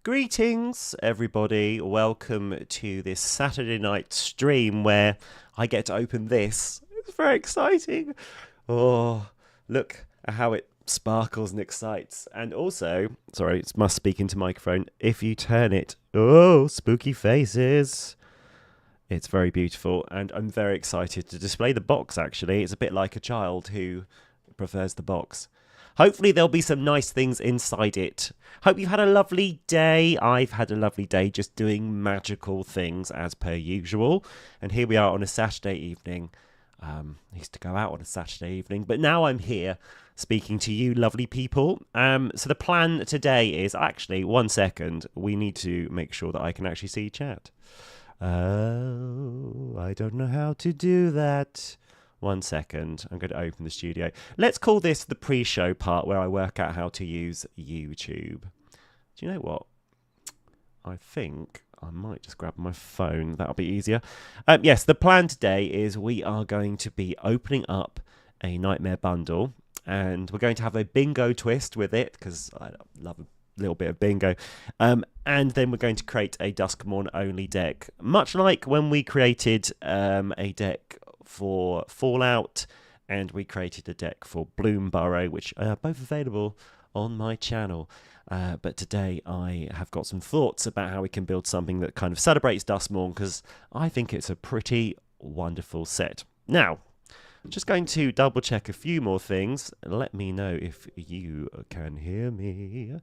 Greetings, everybody. Welcome to this Saturday night stream where I get to open this. It's very exciting. Oh, look at how it sparkles and excites. And also, sorry, it must speak into microphone. If you turn it, oh, spooky faces. It's very beautiful, and I'm very excited to display the box, actually. It's a bit like a child who prefers the box. Hopefully there'll be some nice things inside it. Hope you've had a lovely day. I've had a lovely day just doing magical things as per usual. And here we are on a Saturday evening. I used to go out on a Saturday evening, but now I'm here speaking to you lovely people. So the plan today is, actually, 1 second, we need to make sure that I can actually see chat. Oh, I don't know how to do that. 1 second, I'm going to open the studio. Let's call this the pre-show part where I work out how to use YouTube. Do you know what? I think I might just grab my phone. That'll be easier. Yes, the plan today is we are going to be opening up a Nightmare bundle, and we're going to have a bingo twist with it because I love a little bit of bingo. And then we're going to create a Duskmour only deck, much like when we created a deck for Fallout, and we created a deck for Bloomburrow, which are both available on my channel. But today I have got some thoughts about how we can build something that kind of celebrates Duskmour, because I think it's a pretty wonderful set. Now, I'm just going to double check a few more things. Let me know if you can hear me.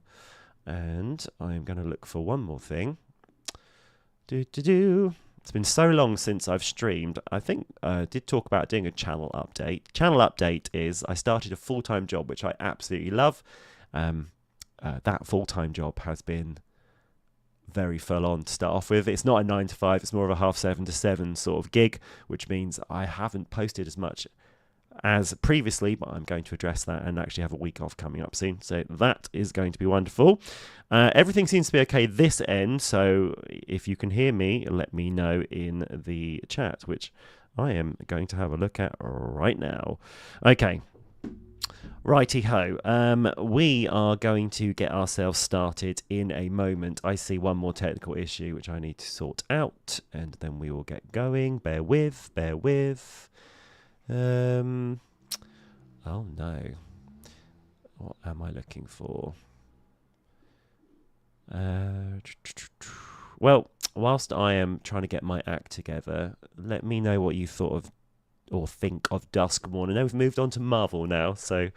And I'm going to look for one more thing. It's been so long since I've streamed. I think I did talk about doing a channel update. Channel update is I started a full-time job, which I absolutely love. That full-time job has been very full-on to start off with. It's not a 9 to 5. It's more of a 7:30 to 7 sort of gig, which means I haven't posted as much as previously, but I'm going to address that and actually have a week off coming up soon. So that is going to be wonderful. Everything seems to be okay this end, so if you can hear me, let me know in the chat, which I am going to have a look at right now. Okay. Righty-ho. We are going to get ourselves started in a moment. I see one more technical issue, which I need to sort out, and then we will get going. Bear with. Oh no. What am I looking for? Well, whilst I am trying to get my act together, let me know what you thought of or think of Duskmour. I know we've moved on to Marvel now, so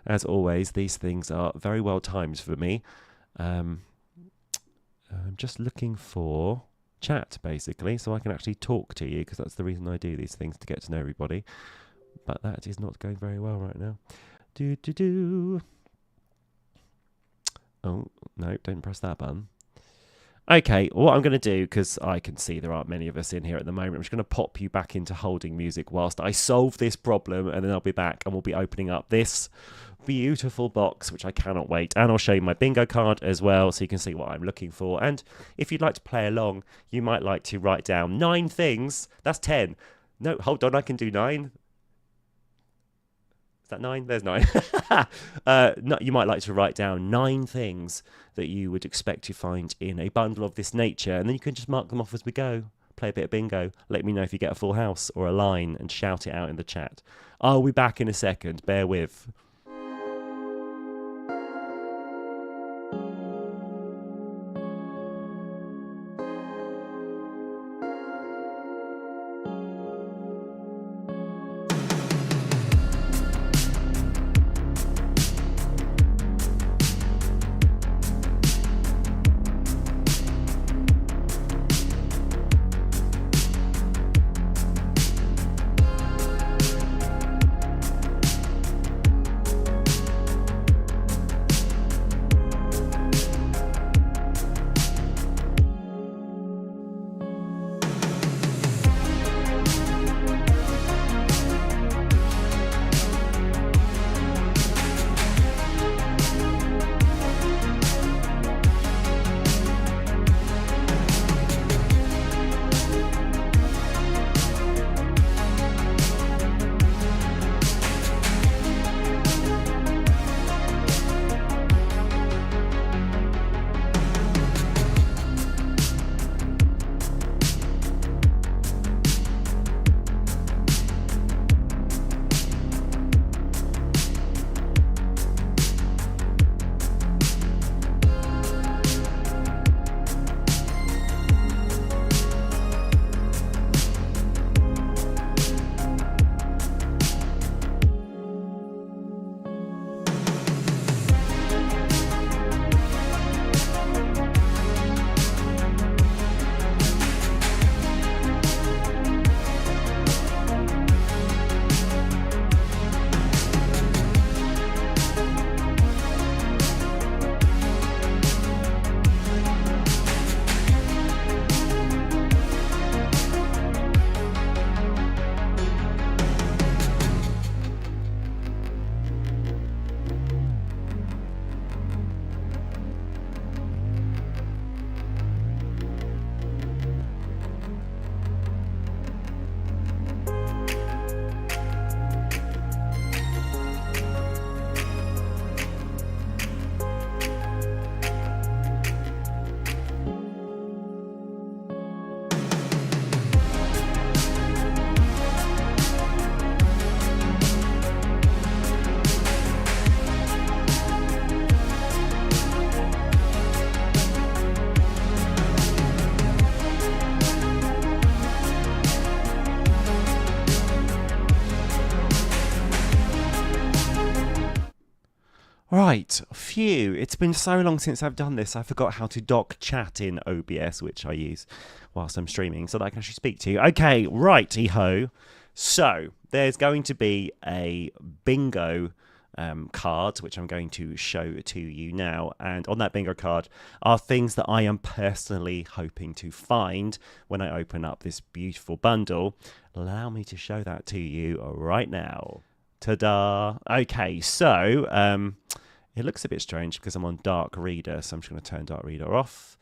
as always, these things are very well timed for me. I'm just looking for chat, basically, so I can actually talk to you, because that's the reason I do these things, to get to know everybody. But that is not going very well right now. Oh, no, don't press that button. Okay, what I'm going to do, because I can see there aren't many of us in here at the moment, I'm just going to pop you back into holding music whilst I solve this problem, and then I'll be back and we'll be opening up this beautiful box, which I cannot wait. And I'll show you my bingo card as well, so you can see what I'm looking for. And if you'd like to play along, you might like to write down 9 things. That's 10. No, hold on, I can do 9. That 9? There's 9. No, you might like to write down 9 things that you would expect to find in a bundle of this nature, and then you can just mark them off as we go. Play a bit of bingo. Let me know if you get a full house or a line, and shout it out in the chat. I'll be back in a second. Bear with. Right, phew, it's been so long since I've done this, I forgot how to dock chat in OBS, which I use whilst I'm streaming, so that I can actually speak to you. Okay, righty-ho. So, there's going to be a bingo card, which I'm going to show to you now, and on that bingo card are things that I am personally hoping to find when I open up this beautiful bundle. Allow me to show that to you right now. Ta-da! Okay, so it looks a bit strange because I'm on Dark Reader, so I'm just going to turn Dark Reader off.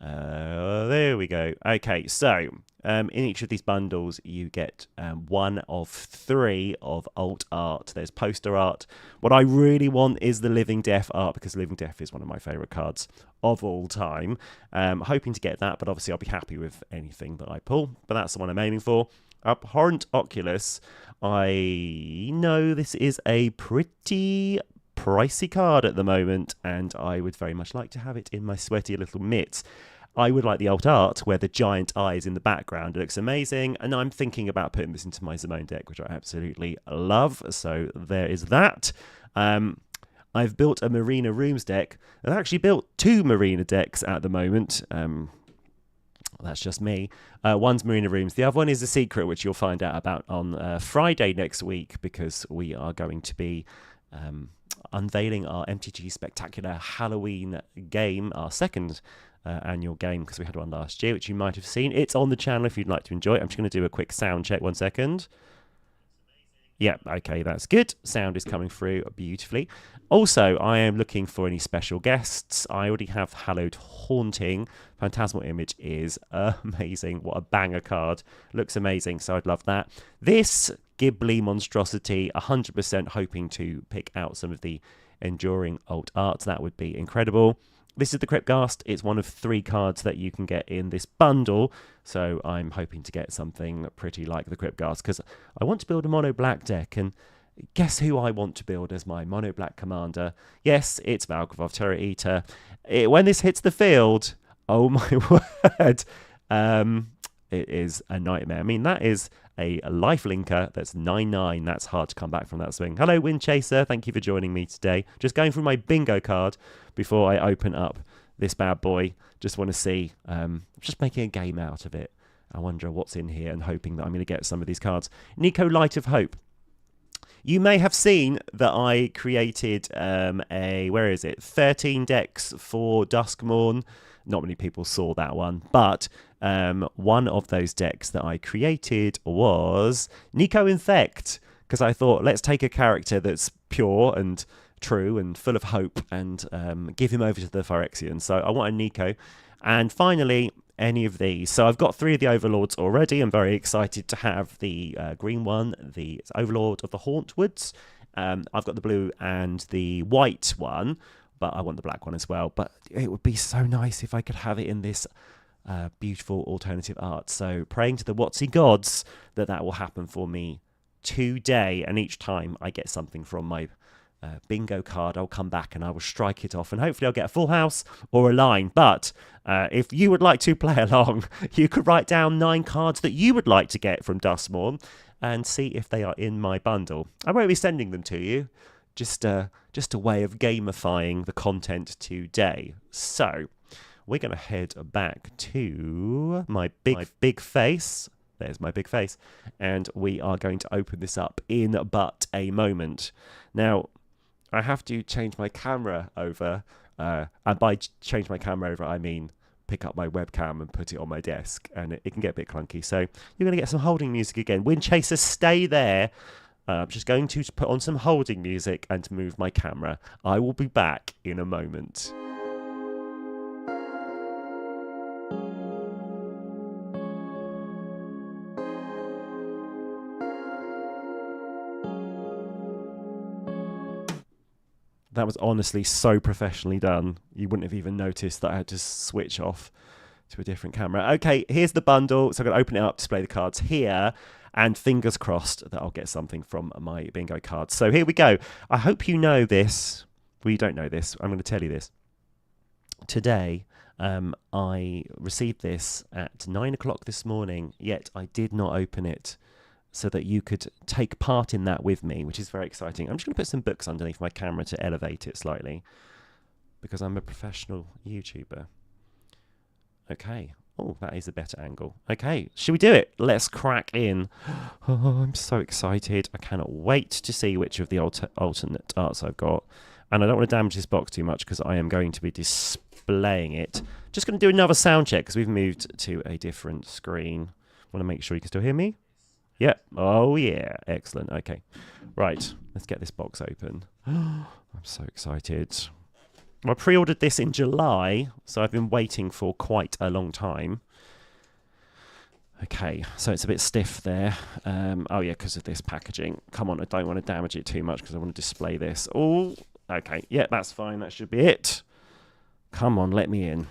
There we go. Okay, so in each of these bundles, you get one of 3 of alt art. There's poster art. What I really want is the Living Death art, because Living Death is one of my favourite cards of all time. Hoping to get that, but obviously I'll be happy with anything that I pull. But that's the one I'm aiming for. Abhorrent Oculus. I know this is a pretty pricey card at the moment, and I would very much like to have it in my sweaty little mitts. I would like the alt art where the giant eyes in the background. It looks amazing, and I'm thinking about putting this into my Simone deck, which I absolutely love. So there is that. I've built a Marina Rooms deck. I've actually built 2 Marina decks at the moment. That's just me. One's Marina Rooms. The other one is a secret, which you'll find out about on Friday next week, because we are going to be unveiling our MTG Spectacular Halloween game, our second annual game, because we had one last year, which you might have seen. It's on the channel if you'd like to enjoy it. I'm just going to do a quick sound check. 1 second. Yeah, okay, that's good. Sound is coming through beautifully. Also, I am looking for any special guests. I already have Hallowed Haunting. Phantasmal Image is amazing. What a banger card. Looks amazing, so I'd love that. This Ghibli monstrosity, 100% hoping to pick out some of the enduring alt art. That would be incredible. This is the Cryptghast. It's one of 3 cards that you can get in this bundle, so I'm hoping to get something pretty like the Cryptghast, because I want to build a mono black deck, and guess who I want to build as my mono black commander? Yes, it's Valkravov Terror Eater. When this hits the field, oh my word, it is a nightmare. I mean, that is a life linker that's 9/9. That's hard to come back from that swing. Hello, Wind Chaser. Thank you for joining me today. Just going through my bingo card before I open up this bad boy. Just want to see, just making a game out of it. I wonder what's in here and hoping that I'm going to get some of these cards. Nico Light of Hope. You may have seen that I created 13 decks for Dusk Mourn. Not many people saw that one, but one of those decks that I created was Nico Infect, because I thought, let's take a character that's pure and true and full of hope and give him over to the Phyrexian. So I want a Nico. And finally, any of these. So I've got 3 of the Overlords already. I'm very excited to have the green one, the Overlord of the Hauntwoods. I've got the blue and the white one, but I want the black one as well. But it would be so nice if I could have it in this beautiful alternative art. So praying to the Watsy gods that will happen for me today. And each time I get something from my bingo card, I'll come back and I will strike it off, and hopefully I'll get a full house or a line. But if you would like to play along, you could write down 9 cards that you would like to get from Duskmour and see if they are in my bundle. I won't be sending them to you, just a way of gamifying the content today. So we're going to head back to my big face. There's my big face, and we are going to open this up in but a moment. Now, I have to change my camera over, and by change my camera over, I mean pick up my webcam and put it on my desk, and it can get a bit clunky. So you're going to get some holding music again. Wind Chaser, stay there. I'm just going to put on some holding music and move my camera. I will be back in a moment. That was honestly so professionally done. You wouldn't have even noticed that I had to switch off to a different camera. Okay, here's the bundle. So I'm going to open it up, display the cards here, and fingers crossed that I'll get something from my bingo cards. So here we go. I hope you know this. Well, you don't know this. I'm going to tell you this. Today, I received this at 9 o'clock this morning, yet I did not open it. so that you could take part in that with me, which is very exciting. I'm just going to put some books underneath my camera to elevate it slightly, because I'm a professional YouTuber. Okay. Oh, that is a better angle. Okay, should we do it? Let's crack in. Oh, I'm so excited. I cannot wait to see which of the alternate arts I've got. And I don't want to damage this box too much because I am going to be displaying it. Just going to do another sound check because we've moved to a different screen. Want to make sure you can still hear me? Yep. Oh, yeah. Excellent. Okay. Right. Let's get this box open. I'm so excited. I pre-ordered this in July, so I've been waiting for quite a long time. Okay, so it's a bit stiff there. Oh yeah, because of this packaging. Come on, I don't want to damage it too much because I want to display this. Oh, okay. Yeah, that's fine. That should be it. Come on, let me in.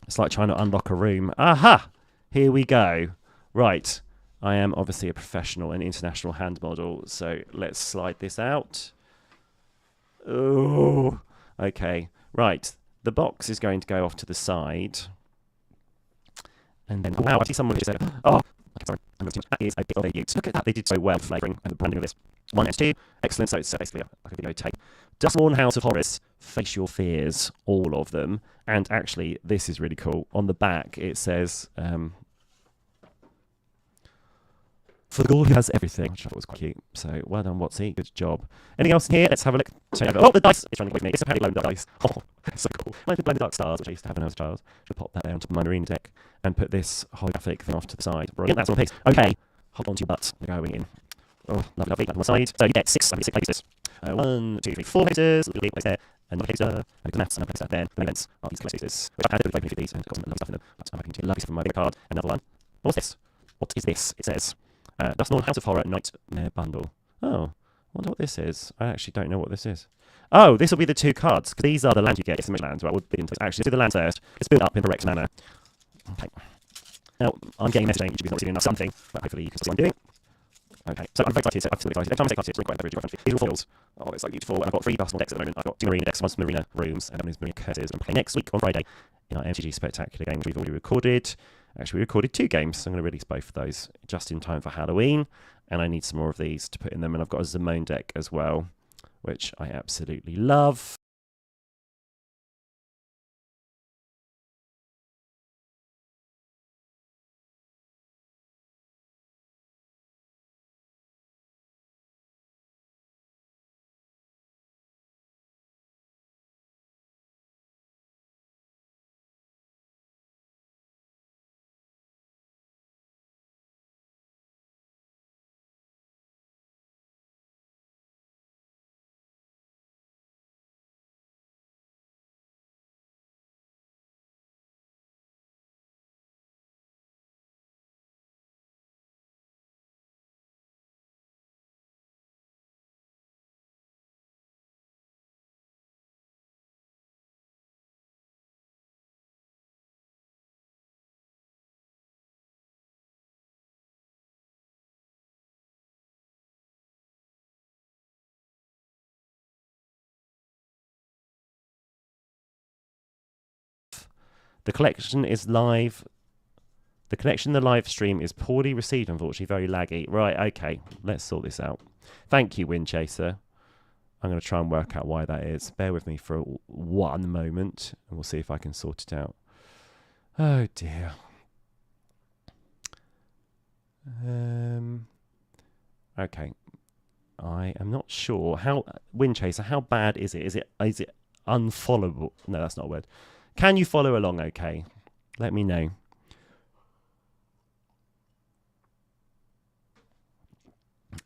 It's like trying to unlock a room. Aha! Here we go. Right. I am obviously a professional and international hand model, so let's slide this out. Oh, okay. Right. The box is going to go off to the side. And then, wow, I see someone who said, oh, okay, sorry, that is a bit of a use. Look at that, they did so well flavouring and the branding of this. 1S2, excellent, so it's basically like a video tape. Duskmour House of Horrors, face your fears, all of them. And actually, this is really cool. On the back, it says, for the girl who has everything, which I thought was quite cute. So, well done, Watsy, good job. Anything else in here? Let's have a look. Oh, the dice! It's trying to get with me. It's apparently blown dice. Oh, so cool. I did blow the dark stars, which I used to have when I was a child. Should pop that there on top of my marine deck and put this holographic thing off to the side. Brilliant, that's all pigs. Okay, hold on to your butts. We're going in. Oh, lovely, lovely. Back on one side. So you get six places. 1, 2, 3, 4 places. Little place there. And another place there. And the maths and a place there. Then the events are these places. Which I've had a bit of these and got some lovely stuff in them. But I'm hoping to love this from my big card. Another one. What's this? What is this? It says, Duskmour House of Horror Nightmare Bundle. Oh, I wonder what this is. I actually don't know what this is. Oh, this will be the 2 cards, because these are the lands you get. It's the lands, right? We'll be into actually do the lands first. It's built up in the correct manner. Okay. Now, I'm getting messaging, YouTube's not receiving enough something, but hopefully you can see what I'm doing. Okay, so I'm very excited, I'm still excited. Every time I say cards, it's really quite beverage. These are all foils. Oh, it's so beautiful. I've got 3 Duskmour decks at the moment. I've got 2 Marina decks, 1 Marina Rooms, and 1 Marina Curses. I'm playing next week on Friday in our MTG Spectacular game, which we've already recorded. Actually, we recorded 2 games, so I'm going to release both of those just in time for Halloween. And I need some more of these to put in them. And I've got a Zimone deck as well, which I absolutely love. The collection is live. The connection in the live stream is poorly received, unfortunately, very laggy. Right, okay, let's sort this out. Thank you, Windchaser. I'm going to try and work out why that is. Bear with me for one moment, and we'll see if I can sort it out. Oh, dear. Okay. I am not sure. How, Windchaser, how bad is it? Is it unfollowable? No, that's not a word. Can you follow along okay? Let me know.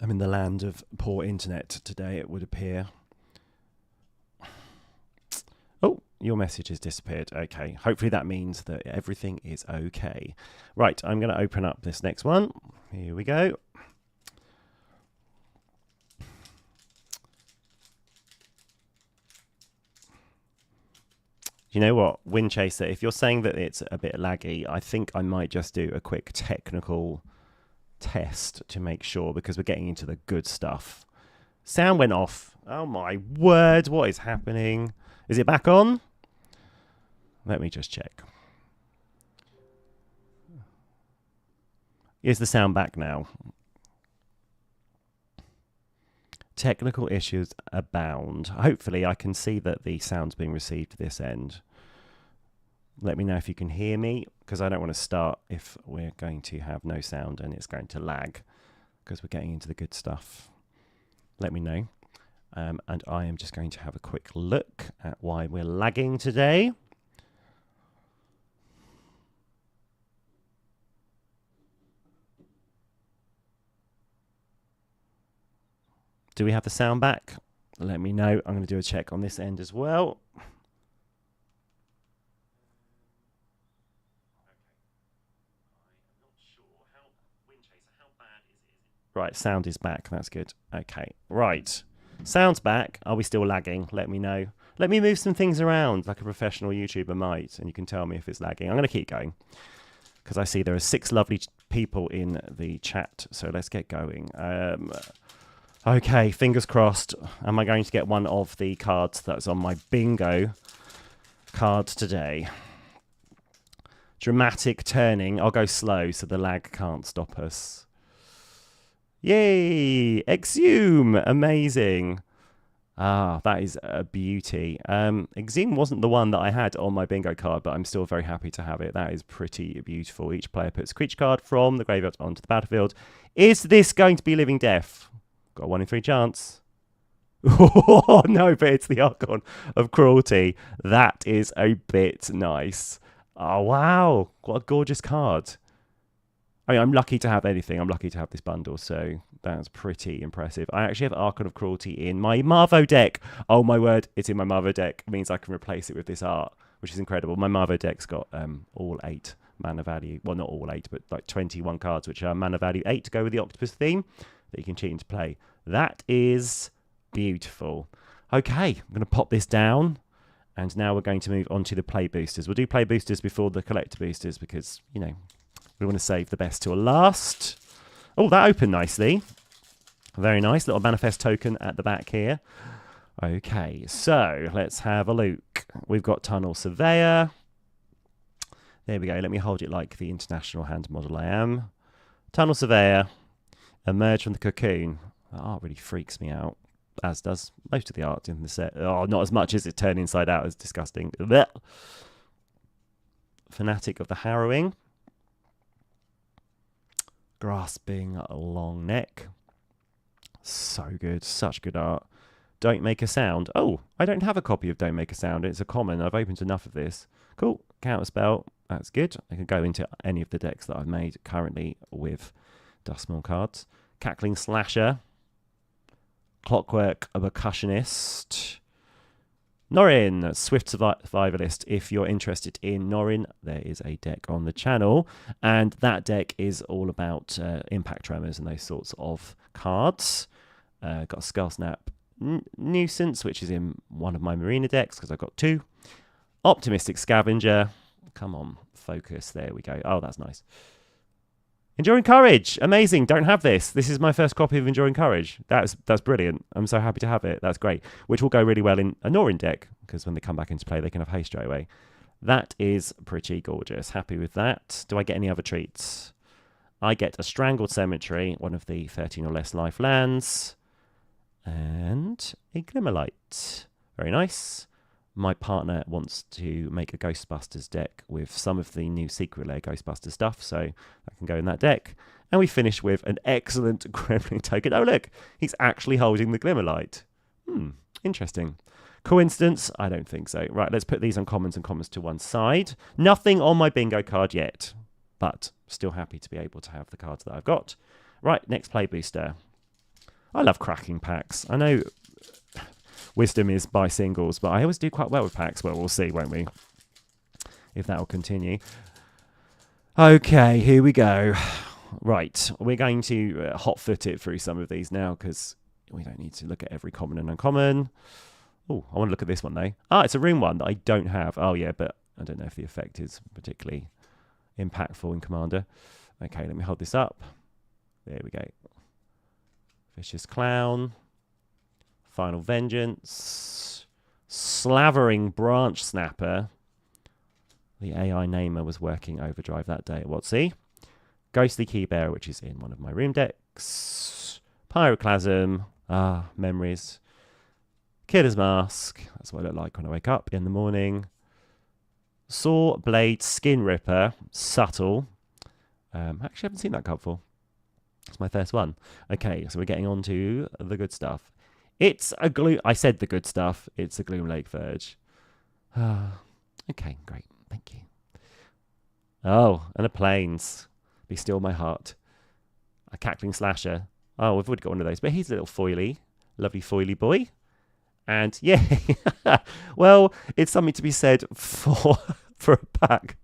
I'm in the land of poor internet today, it would appear. Oh, your message has disappeared. Okay, hopefully that means that everything is okay. Right, I'm going to open up this next one. Here we go. You know what, Windchaser, if you're saying that it's a bit laggy, I think I might just do a quick technical test to make sure, because we're getting into the good stuff. Sound went off. Oh my word, what is happening? Is it back on? Let me just check. Is the sound back now? Technical issues abound. Hopefully I can see that the sound's being received this end. Let me know if you can hear me, because I don't want to start if we're going to have no sound and it's going to lag, because we're getting into the good stuff. Let me know. And I am just going to have a quick look at why we're lagging today. Do we have the sound back? Let me know. I'm going to do a check on this end as well. Right, sound is back. That's good. Okay, right. Sound's back. Are we still lagging? Let me know. Let me move some things around like a professional YouTuber might, and you can tell me if it's lagging. I'm going to keep going because I see there are 6 lovely people in the chat, so let's get going. Okay, fingers crossed. Am I going to get one of the cards that's on my bingo cards today? Dramatic turning. I'll go slow so the lag can't stop us. Yay! Exhume! Amazing. Ah, that is a beauty. Exhume wasn't the one that I had on my bingo card, but I'm still very happy to have it. That is pretty beautiful. Each player puts a creature card from the graveyard onto the battlefield. Is this going to be Living Death? Got a 1 in 3 chance. Oh, no, but it's the Archon of Cruelty. That is a bit nice. Oh, wow. What a gorgeous card. I mean, I'm lucky to have anything. I'm lucky to have this bundle, so that's pretty impressive. I actually have Archon of Cruelty in my Marvo deck. Oh, my word. It's in my Marvo deck. It means I can replace it with this art, which is incredible. My Marvo deck's got all 8 mana value. Well, not all 8, but like 21 cards, which are mana value 8 to go with the Octopus theme that you can cheat into play. That is beautiful. Okay, I'm going to pop this down. And now we're going to move on to the play boosters. We'll do play boosters before the collector boosters because, you know, we want to save the best till last. Oh, that opened nicely. Very nice. Little manifest token at the back here. Okay, so let's have a look. We've got Tunnel Surveyor. There we go. Let me hold it like the international hand model I am. Tunnel Surveyor. Emerge from the cocoon. That art really freaks me out, as does most of the art in the set. Oh, not as much as it turned inside out. It's disgusting. Blech. Fanatic of the Harrowing. Grasping Long Neck. So good. Such good art. Don't Make a Sound. Oh, I don't have a copy of Don't Make a Sound. It's a common. I've opened enough of this. Cool. Counterspell. That's good. I can go into any of the decks that I've made currently with Duskmour cards. Cackling Slasher. Clockwork Percussionist. Norin, Swift Survivalist. If you're interested in Norin, there is a deck on the channel. And that deck is all about impact tremors and those sorts of cards. Got Skull Snap Nuisance, which is in one of my Marina decks because I've got 2. Optimistic Scavenger. Come on, focus. There we go. Oh, that's nice. Enduring Courage. Amazing. Don't have this. This is my first copy of Enduring Courage. That's brilliant. I'm so happy to have it. That's great. Which will go really well in a Norin deck because when they come back into play, they can have haste straight away. That is pretty gorgeous. Happy with that. Do I get any other treats? I get a Strangled Cemetery, one of the 13 or less life lands, and a Glimmerlight. Very nice. My partner wants to make a Ghostbusters deck with some of the new Secret Lair Ghostbusters stuff, so that can go in that deck. And we finish with an excellent Gremlin token. Oh, look, he's actually holding the Glimmerlight. Interesting. Coincidence? I don't think so. Right, let's put these uncommons and commons to one side. Nothing on my bingo card yet, but still happy to be able to have the cards that I've got. Right, next play booster. I love cracking packs. I know Wisdom is by singles, but I always do quite well with packs. Well, we'll see, won't we? If that will continue. Okay, here we go. Right, we're going to hot-foot it through some of these now because we don't need to look at every common and uncommon. Oh, I want to look at this one, though. Ah, it's a rune one that I don't have. Oh, yeah, but I don't know if the effect is particularly impactful in Commander. Okay, let me hold this up. There we go. Vicious Clown. Final Vengeance. Slavering Branch Snapper. The AI Namer was working overdrive that day at WotC. Ghostly Keybearer, which is in one of my room decks. Pyroclasm. Ah, memories. Killer's Mask. That's what I look like when I wake up in the morning. Saw, Blade, Skin Ripper. Subtle. Actually, I haven't seen that card before. It's my first one. Okay, so we're getting on to the good stuff. It's a Gloom... I said the good stuff. It's a Gloom Lake Verge. Okay, great. Thank you. Oh, and a Plains. Be Still My Heart. A Cackling Slasher. Oh, we've already got one of those. But he's a little foily. Lovely foily boy. And, yeah. Well, it's something to be said for a pack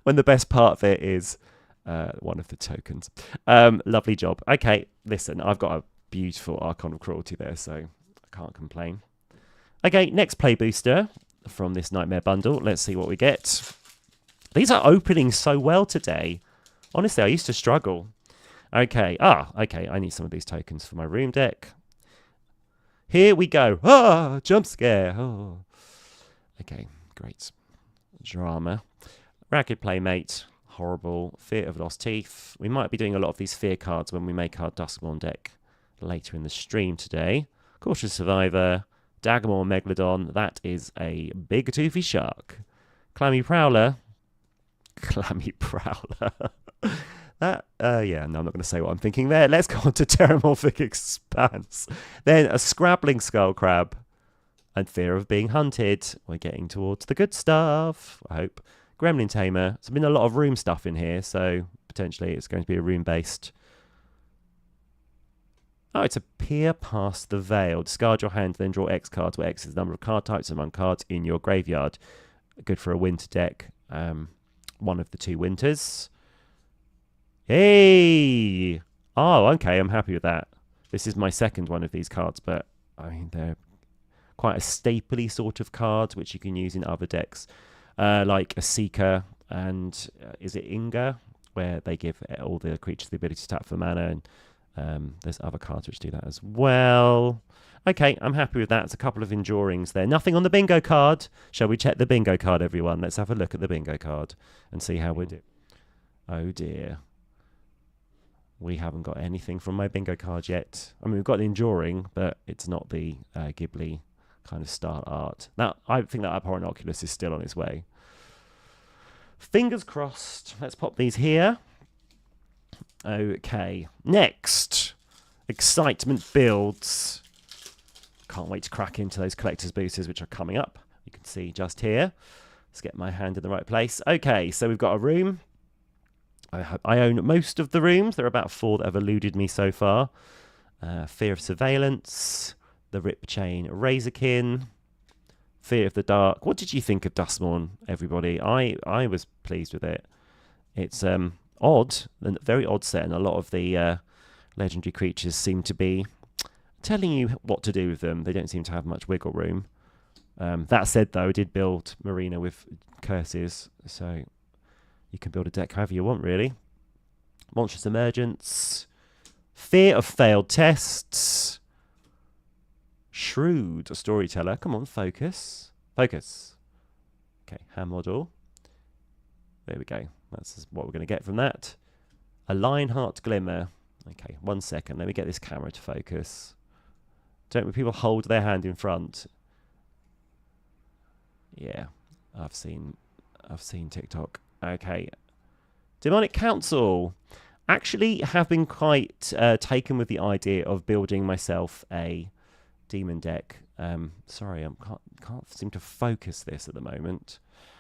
when the best part of it is one of the tokens. Lovely job. Okay, listen, I've got a beautiful Archon of Cruelty there, so I can't complain. Okay, next play booster from this Nightmare bundle. Let's see what we get. These are opening so well today. Honestly, I used to struggle. Okay, okay, I need some of these tokens for my room deck. Here we go. Jump scare. Oh. Okay, great. Drama. Ragged Playmate. Horrible. Fear of Lost Teeth. We might be doing a lot of these fear cards when we make our Duskmour deck later in the stream today. Cautious Survivor. Daggermoor Megalodon. That is a big toothy shark. Clammy Prowler. Clammy Prowler. That, yeah, no, I'm not going to say what I'm thinking there. Let's go on to Terramorphic Expanse. Then a Scrabbling Skull Crab and Fear of Being Hunted. We're getting towards the good stuff, I hope. Gremlin Tamer. There's been a lot of room stuff in here, so potentially it's going to be a room-based. Oh, it's a Peer Past the Veil. Discard your hand, then draw X cards, where X is the number of card types among cards in your graveyard. Good for a winter deck. One of the two winters. Hey! Oh, okay, I'm happy with that. This is my second one of these cards, but I mean, they're quite a stapley sort of card, which you can use in other decks, like a Seeker and, is it Inga, where they give all the creatures the ability to tap for mana, and there's other cards which do that as well. Okay, I'm happy with that. It's a couple of Endurings there. Nothing on the bingo card. Shall we check the bingo card, everyone? Let's have a look at the bingo card and see how we do. Oh, dear. We haven't got anything from my bingo card yet. I mean, we've got an Enduring, but it's not the Ghibli kind of style art. Now, I think that Abhorrent Oculus is still on its way. Fingers crossed. Let's pop these here. Okay. Next. Excitement builds. Can't wait to crack into those collector's boosters, which are coming up. You can see just here. Let's get my hand in the right place. Okay, so we've got a room. I own most of the rooms. There are about 4 that have eluded me so far. Fear of Surveillance, the Rip Chain Razorkin, Fear of the Dark. What did you think of Duskmour, everybody? I was pleased with it. It's odd, a very odd set, and a lot of the legendary creatures seem to be telling you what to do with them. They don't seem to have much wiggle room. That said, though, I did build Marina with curses, so you can build a deck however you want, really. Monstrous Emergence. Fear of Failed Tests. Shrewd, a Storyteller. Come on, focus. Focus. Okay, hand model. There we go. That's what we're going to get from that. A Lionheart Glimmer. Okay, 1 second. Let me get this camera to focus. Don't people hold their hand in front? Yeah, I've seen TikTok. Okay. Demonic Council. Actually have been quite taken with the idea of building myself a demon deck. Sorry, I can't seem to focus this at the moment.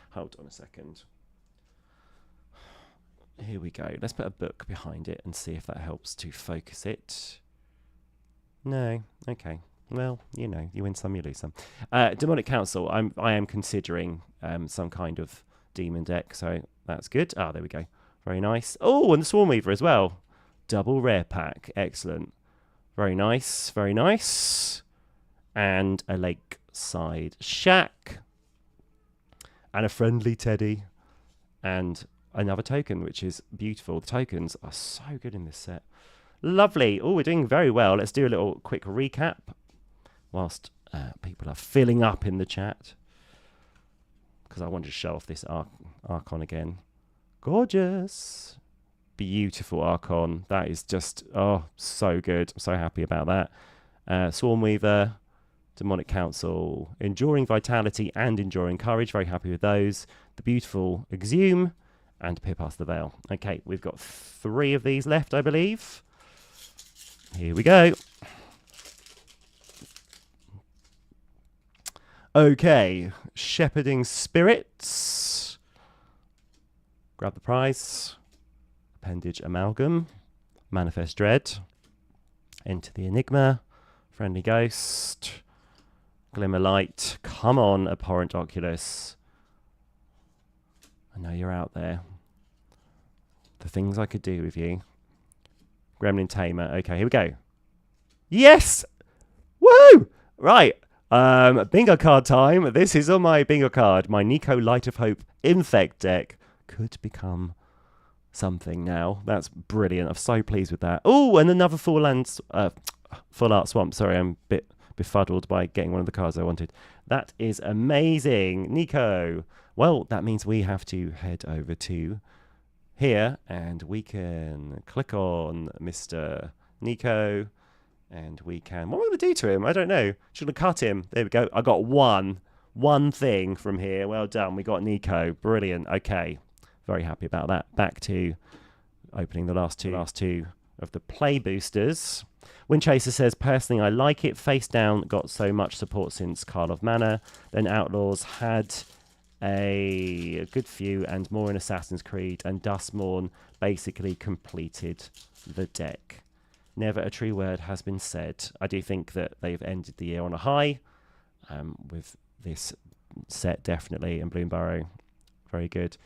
Hold on a second. Here we go. Let's put a book behind it and see if that helps to focus it. No. Okay. Well, you know, you win some, you lose some. Demonic Council. I am considering some kind of demon deck, so that's good. Ah, there we go. Very nice. Oh, and the Swarm Weaver as well. Double rare pack. Excellent. Very nice. Very nice. And a Lakeside Shack. And a Friendly Teddy. And another token, which is beautiful. The tokens are so good in this set. Lovely. Oh, we're doing very well. Let's do a little quick recap whilst people are filling up in the chat, because I want to show off this Archon again. Gorgeous. Beautiful Archon. That is just, oh, so good. I'm so happy about that. Swarm Weaver, Demonic Council, Enduring Vitality and Enduring Courage. Very happy with those. The beautiful Exhume and Peer Past the Veil. Okay, we've got 3 of these left, I believe. Here we go. Okay, Shepherding Spirits. Grab the prize. Appendage Amalgam. Manifest Dread. Enter the Enigma. Friendly Ghost. Glimmer Light. Come on, Abhorrent Oculus. I know you're out there. The things I could do with you. Gremlin Tamer. Okay, here we go. Yes! Woo! Right. Bingo card time. This is on my bingo card. My Nico Light of Hope Infect deck could become something now. That's brilliant. I'm so pleased with that. Oh, and another full art swamp. Sorry, I'm a bit befuddled by getting one of the cards I wanted. That is amazing, Nico. Well, that means we have to head over to here, and we can click on Mr. Nico, and we can... What am I going to do to him? I don't know. Should I cut him? There we go. I got one thing from here. Well done. We got Nico. Brilliant. Okay. Very happy about that. Back to opening the last two of the play boosters. Windchaser says, personally, I like it. Face Down got so much support since Carl of Mana. Then Outlaws had a good few and more in Assassin's Creed, and Dusk Mourn basically completed the deck. Never a true word has been said. I do think that they've ended the year on a high with this set, definitely, and Bloomburrow. Very good.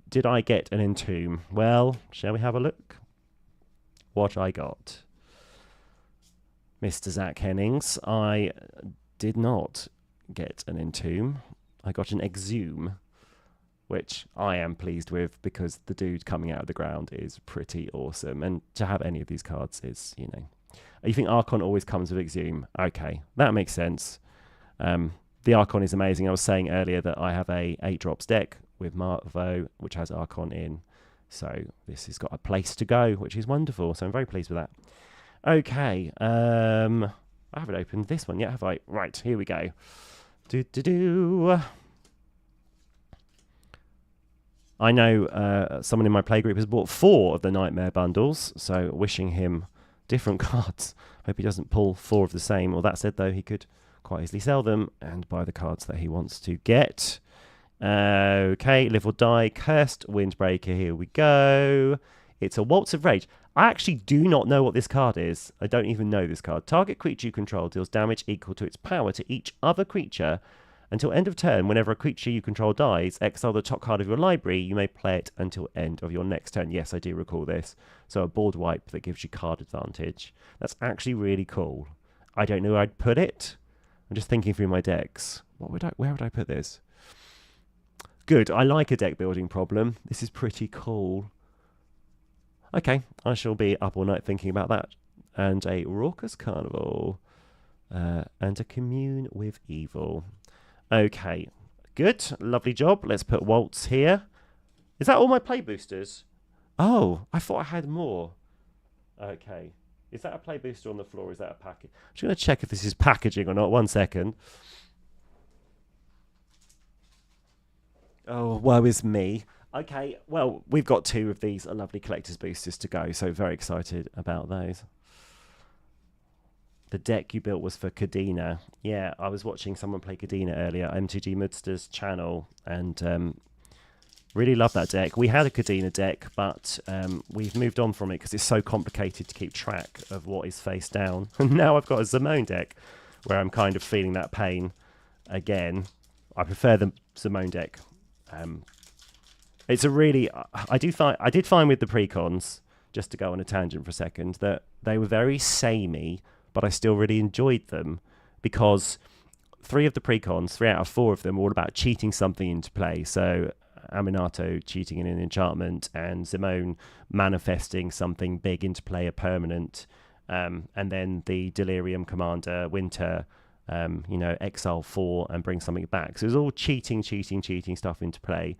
Did I get an Entomb? Well, shall we have a look? What I got. Mr. Zach Hennings, I did not get an Entomb. I got an Exhume, which I am pleased with because the dude coming out of the ground is pretty awesome. And to have any of these cards is, you know... You think Archon always comes with Exhume? Okay, that makes sense. The Archon is amazing. I was saying earlier that I have a 8-drops deck with Marvo, which has Archon in. So this has got a place to go, which is wonderful. So I'm very pleased with that. Okay, I haven't opened this one yet, have I? Right, here we go. I know someone in my playgroup has bought 4 of the Nightmare bundles, so wishing him different cards. Hope he doesn't pull 4 of the same. Well, that said, though, he could quite easily sell them and buy the cards that he wants to get. Okay, Live or Die, Cursed Windbreaker, here we go. It's a Waltz of Rage. I actually do not know what this card is. I don't even know this card. Target creature you control deals damage equal to its power to each other creature until end of turn. Whenever a creature you control dies, exile the top card of your library. You may play it until end of your next turn. Yes, I do recall this. So a board wipe that gives you card advantage. That's actually really cool. I don't know where I'd put it. I'm just thinking through my decks. Where would I put this? Good. I like a deck building problem. This is pretty cool. Okay, I shall be up all night thinking about that. And a Raucous Carnival. And a Commune with Evil. Okay, good. Lovely job. Let's put Waltz here. Is that all my play boosters? Oh, I thought I had more. Okay. Is that a play booster on the floor? Or is that a package? I'm just going to check if this is packaging or not. 1 second. Oh, woe is me. Okay, well, we've got 2 of these lovely collector's boosters to go, so very excited about those. The deck you built was for Kadena. Yeah, I was watching someone play Kadena earlier, MTG Mudster's channel, and really love that deck. We had a Kadena deck, but we've moved on from it because it's so complicated to keep track of what is face down. And now I've got a Zimone deck, where I'm kind of feeling that pain again. I prefer the Zimone deck. It's a really... I did find with the precons, just to go on a tangent for a second, that they were very samey, but I still really enjoyed them because 3 of the precons, 3 out of 4 of them, were all about cheating something into play. So Aminato cheating in an enchantment and Zimone manifesting something big into play, a permanent. And then the Delirium Commander, Winter, exile 4 and bring something back. So it was all cheating stuff into play.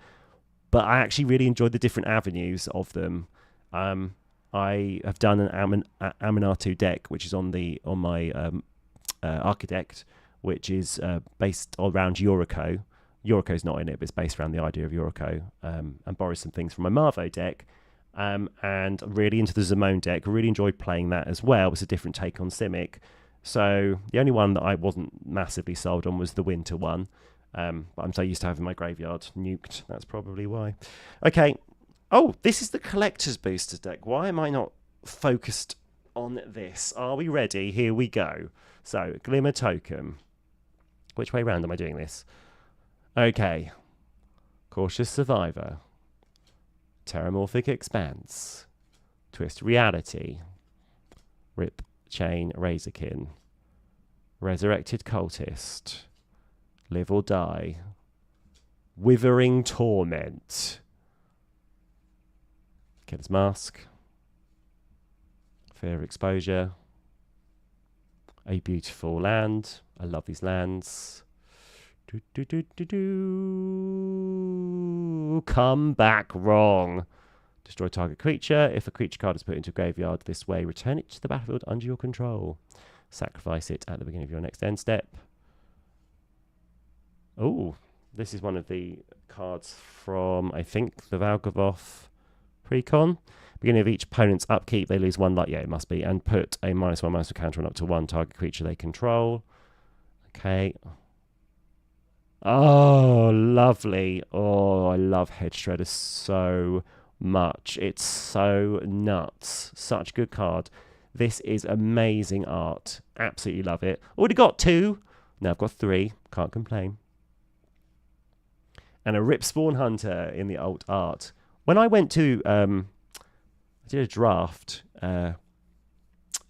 But I actually really enjoyed the different avenues of them. I have done an Aminato deck, which is on my Architect, which is based around Yorico. Yorico's not in it, but it's based around the idea of Yorico, and borrows some things from my Marvo deck. And really into the Zamone deck. Really enjoyed playing that as well. It's a different take on Simic. So the only one that I wasn't massively sold on was the winter one. But I'm so used to having my graveyard nuked. That's probably why. Okay. Oh, this is the Collector's Boosters deck. Why am I not focused on this? Are we ready? Here we go. So, Glimmer Token. Which way round am I doing this? Okay. Cautious Survivor. Terramorphic Expanse. Twist Reality. Rip Chain Razorkin. Resurrected Cultist. Live or Die. Withering Torment. Killer's Mask. Fear of Exposure. A Beautiful Land. I love these lands. Come back wrong. Destroy target creature. If a creature card is put into a graveyard this way, return it to the battlefield under your control. Sacrifice it at the beginning of your next end step. Oh, this is one of the cards from, I think, the Valgavoth Precon. Beginning of each opponent's upkeep, they lose one life. Yeah, it must be. And put a -1/-1 counter on up to one target creature they control. Okay. Oh, lovely. Oh, I love Hedge Shredder so much. It's so nuts. Such a good card. This is amazing art. Absolutely love it. Already got 2. Now I've got 3. Can't complain. And a Ripspawn Hunter in the alt art. When I went to... I did a draft. It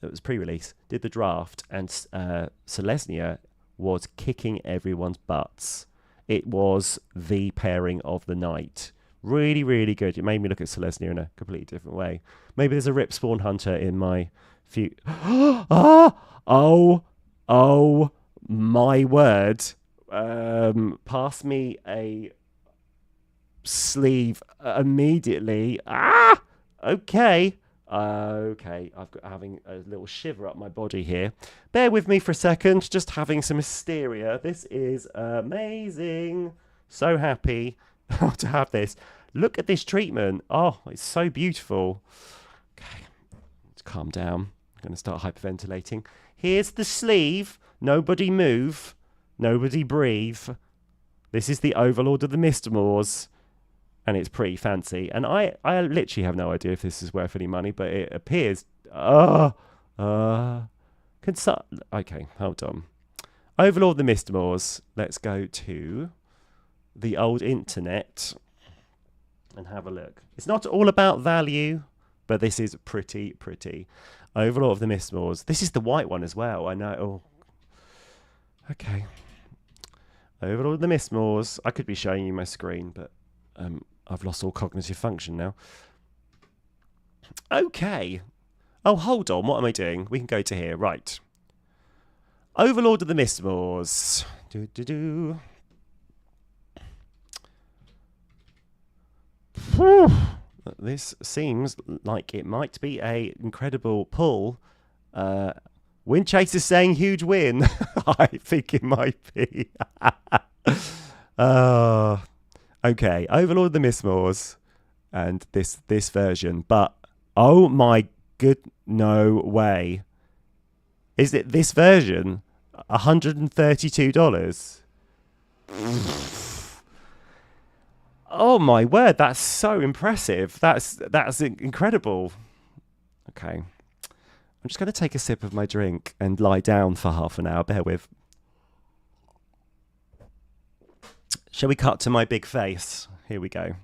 was pre-release. Did the draft. And Selesnya was kicking everyone's butts. It was the pairing of the night. Really, really good. It made me look at Selesnya in a completely different way. Maybe there's a Ripspawn Hunter in my few... Oh my word. Pass me a sleeve immediately. Okay. Okay, I've got having a little shiver up my body here. Bear with me for a second, just having some hysteria. This is amazing. So happy to have this. Look at this treatment. Oh, it's so beautiful. Okay, let's calm down. I'm going to start hyperventilating. Here's the sleeve. Nobody move. Nobody breathe. This is the Overlord of the Mistmoors. And it's pretty fancy. And I literally have no idea if this is worth any money, but it appears... Okay, hold on. Overlord of the Mistmoors. Let's go to the old internet and have a look. It's not all about value, but this is pretty. Overlord of the Mistmoors. This is the white one as well. I know. Oh. Okay. Overlord of the Mistmoors. I could be showing you my screen, but... I've lost all cognitive function now. Okay. Oh, hold on. What am I doing? We can go to here. Right. Overlord of the Mistmoors. This seems like it might be a incredible pull. Windchaser's saying huge win. I think it might be. Okay, Overlord of the Mistmoors and this version, but oh my good, no way. Is it this version? $132? Oh my word, that's so impressive. That's incredible. Okay. I'm just going to take a sip of my drink and lie down for half an hour. Bear with. Shall we cut to my big face? Here we go.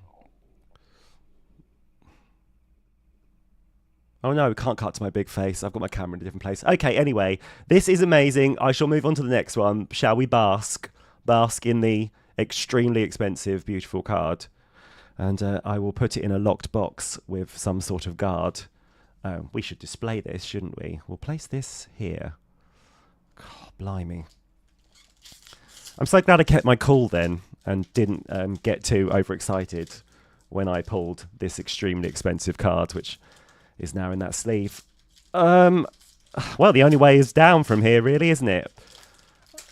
Oh no, we can't cut to my big face. I've got my camera in a different place. Okay, anyway, this is amazing. I shall move on to the next one. Shall we bask? Bask in the extremely expensive, beautiful card. And I will put it in a locked box with some sort of guard. We should display this, shouldn't we? We'll place this here. God, blimey. I'm so glad I kept my cool then and didn't get too overexcited when I pulled this extremely expensive card, which is now in that sleeve. Well, the only way is down from here, really, isn't it?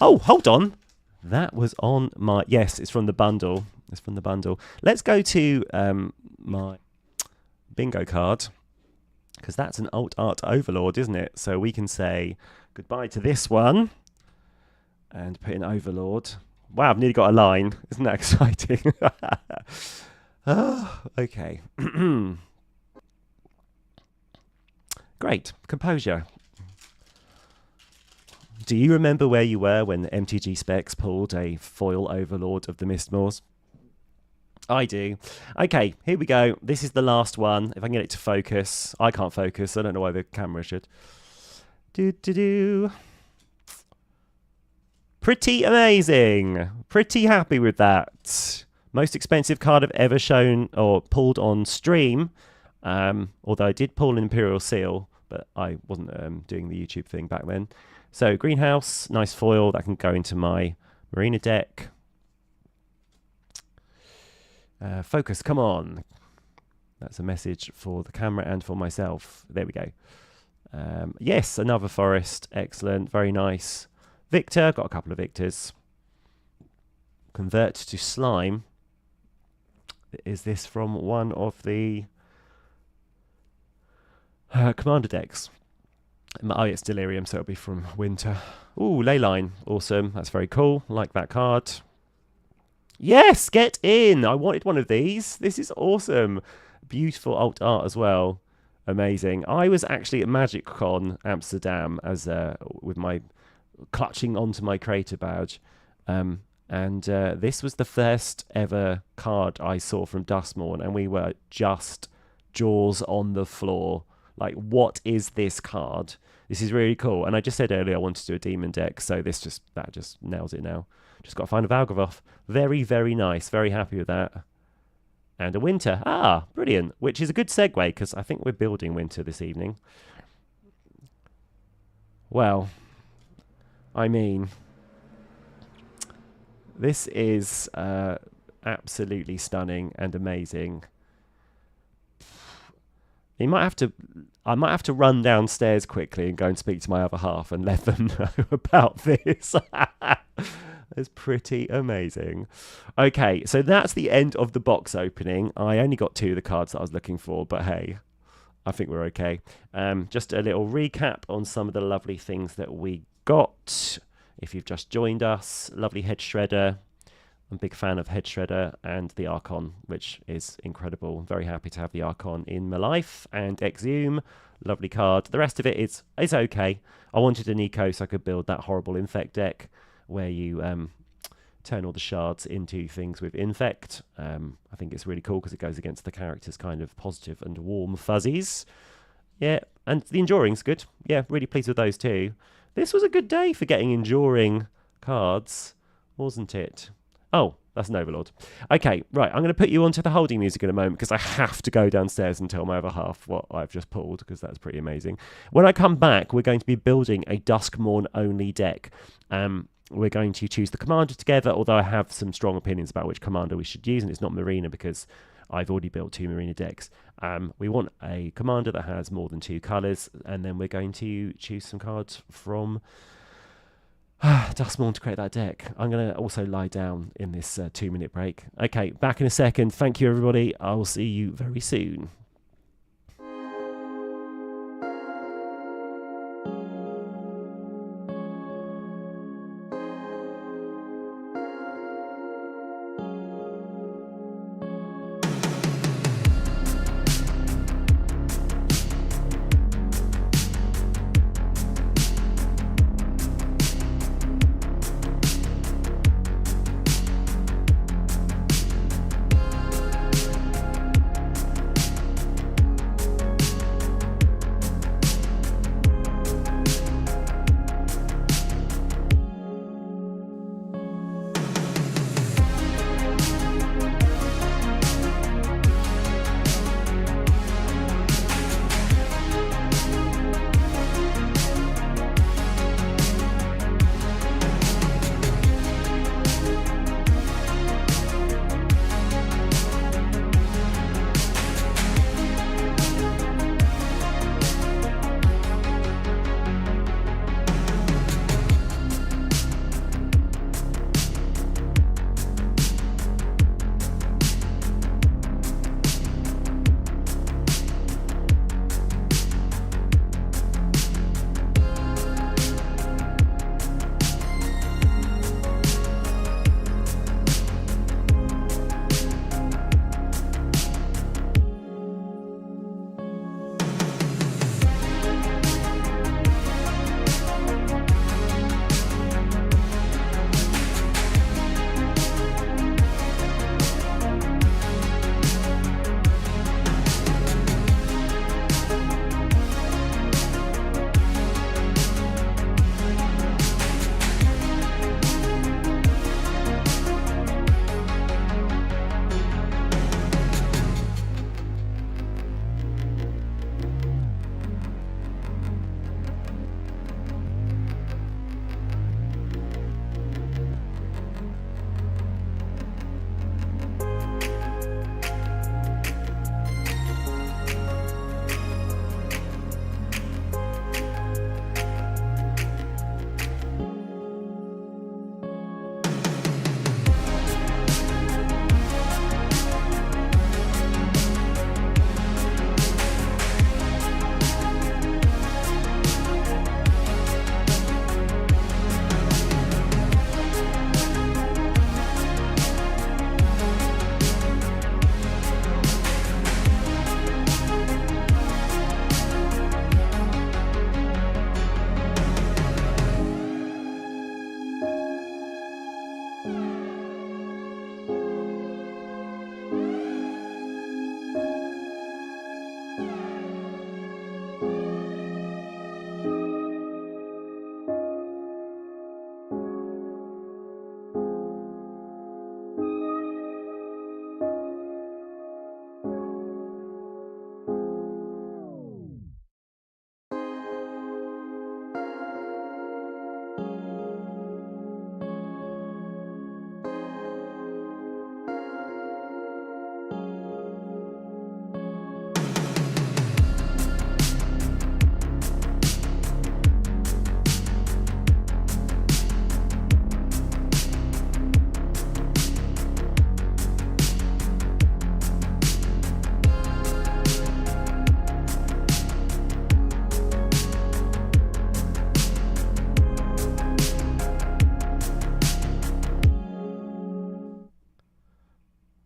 Oh, hold on. That was on my... Yes, it's from the bundle. It's from the bundle. Let's go to my bingo card, because that's an alt art Overlord, isn't it? So we can say goodbye to this one and put in Overlord. Wow, I've nearly got a line. Isn't that exciting? Oh, okay. Great. Composure. Do you remember where you were when MTG Specs pulled a foil Overlord of the Mistmoors? I do. Okay, here we go. This is the last one. If I can get it to focus. I can't focus. I don't know why the camera should. Pretty amazing. Pretty happy with that. Most expensive card I've ever shown or pulled on stream. Although I did pull an Imperial Seal, but I wasn't doing the YouTube thing back then. So Greenhouse, nice foil. That can go into my Marina deck. Focus, come on. That's a message for the camera and for myself. There we go. Yes, another forest. Excellent. Very nice. Victor. Got a couple of Victors. Convert to slime. Is this from one of the commander decks? Oh, it's Delirium, so it'll be from Winter. Ooh, Leyline. Awesome. That's very cool. Like that card. Yes, get in. I wanted one of these. This is awesome. Beautiful alt art as well. Amazing. I was actually at MagicCon Amsterdam as with my clutching onto my creator badge. And this was the first ever card I saw from Duskmour, and we were just jaws on the floor. Like, what is this card? This is really cool. And I just said earlier I wanted to do a demon deck, so that just nails it now. Just got to find a Valgavoth. Very, very nice. Very happy with that. And a Winter. Ah, brilliant. Which is a good segue, because I think we're building Winter this evening. Well, I mean, this is absolutely stunning and amazing. I might have to run downstairs quickly and go and speak to my other half and let them know about this. It's pretty amazing. Okay, so that's the end of the box opening. I only got 2 of the cards that I was looking for, but hey, I think we're okay. Just a little recap on some of the lovely things that we got. If you've just joined us, lovely Head Shredder. I'm a big fan of Head Shredder and the Archon, which is incredible. I'm very happy to have the Archon in my life. And Exhume, lovely card. The rest of it is okay. I wanted an eco so I could build that horrible Infect deck where you turn all the shards into things with Infect. I think it's really cool because it goes against the character's kind of positive and warm fuzzies. Yeah, and the Enduring's good. Yeah, really pleased with those too. This was a good day for getting Enduring cards, wasn't it? Oh, that's an Overlord. Okay, right, I'm going to put you onto the holding music in a moment because I have to go downstairs and tell my other half what I've just pulled because that's pretty amazing. When I come back, we're going to be building a Duskmour only deck. We're going to choose the commander together, although I have some strong opinions about which commander we should use, and it's not Marina because I've already built 2 Marina decks. We want a commander that has more than 2 colours, and then we're going to choose some cards from Duskmour to create that deck. I'm going to also lie down in this 2-minute break. Okay, back in a second. Thank you, everybody. I will see you very soon.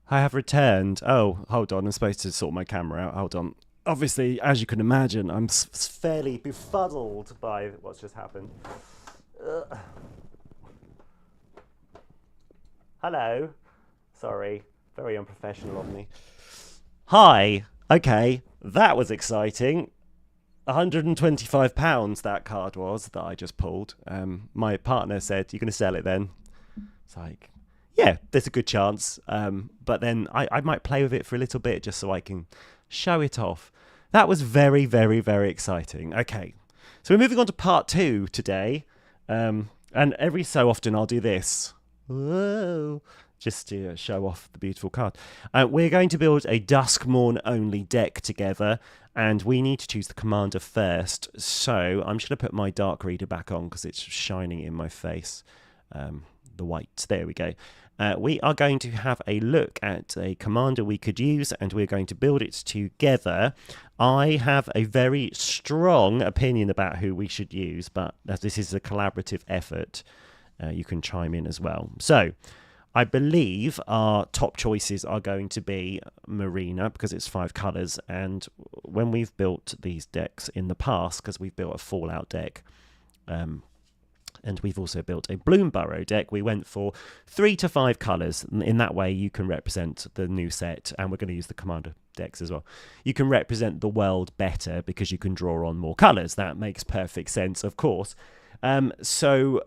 I have returned. Oh, hold on. I'm supposed to sort my camera out. Hold on. Obviously, as you can imagine, I'm fairly befuddled by what's just happened. Hello. Sorry. Very unprofessional of me. Hi. Okay. That was exciting. £125 that card was that I just pulled. My partner said, "You're going to sell it then?" It's like, yeah, there's a good chance. But then I might play with it for a little bit just so I can show it off. That was very, very, very exciting. Okay, so we're moving on to part 2 today. And every so often I'll do this. Whoa. Just to show off the beautiful card. We're going to build a Dusk Mourn only deck together, and we need to choose the commander first. So I'm just going to put my Dark Reader back on because it's shining in my face. The white. There we go. We are going to have a look at a commander we could use, and we're going to build it together. I have a very strong opinion about who we should use, but as this is a collaborative effort, you can chime in as well. So I believe our top choices are going to be Marina, because it's 5 colours, and when we've built these decks in the past, because we've built a Fallout deck, and we've also built a Bloomburrow deck, we went for 3 to 5 colours. In that way, you can represent the new set, and we're going to use the commander decks as well. You can represent the world better because you can draw on more colours. That makes perfect sense, of course. So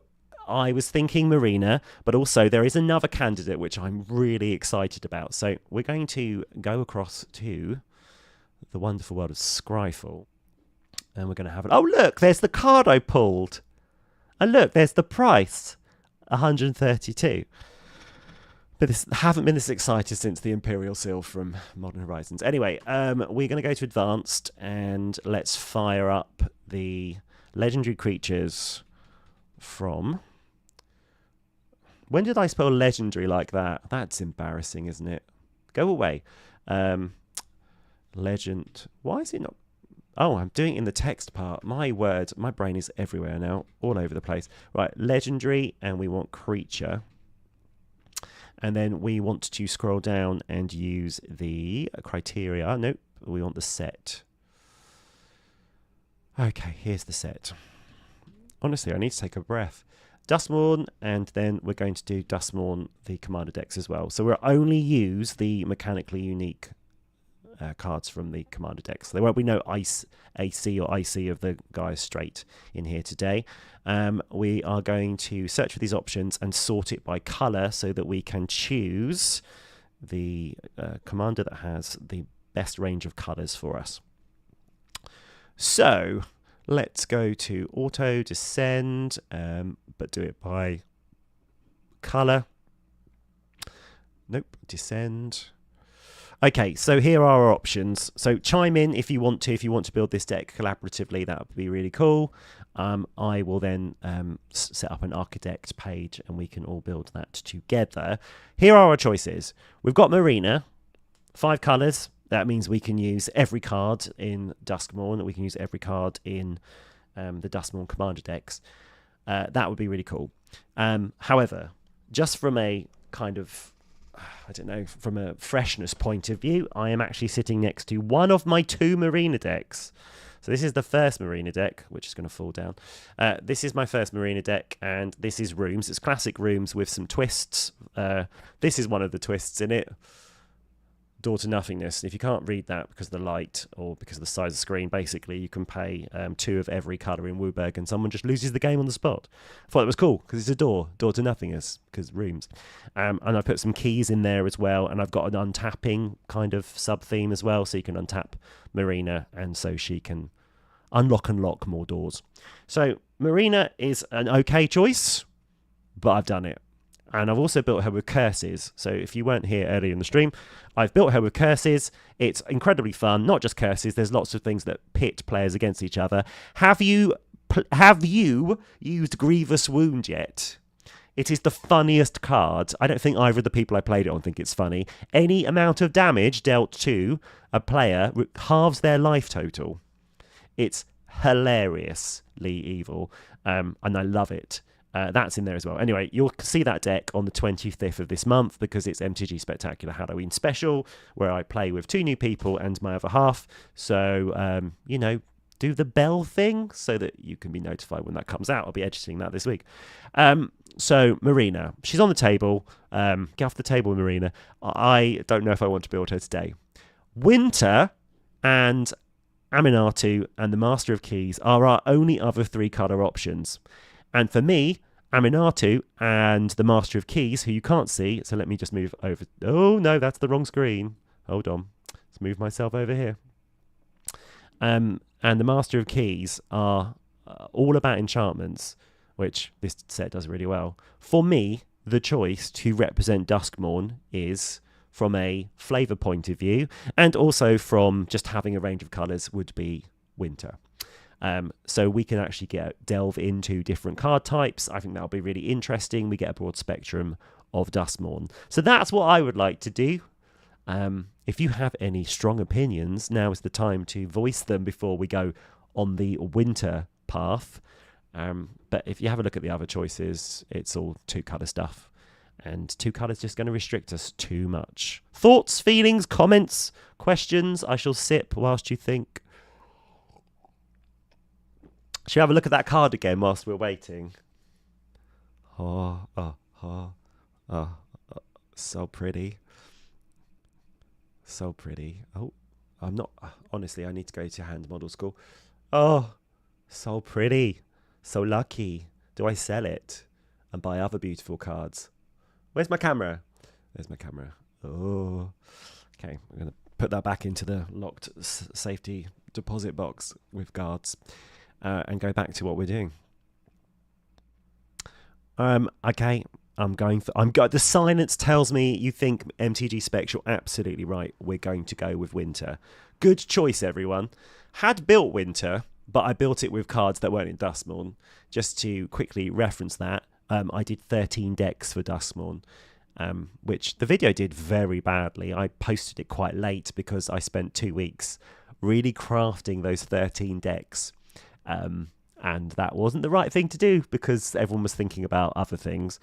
I was thinking Marina, but also there is another candidate which I'm really excited about. So we're going to go across to the wonderful world of Scryfall, and we're going to have it. Oh, look, there's the card I pulled. And look, there's the price, 132. But this haven't been this excited since the Imperial Seal from Modern Horizons. Anyway, we're going to go to Advanced, and let's fire up the legendary creatures from... When did I spell legendary like that? That's embarrassing, isn't it? Go away. Legend. Why is it not... Oh, I'm doing it in the text part. My word, my brain is everywhere now, all over the place. Right, legendary, and we want creature. And then we want to scroll down and use the criteria. Nope, we want the set. Okay, here's the set. Honestly, I need to take a breath. Duskmour, and then we're going to do Duskmour, the commander decks as well. So we'll only use the mechanically unique cards from the commander decks. So there won't be no AC or IC of the guys straight in here today. We are going to search for these options and sort it by colour so that we can choose the commander that has the best range of colours for us. So let's go to auto descend, but do it by colour. Nope, descend. Okay, so here are our options. So chime in if you want to. If you want to build this deck collaboratively, that would be really cool. I will then set up an architect page and we can all build that together. Here are our choices. We've got Marina, 5 colours. That means we can use every card in Duskmour, and we can use every card in the Duskmour commander decks. That would be really cool. However, just from a kind of... I don't know, from a freshness point of view, I am actually sitting next to one of my 2 Marina decks. So this is the first Marina deck, which is going to fall down. This is my first Marina deck, and this is Rooms. It's classic Rooms with some twists. This is one of the twists in it. Door to Nothingness. If you can't read that because of the light or because of the size of the screen, basically you can pay 2 of every colour in Wooburg and someone just loses the game on the spot. I thought it was cool because it's a door to Nothingness, because Rooms. And I put some keys in there as well, and I've got an untapping kind of sub-theme as well, so you can untap Marina and so she can unlock and lock more doors. So Marina is an okay choice, but I've done it. And I've also built her with curses. So if you weren't here earlier in the stream, I've built her with curses. It's incredibly fun. Not just curses. There's lots of things that pit players against each other. Have you used Grievous Wound yet? It is the funniest card. I don't think either of the people I played it on think it's funny. Any amount of damage dealt to a player halves their life total. It's hilariously evil, and I love it. That's in there as well. Anyway, you'll see that deck on the 25th of this month because it's MTG Spectacular Halloween Special, where I play with 2 new people and my other half. So, you know, do the bell thing so that you can be notified when that comes out. I'll be editing that this week. So, Marina, she's on the table. Get off the table, Marina. I don't know if I want to build her today. Winter and Aminatu and the Master of Keys are our only other 3 colour options. And for me, Aminatu and the Master of Keys, who you can't see, so let me just move over. Oh, no, that's the wrong screen. Hold on. Let's move myself over here. And the Master of Keys are all about enchantments, which this set does really well. For me, the choice to represent Duskmourn is, from a flavour point of view, and also from just having a range of colours, would be Winter. So we can actually delve into different card types. I think that'll be really interesting. We get a broad spectrum of Duskmourn. So that's what I would like to do. If you have any strong opinions, now is the time to voice them before we go on the winter path. But if you have a look at the other choices, it's all 2 colour stuff. And 2 colours just going to restrict us too much. Thoughts, feelings, comments, questions? I shall sip whilst you think. Should we have a look at that card again whilst we're waiting? Oh, so pretty. So pretty. Oh, I'm not... Honestly, I need to go to hand model school. Oh, so pretty. So lucky. Do I sell it and buy other beautiful cards? Where's my camera? There's my camera. Oh. Okay, I'm going to put that back into the locked safety deposit box with guards. And go back to what we're doing. Okay, the silence tells me you think MTG Spec. You're absolutely right. We're going to go with Winter. Good choice, everyone. Had built Winter, but I built it with cards that weren't in Duskmourn. Just to quickly reference that, I did 13 decks for Duskmourn, which the video did very badly. I posted it quite late because I spent 2 weeks really crafting those 13 decks. And that wasn't the right thing to do because everyone was thinking about other things,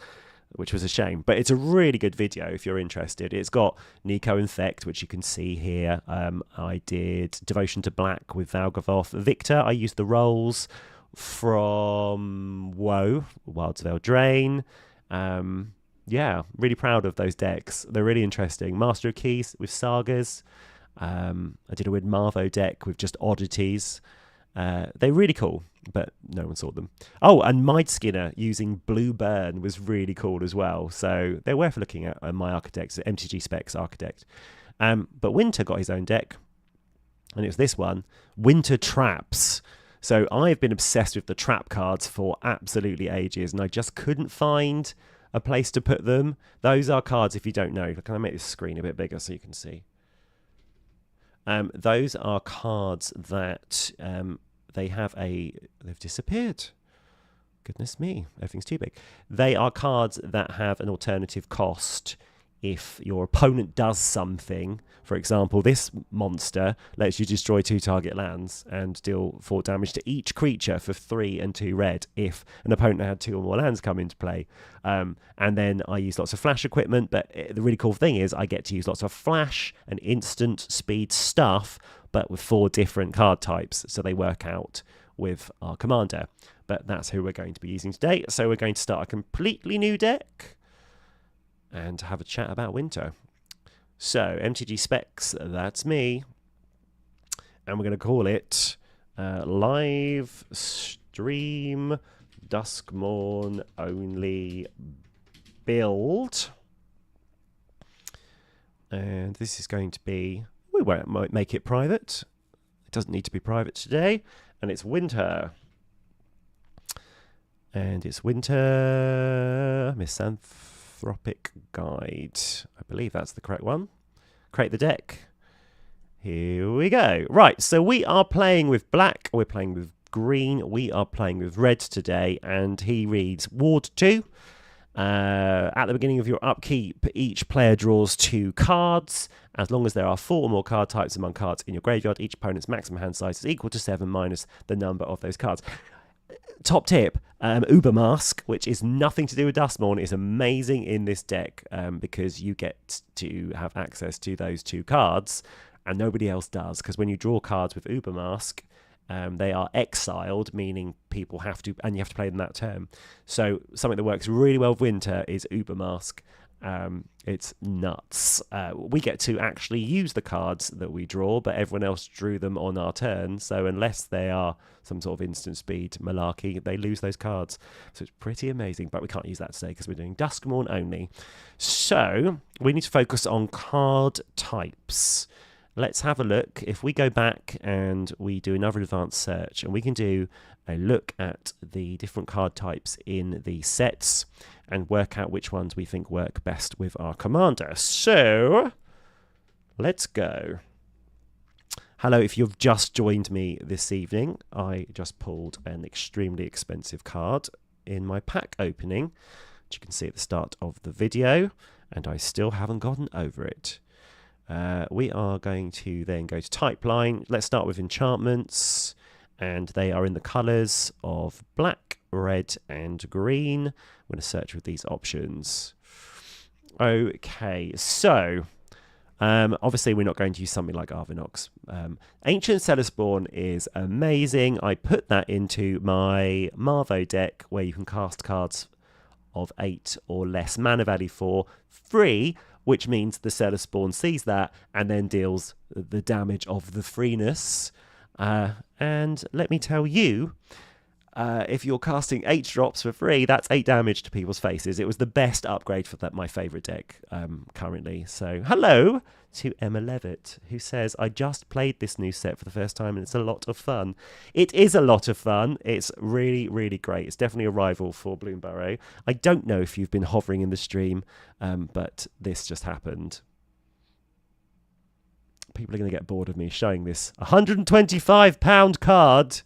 which was a shame. But it's a really good video if you're interested. It's got Nico and Thect, which you can see here. I did Devotion to Black with Valgavoth. Victor, I used the rolls from Woe, Wilds Veil Drain. Yeah, really proud of those decks. They're really interesting. Master of Keys with Sagas. I did a weird Marvo deck with just oddities. They're really cool, but no one saw them. Oh, and Might Skinner using Blue Burn was really cool as well. So they're worth looking at. My Architects, MTG Specs Architect. But Winter got his own deck, and it was this one, Winter Traps. So I've been obsessed with the trap cards for absolutely ages, and I just couldn't find a place to put them. Those are cards, if you don't know. Can I make this screen a bit bigger so you can see? Those are cards that they've disappeared. Goodness me, everything's too big. They are cards that have an alternative cost if your opponent does something. For example, this monster lets you destroy 2 target lands and deal 4 damage to each creature for 3 and 2 red if an opponent had 2 or more lands come into play. And then I use lots of flash equipment, but the really cool thing is I get to use lots of flash and instant speed stuff, but with 4 different card types, so they work out with our commander. But that's who we're going to be using today. So we're going to start a completely new deck and have a chat about Winter. So, MTG Specs, that's me. And we're going to call it Live Stream Duskmourn Only Build. And this is going to be... We won't make it private. It doesn't need to be private today. And it's Winter. And it's Winter Misanthropic Guide. I believe that's the correct one. Create the deck. Here we go. Right, so we are playing with black. We're playing with green. We are playing with red today. And he reads Ward 2. At the beginning of your upkeep, each player draws 2 cards. As long as there are 4 or more card types among cards in your graveyard, each opponent's maximum hand size is equal to 7 minus the number of those cards. top tip, Uber Mask, which is nothing to do with Dusk Mourn, is amazing in this deck because you get to have access to those 2 cards and nobody else does, because when you draw cards with Uber Mask, they are exiled, meaning people have to, and you have to play them that turn. So something that works really well with Winter is Uber Mask. It's nuts. We get to actually use the cards that we draw, but everyone else drew them on our turn. So unless they are some sort of instant speed malarkey, they lose those cards. So it's pretty amazing, but we can't use that today because we're doing Duskmourn only. So we need to focus on card types. Let's have a look. If we go back and we do another advanced search, and we can do a look at the different card types in the sets and work out which ones we think work best with our commander. So let's go. Hello, if you've just joined me this evening, I just pulled an extremely expensive card in my pack opening, which you can see at the start of the video, and I still haven't gotten over it. We are going to then go to type line. Let's start with enchantments, and they are in the colours of black, red and green. I'm going to search with these options. Okay, so obviously we're not going to use something like Arvinox. Ancient Celesborn is amazing. I put that into my Marvo deck where you can cast cards of 8 or less mana value for free, which means the Celesborn sees that and then deals the damage of the freeness. And let me tell you, if you're casting 8 drops for free, that's 8 damage to people's faces. It was the best upgrade for my favourite deck currently. So hello to Emma Levitt, who says, I just played this new set for the first time and it's a lot of fun. It is a lot of fun. It's really, really great. It's definitely a rival for Bloomburrow. I don't know if you've been hovering in the stream, but this just happened. People are going to get bored of me showing this £125 card,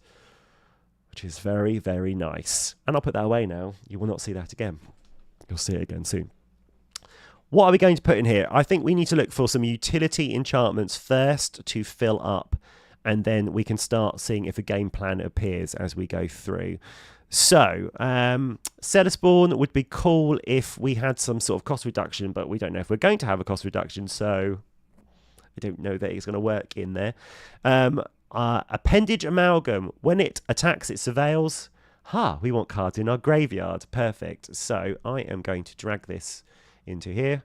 which is very, very nice. And I'll put that away now. You will not see that again. You'll see it again soon. What are we going to put in here? I think we need to look for some utility enchantments first to fill up, and then we can start seeing if a game plan appears as we go through. So, Celesborn would be cool if we had some sort of cost reduction, but we don't know if we're going to have a cost reduction, so I don't know that it's going to work in there. Appendage Amalgam. When it attacks, it surveils. We want cards in our graveyard. Perfect. So I am going to drag this into here,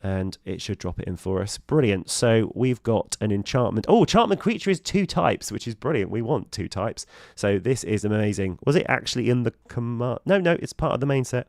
and it should drop it in for us. Brilliant. So we've got an enchantment. Oh, enchantment creature is 2 types, which is brilliant. We want 2 types. So this is amazing. Was it actually in the command? No, it's part of the main set.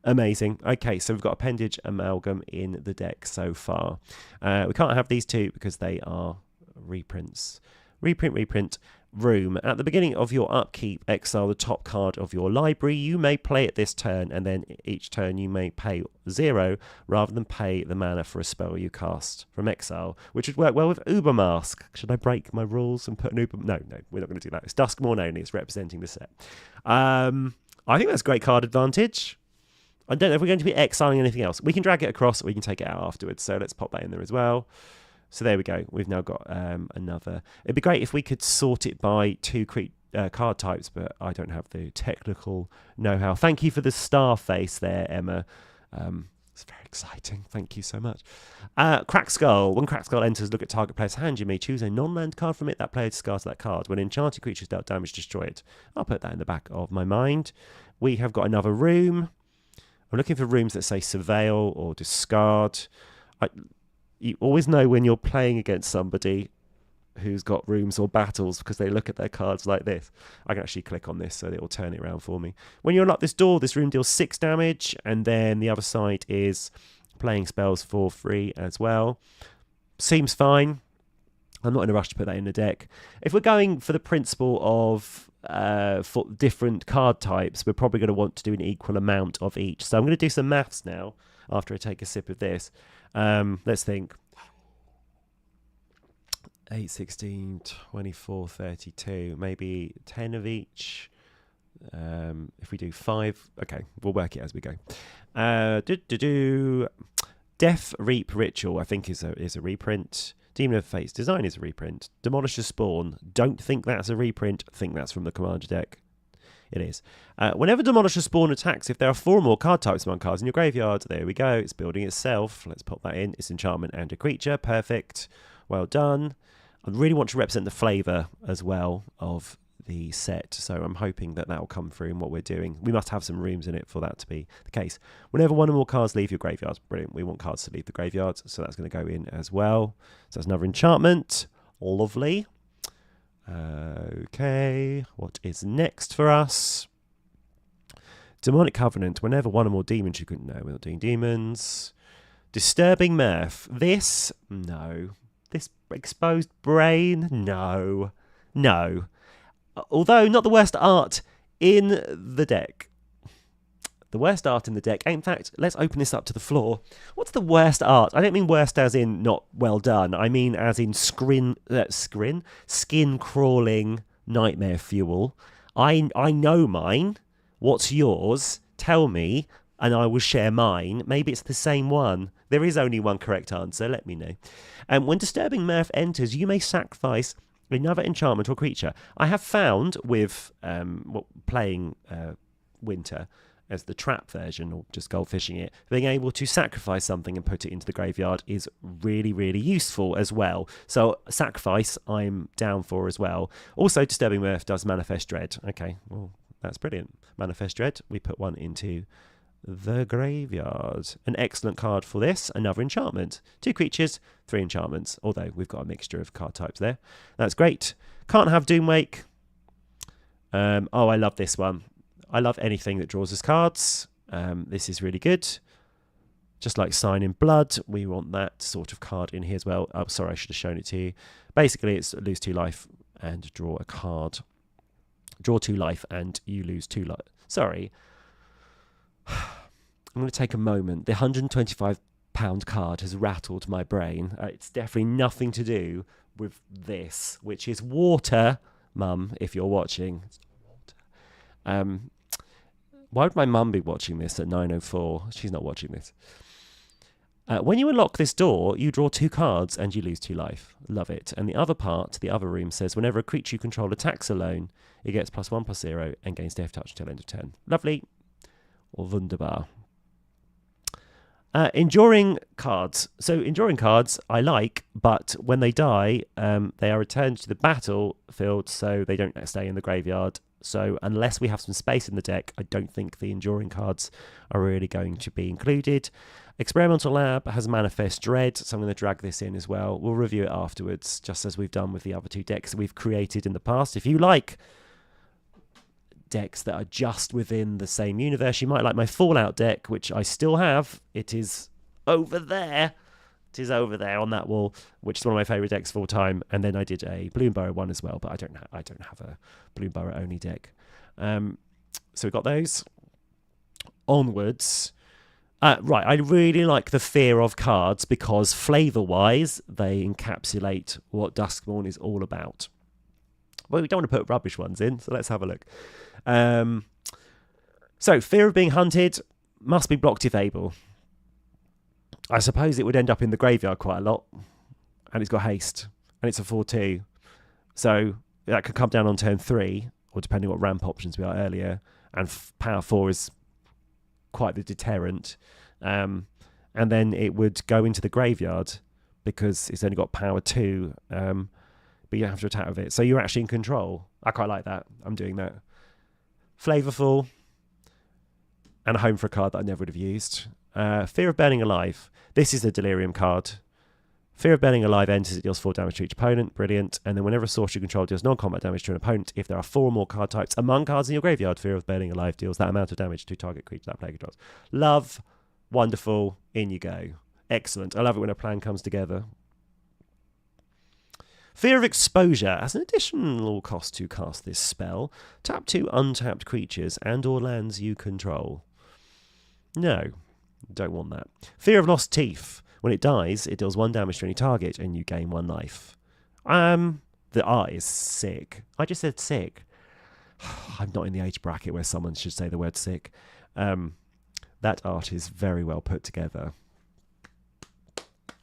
Amazing. Okay, so we've got Appendage Amalgam in the deck so far. We can't have these 2 because they are reprints. Reprint. Room. At the beginning of your upkeep, exile the top card of your library. You may play it this turn, and then each turn you may pay 0 rather than pay the mana for a spell you cast from exile, which would work well with Uber Mask. Should I break my rules and put an Uber? No, we're not going to do that. It's Duskmourn only. It's representing the set. I think that's great card advantage. I don't know if we're going to be exiling anything else. We can drag it across, or we can take it out afterwards. So let's pop that in there as well. So there we go. We've now got another. It'd be great if we could sort it by 2 card types, but I don't have the technical know-how. Thank you for the star face there, Emma. It's very exciting. Thank you so much. Crack Skull. When Crack Skull enters, look at target player's hand. You may choose a non-land card from it. That player discards that card. When enchanted creatures dealt damage, destroy it. I'll put that in the back of my mind. We have got another room. I'm looking for rooms that say surveil or discard. You always know when you're playing against somebody who's got rooms or battles because they look at their cards like this. I can actually click on this so it will turn it around for me. When you unlock this door, this room deals 6 damage, and then the other side is playing spells for free as well. Seems fine. I'm not in a rush to put that in the deck. If we're going for the principle of for different card types, we're probably going to want to do an equal amount of each. So I'm going to do some maths now after I take a sip of this. Let's think. 8, 16, 24, 32, maybe 10 of each. If we do 5, okay, we'll work it as we go. Death Reap Ritual, I think is a reprint. Demon of Fate's Design is a reprint. Demolisher Spawn, don't think that's a reprint. Think that's from the Commander deck. It is. Whenever Demolisher Spawn attacks, if there are 4 or more card types among cards in your graveyard, there we go. It's building itself. Let's pop that in. It's enchantment and a creature. Perfect. Well done. I really want to represent the flavour as well of the set, so I'm hoping that will come through in what we're doing. We must have some rooms in it for that to be the case. Whenever 1 or more cards leave your graveyard, brilliant. We want cards to leave the graveyard, so that's going to go in as well. So that's another enchantment. Lovely. Okay, what is next for us? Demonic Covenant. Whenever 1 or more demons, you couldn't know. We're not doing demons. Disturbing Mirth. This, no. This exposed brain, no. No. Although not the worst art in the deck. The worst art in the deck. In fact, let's open this up to the floor. What's the worst art? I don't mean worst as in not well done. I mean as in skin-crawling nightmare fuel. I know mine. What's yours? Tell me, and I will share mine. Maybe it's the same one. There is only one correct answer. Let me know. When Disturbing Mirth enters, you may sacrifice another enchantment or creature. I have found with playing Winter as the trap version, or just goldfishing it, being able to sacrifice something and put it into the graveyard is really, really useful as well. So sacrifice, I'm down for as well. Also, Disturbing Mirth does Manifest Dread. Okay, well, that's brilliant. Manifest Dread, we put one into the graveyard. An excellent card for this. Another enchantment. 2 creatures, 3 enchantments. Although we've got a mixture of card types there. That's great. Can't have Doomwake. Oh, I love this one. I love anything that draws us cards. This is really good. Just like Sign in Blood, we want that sort of card in here as well. Oh, sorry, I should have shown it to you. Basically, it's lose 2 life and draw a card. Draw 2 life and you lose 2 life. Sorry. I'm going to take a moment. The £125 card has rattled my brain. It's definitely nothing to do with this, which is water, Mum, if you're watching. It's not water. Why would my mum be watching this at 9:04? She's not watching this. When you unlock this door, you draw 2 cards and you lose 2 life. Love it. And the other part, the other room, says whenever a creature you control attacks alone, it gets +1/+0 and gains Death Touch until end of turn. Lovely. Or wunderbar. Enduring cards. So enduring cards I like, but when they die, they are returned to the battlefield, so they don't stay in the graveyard. So unless we have some space in the deck, I don't think the enduring cards are really going to be included. Experimental Lab has Manifest Dread, so I'm going to drag this in as well. We'll review it afterwards, just as we've done with the other 2 decks that we've created in the past. If you like decks that are just within the same universe, you might like my Fallout deck, which I still have. It is over there. It is over there on that wall, which is one of my favourite decks of all time. And then I did a Bloomburrow one as well, but I don't have a Bloomburrow only deck. So we've got those. Onwards. Right, I really like the Fear of cards because flavour-wise, they encapsulate what Duskmour is all about. Well, we don't want to put rubbish ones in, so let's have a look. So, Fear of being hunted must be blocked if able. I suppose it would end up in the graveyard quite a lot. And it's got haste. And it's a 4/2. So, that could come down on turn 3, or depending what ramp options we are earlier. And power 4 is quite the deterrent. And then it would go into the graveyard because it's only got power 2. But you don't have to attack with it. So you're actually in control. I quite like that. I'm doing that. Flavorful. And a home for a card that I never would have used. Fear of Burning Alive. This is a Delirium card. Fear of Burning Alive enters, it deals 4 damage to each opponent. Brilliant. And then whenever a sorcery you control deals non-combat damage to an opponent, if there are 4 or more card types among cards in your graveyard, Fear of Burning Alive deals that amount of damage to target creature that player controls. Love. Wonderful. In you go. Excellent. I love it when a plan comes together. Fear of Exposure. As an additional cost to cast this spell, tap 2 untapped creatures and or lands you control. No. Don't want that. Fear of Lost Teeth. When it dies, it deals 1 damage to any target and you gain 1 life. The art is sick. I just said sick. I'm not in the age bracket where someone should say the word sick. That art is very well put together.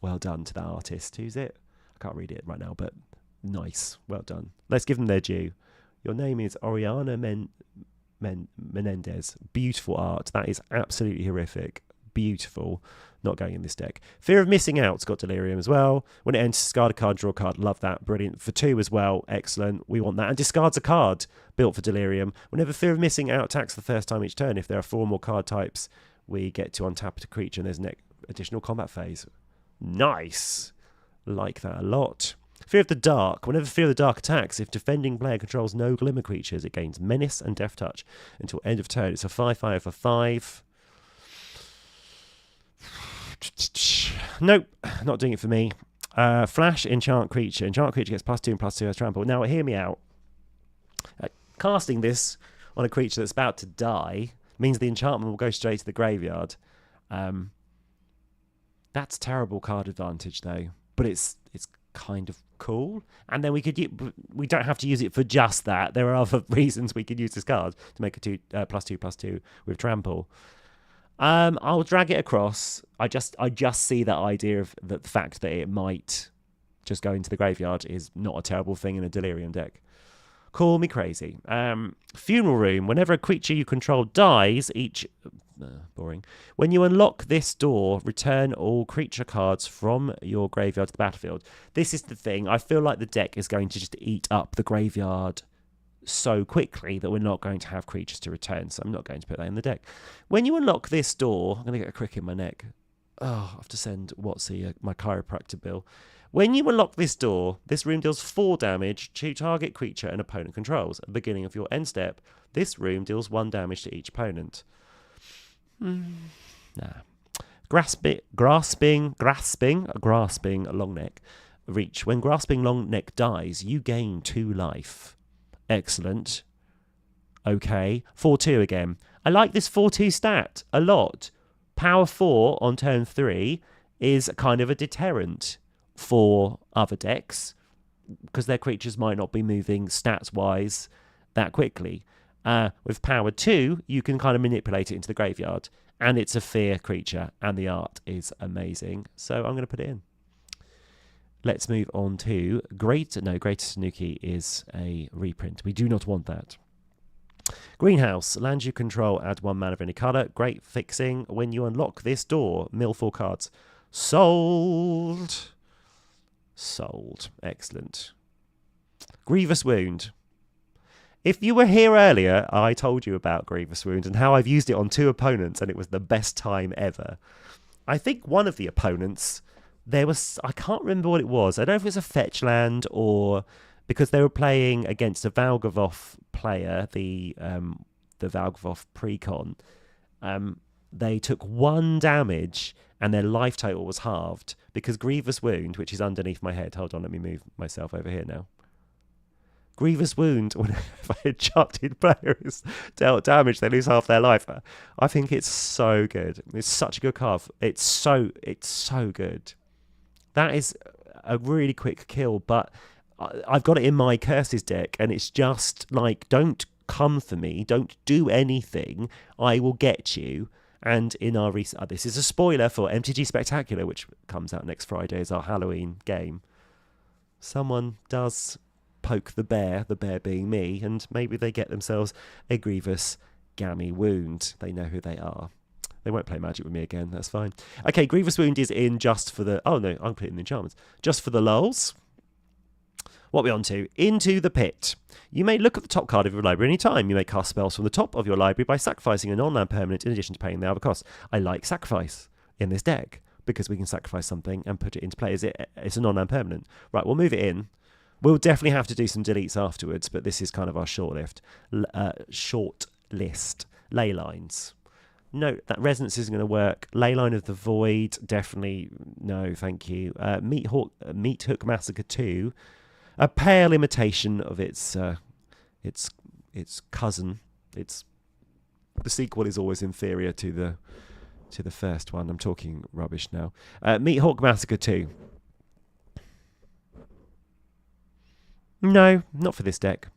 Well done to that artist. Who's it? I can't read it right now, but nice. Well done. Let's give them their due. Your name is Oriana Menendez. Beautiful art. That is absolutely horrific. Beautiful. Not going in this deck. Fear of Missing Out's got Delirium as well. When it enters, discard a card, draw a card. Love that. Brilliant. For 2 as well. Excellent. We want that. And discards a card built for Delirium. Whenever Fear of Missing Out attacks the first time each turn, if there are 4 more card types, we get to untap a creature and there's an additional combat phase. Nice. Like that a lot. Fear of the Dark. Whenever Fear of the Dark attacks, if defending player controls no Glimmer creatures, it gains Menace and Death Touch until end of turn. It's a 5/5 for 5. Nope, not doing it for me. Flash Enchant Creature. Enchant Creature gets +2 and +2 as trample. Now, hear me out. Casting this on a creature that's about to die means the enchantment will go straight to the graveyard. That's terrible card advantage, though. But it's kind of cool. And then we don't have to use it for just that. There are other reasons we could use this card to make a +2/+2 with trample. I'll drag it across. I just see that idea of the fact that it might just go into the graveyard is not a terrible thing in a Delirium deck. Call me crazy. Funeral Room. Whenever a creature you control dies, boring. When you unlock this door, return all creature cards from your graveyard to the battlefield. This is the thing. I feel like the deck is going to just eat up the graveyard so quickly that we're not going to have creatures to return, so I'm not going to put that in the deck. When you unlock this door, I'm going to get a crick in my neck. Oh, I have to send Watsy my chiropractor bill. When you unlock this door, this room deals 4 damage to target creature and opponent controls. At the beginning of your end step, this room deals 1 damage to each opponent. Nah. Grasping long neck. Reach. When grasping long neck dies, you gain 2 life. Excellent. Okay. 4/2 again. I like this 4/2 stat a lot. Power 4 on turn 3 is kind of a deterrent for other decks because their creatures might not be moving stats-wise that quickly. With Power 2, you can kind of manipulate it into the graveyard, and it's a fear creature, and the art is amazing. So I'm going to put it in. Let's move on to Greater Tanuki is a reprint. We do not want that. Greenhouse. Lands you control, add 1 mana of any colour. Great fixing. When you unlock this door, mill 4 cards. Sold. Excellent. Grievous Wound. If you were here earlier, I told you about Grievous Wound and how I've used it on 2 opponents and it was the best time ever. I think one of the opponents... I can't remember what it was. I don't know if it was a fetch land or because they were playing against a Valgavoth player, the Valgavoth precon. They took 1 damage and their life total was halved because Grievous Wound, which is underneath my head. Hold on, let me move myself over here now. Grievous Wound, whenever a enchanted player is dealt damage, they lose half their life. I think it's so good. It's such a good card. It's so good. That is a really quick kill, but I've got it in my Curses deck, and it's just like, don't come for me, don't do anything, I will get you. And in our recent... this is a spoiler for MTG Spectacular, which comes out next Friday as our Halloween game. Someone does poke the bear being me, and maybe they get themselves a Grievous Gammy Wound. They know who they are. They won't play Magic with me again, that's fine. Okay, Grievous Wound is in just for the... oh no, I'm putting in the enchantments. Just for the lulz. What are we on to? Into the Pit. You may look at the top card of your library any time. You may cast spells from the top of your library by sacrificing a non-land permanent in addition to paying the other cost. I like sacrifice in this deck because we can sacrifice something and put it into play. It's a non-land permanent. Right, we'll move it in. We'll definitely have to do some deletes afterwards, but this is kind of our short list. Ley lines. No, that resonance isn't going to work. Leyline of the Void, definitely no, thank you. Meat Hook Massacre 2, a pale imitation of its cousin. The sequel is always inferior to the first one. I'm talking rubbish now. Meat Hawk Massacre 2. No, not for this deck.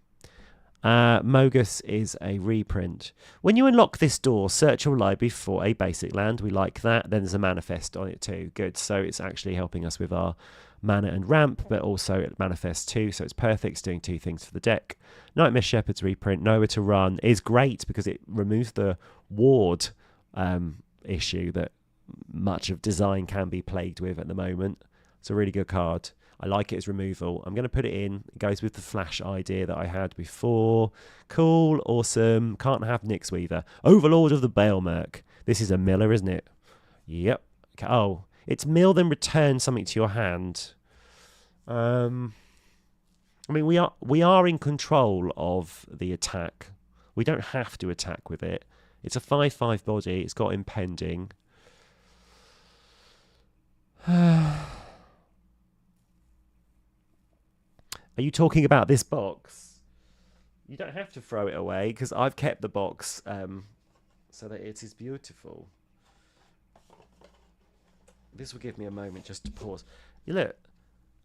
Mogus is a reprint. When you unlock this door, search your library for a basic land. We like that. Then there's a manifest on it too. Good. So it's actually helping us with our mana and ramp, but also it manifests too. So it's perfect. It's doing 2 things for the deck. Nightmare Shepherd's reprint, Nowhere to Run, is great because it removes the ward issue that much of design can be plagued with at the moment. It's a really good card. I like it as removal. I'm going to put it in. It goes with the flash idea that I had before. Cool, awesome. Can't have Nyx Weaver. Overlord of the Balemerc. This is a miller, isn't it? Yep. Okay. Oh, it's mill, then return something to your hand. I mean, we are in control of the attack. We don't have to attack with it. It's a 5/5 body. It's got impending. Are you talking about this box? You don't have to throw it away because I've kept the box so that it is beautiful. This will give me a moment just to pause. You look,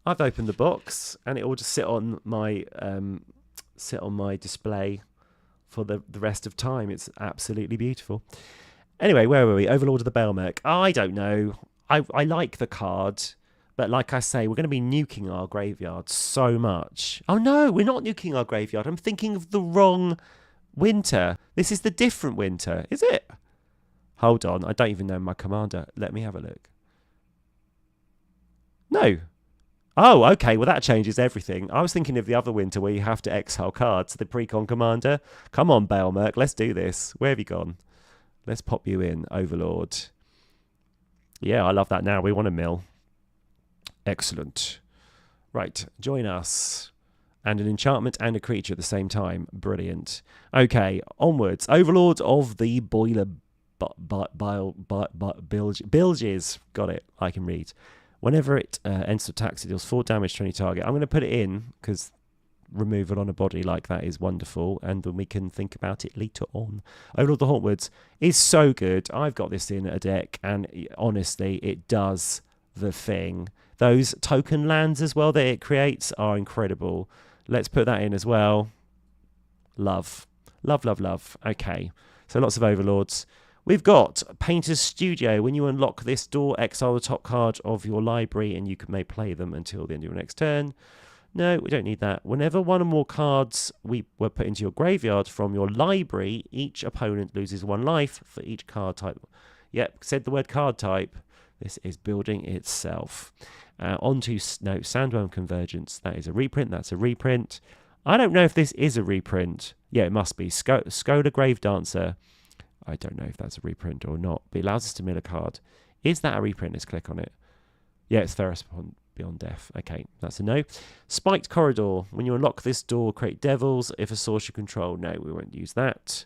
I've opened the box and it will just sit on my display for the rest of time. It's absolutely beautiful. Anyway, where were we? Overlord of the Balemerc. I don't know. I like the card. But like I say, we're going to be nuking our graveyard so much. Oh no, we're not nuking our graveyard. I'm thinking of the wrong winter. This is the different winter, is it? Hold on, I don't even know my commander. Let me have a look. No. Oh, okay, well that changes everything. I was thinking of the other winter where you have to exile cards, the Precon commander. Come on, Balemerc, let's do this. Where have you gone? Let's pop you in, Overlord. Yeah, I love that now. We want a mill. Excellent. Right, join us. And an enchantment and a creature at the same time. Brilliant. Okay, onwards. Overlord of the Boiler Bilges. Got it. I can read. Whenever it enters attacks, it deals 4 damage to any target. I'm going to put it in because removal on a body like that is wonderful, and then we can think about it later on. Overlord of the Hauntwoods is so good. I've got this in a deck, and honestly, it does the thing. Those token lands as well that it creates are incredible. Let's put that in as well. Love. Love, love, love. Okay, so lots of Overlords. We've got Painter's Studio. When you unlock this door, exile the top card of your library and you may play them until the end of your next turn. No, we don't need that. Whenever one or more cards were put into your graveyard from your library, each opponent loses 1 life for each card type. Yep, said the word card type. This is building itself. Onto Sandworm Convergence. That is a reprint. That's a reprint. I don't know if this is a reprint. Yeah, it must be. Skoda Grave Dancer. I don't know if that's a reprint or not, but it allows us to mill a card. Is that a reprint? Let's click on it. Yeah, it's Ferrous Beyond Death. Okay, that's a no. Spiked Corridor. When you unlock this door, create devils. If a source you control, no, we won't use that.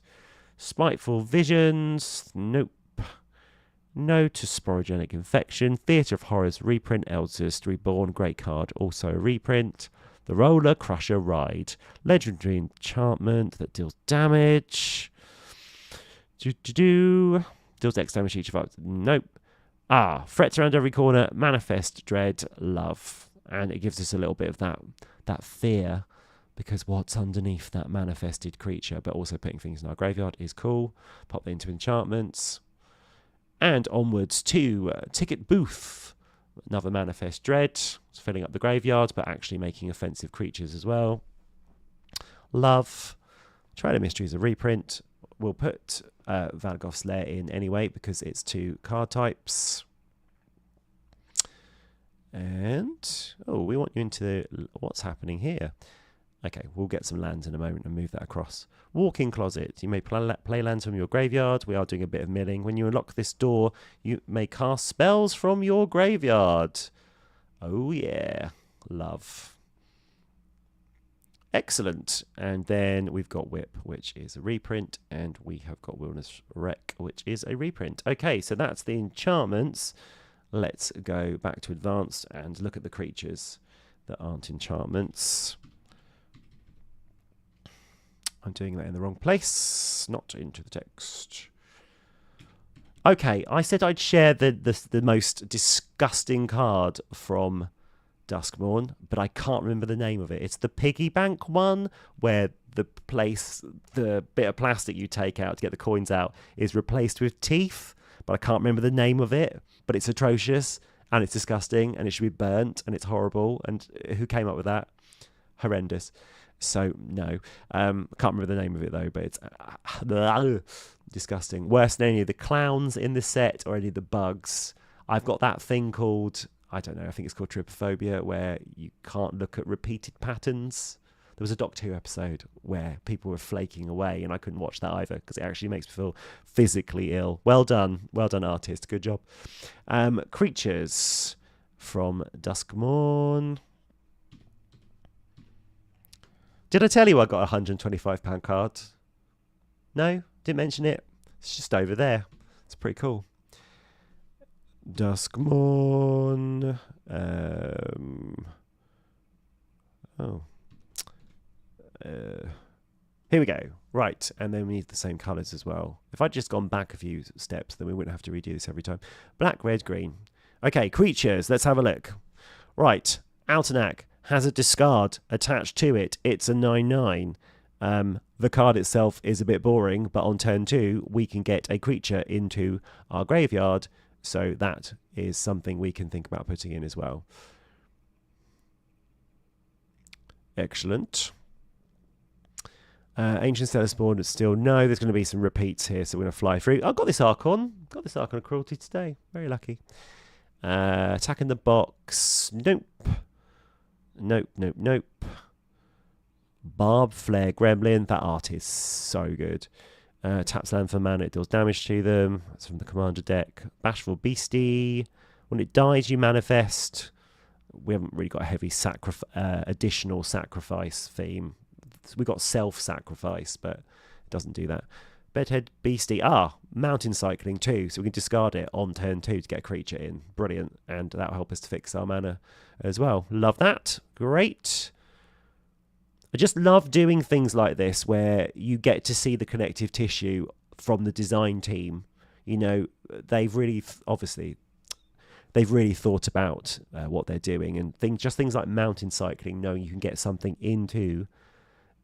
Spiteful Visions. Nope. No to Sporogenic Infection. Theatre of Horrors reprint. Eldest Reborn. Great card. Also a reprint. The Roller Crusher Ride. Legendary enchantment that deals damage. Deals X damage each of us. Nope. Threats around every corner. Manifest Dread. Love. And it gives us a little bit of that fear, because what's underneath that manifested creature, but also putting things in our graveyard is cool. Pop that into enchantments. And onwards to Ticket Booth. Another Manifest Dread. It's filling up the graveyard, but actually making offensive creatures as well. Love. Trader Mystery is a reprint. We'll put Valgoth's Lair in anyway, because it's 2 card types. And, we want you into what's happening here. Okay, we'll get some lands in a moment and move that across. Walk-in Closet. You may play lands from your graveyard. We are doing a bit of milling. When you unlock this door, you may cast spells from your graveyard. Oh yeah, love. Excellent. And then we've got Whip, which is a reprint, and we have got Wilderness Wreck, which is a reprint. Okay, so that's the enchantments. Let's go back to Advanced and look at the creatures that aren't enchantments. I'm doing that in the wrong place, not into the text. Okay, I said I'd share the most disgusting card from Duskmourn, but I can't remember the name of it. It's the piggy bank one where the bit of plastic you take out to get the coins out is replaced with teeth, but I can't remember the name of it. But it's atrocious and it's disgusting and it should be burnt and it's horrible. And who came up with that? Horrendous. So no, I can't remember the name of it though, but it's disgusting. Worse than any of the clowns in the set or any of the bugs. I've got that thing called, I don't know, I think it's called trypophobia, where you can't look at repeated patterns. There was a Doctor Who episode where people were flaking away and I couldn't watch that either because it actually makes me feel physically ill. Well done, artist, good job. Creatures from Dusk Mourn. Did I tell you I got a £125 card? No, didn't mention it. It's just over there. It's pretty cool. Dusk Mourn. Here we go. Right, and then we need the same colours as well. If I'd just gone back a few steps, then we wouldn't have to redo this every time. Black, red, green. Okay, creatures. Let's have a look. Right, Altenac has a discard attached to it. It's a 9/9. The card itself is a bit boring, but on turn 2, we can get a creature into our graveyard. So that is something we can think about putting in as well. Excellent. Ancient Stellar Spawn, still no. There's going to be some repeats here, so we're going to fly through. I've got this Archon. Got this Archon of Cruelty today. Very lucky. Attack in the box. Nope. Nope. Barb Flare Gremlin. That art is so good. Taps land for mana, it deals damage to them. That's from the commander deck. Bashful Beastie. When it dies, you manifest. We haven't really got a heavy additional sacrifice theme. We got self-sacrifice, but it doesn't do that. Bedhead Beastie. Mountain Cycling too, so we can discard it on turn 2 to get a creature in. Brilliant, and that'll help us to fix our mana as well. Love that. Great. I just love doing things like this where you get to see the connective tissue from the design team. You know, they've really thought about what they're doing, and things like mountain cycling, knowing you can get something into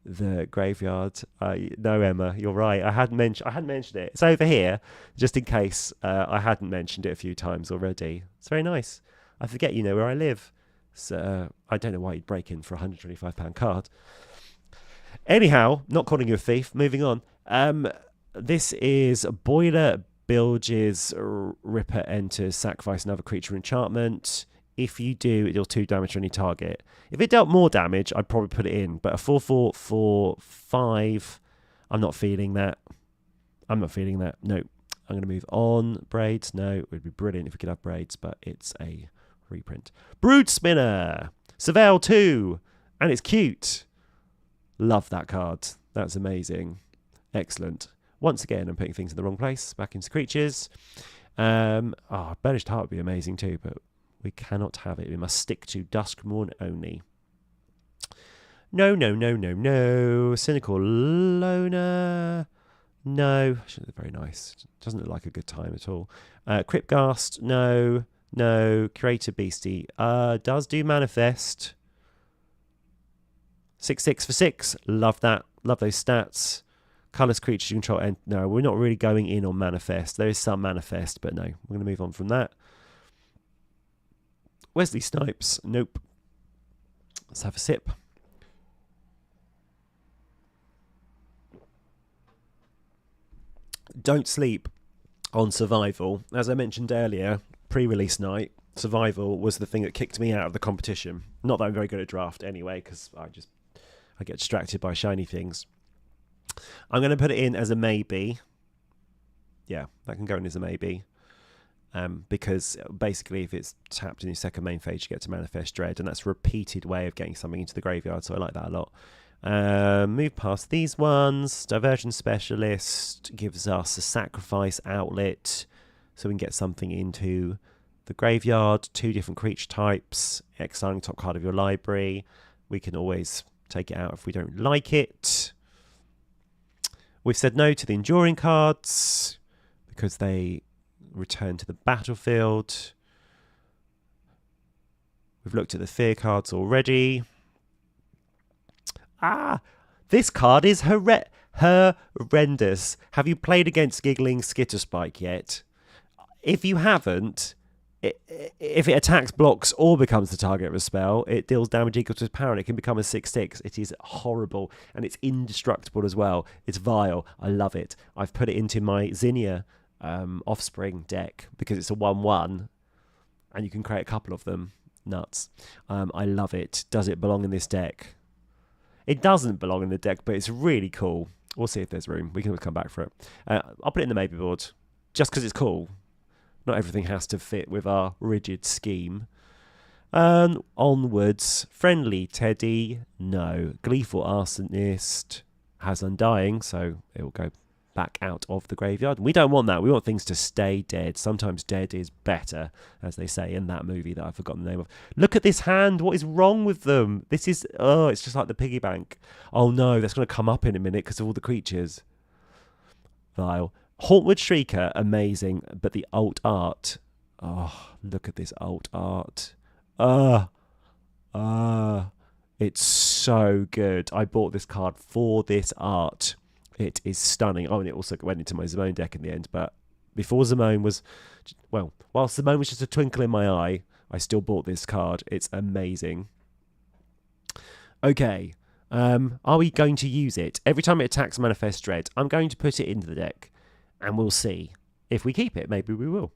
the graveyard. No, Emma, you're right. I hadn't mentioned it. It's over here, just in case I hadn't mentioned it a few times already. It's very nice. I forget you know where I live. So I don't know why you'd break in for a £125 card. Anyhow, not calling you a thief. Moving on. This is Boiler Bilge's Ripper enters, sacrifice another creature enchantment. If you do, it deals 2 damage to any target. If it dealt more damage, I'd probably put it in. But a 4/4 for 5, I'm not feeling that. No. I'm going to move on. Braids, no. It would be brilliant if we could have braids, but it's a reprint. Brood Spinner. Surveil 2. And it's cute. Love that card. That's amazing. Excellent. Once again, I'm putting things in the wrong place. Back into creatures. Banished Heart would be amazing too, but we cannot have it. We must stick to Duskmourn only. No. Cynical Loner. No. Very nice. Doesn't look like a good time at all. Cryptghast. No. Creator Beastie. Does do manifest. 6/6 for 6. Love that. Love those stats. Colours creatures you control. And no, we're not really going in on manifest. There is some manifest, but no. We're going to move on from that. Wesley Snipes. Nope. Let's have a sip. Don't sleep on Survival. As I mentioned earlier, pre-release night, Survival was the thing that kicked me out of the competition. Not that I'm very good at draft anyway, because I get distracted by shiny things. I'm going to put it in as a maybe. Yeah, that can go in as a maybe. Because basically if it's tapped in your second main phase, you get to manifest Dread, and that's a repeated way of getting something into the graveyard, so I like that a lot. Move past these ones. Diversion Specialist gives us a sacrifice outlet, so we can get something into the graveyard. 2 different creature types. Exiling top card of your library. We can always take it out if we don't like it. We've said no to the Enduring cards because they return to the battlefield. We've looked at the fear cards already. This card is horrendous. Have you played against Giggling Skitterspike yet? If you haven't, if it attacks, blocks, or becomes the target of a spell, it deals damage equal to its power, and it can become a 6/6. It is horrible, and it's indestructible as well. It's vile. I love it. I've put it into my Zinnia Offspring deck because it's a 1/1, and you can create a couple of them. Nuts. I love it. Does it belong in this deck? It doesn't belong in the deck, but it's really cool. We'll see if there's room. We can always come back for it. I'll put it in the maybe board just because it's cool. Not everything has to fit with our rigid scheme. And onwards, Friendly Teddy, no. Gleeful Arsonist has Undying, so it will go back out of the graveyard. We don't want that. We want things to stay dead. Sometimes dead is better, as they say in that movie that I've forgotten the name of. Look at this hand. What is wrong with them? This is, it's just like the piggy bank. Oh no, that's going to come up in a minute because of all the creatures. Vile. Hauntwood Shrieker, amazing, but the alt art. Oh, look at this alt art. It's so good. I bought this card for this art. It is stunning. Oh, and it also went into my Zimone deck in the end, but before Zimone was, well, whilst Zimone was just a twinkle in my eye, I still bought this card. It's amazing. Okay, are we going to use it? Every time it attacks Manifest Dread, I'm going to put it into the deck. And we'll see. If we keep it, maybe we will.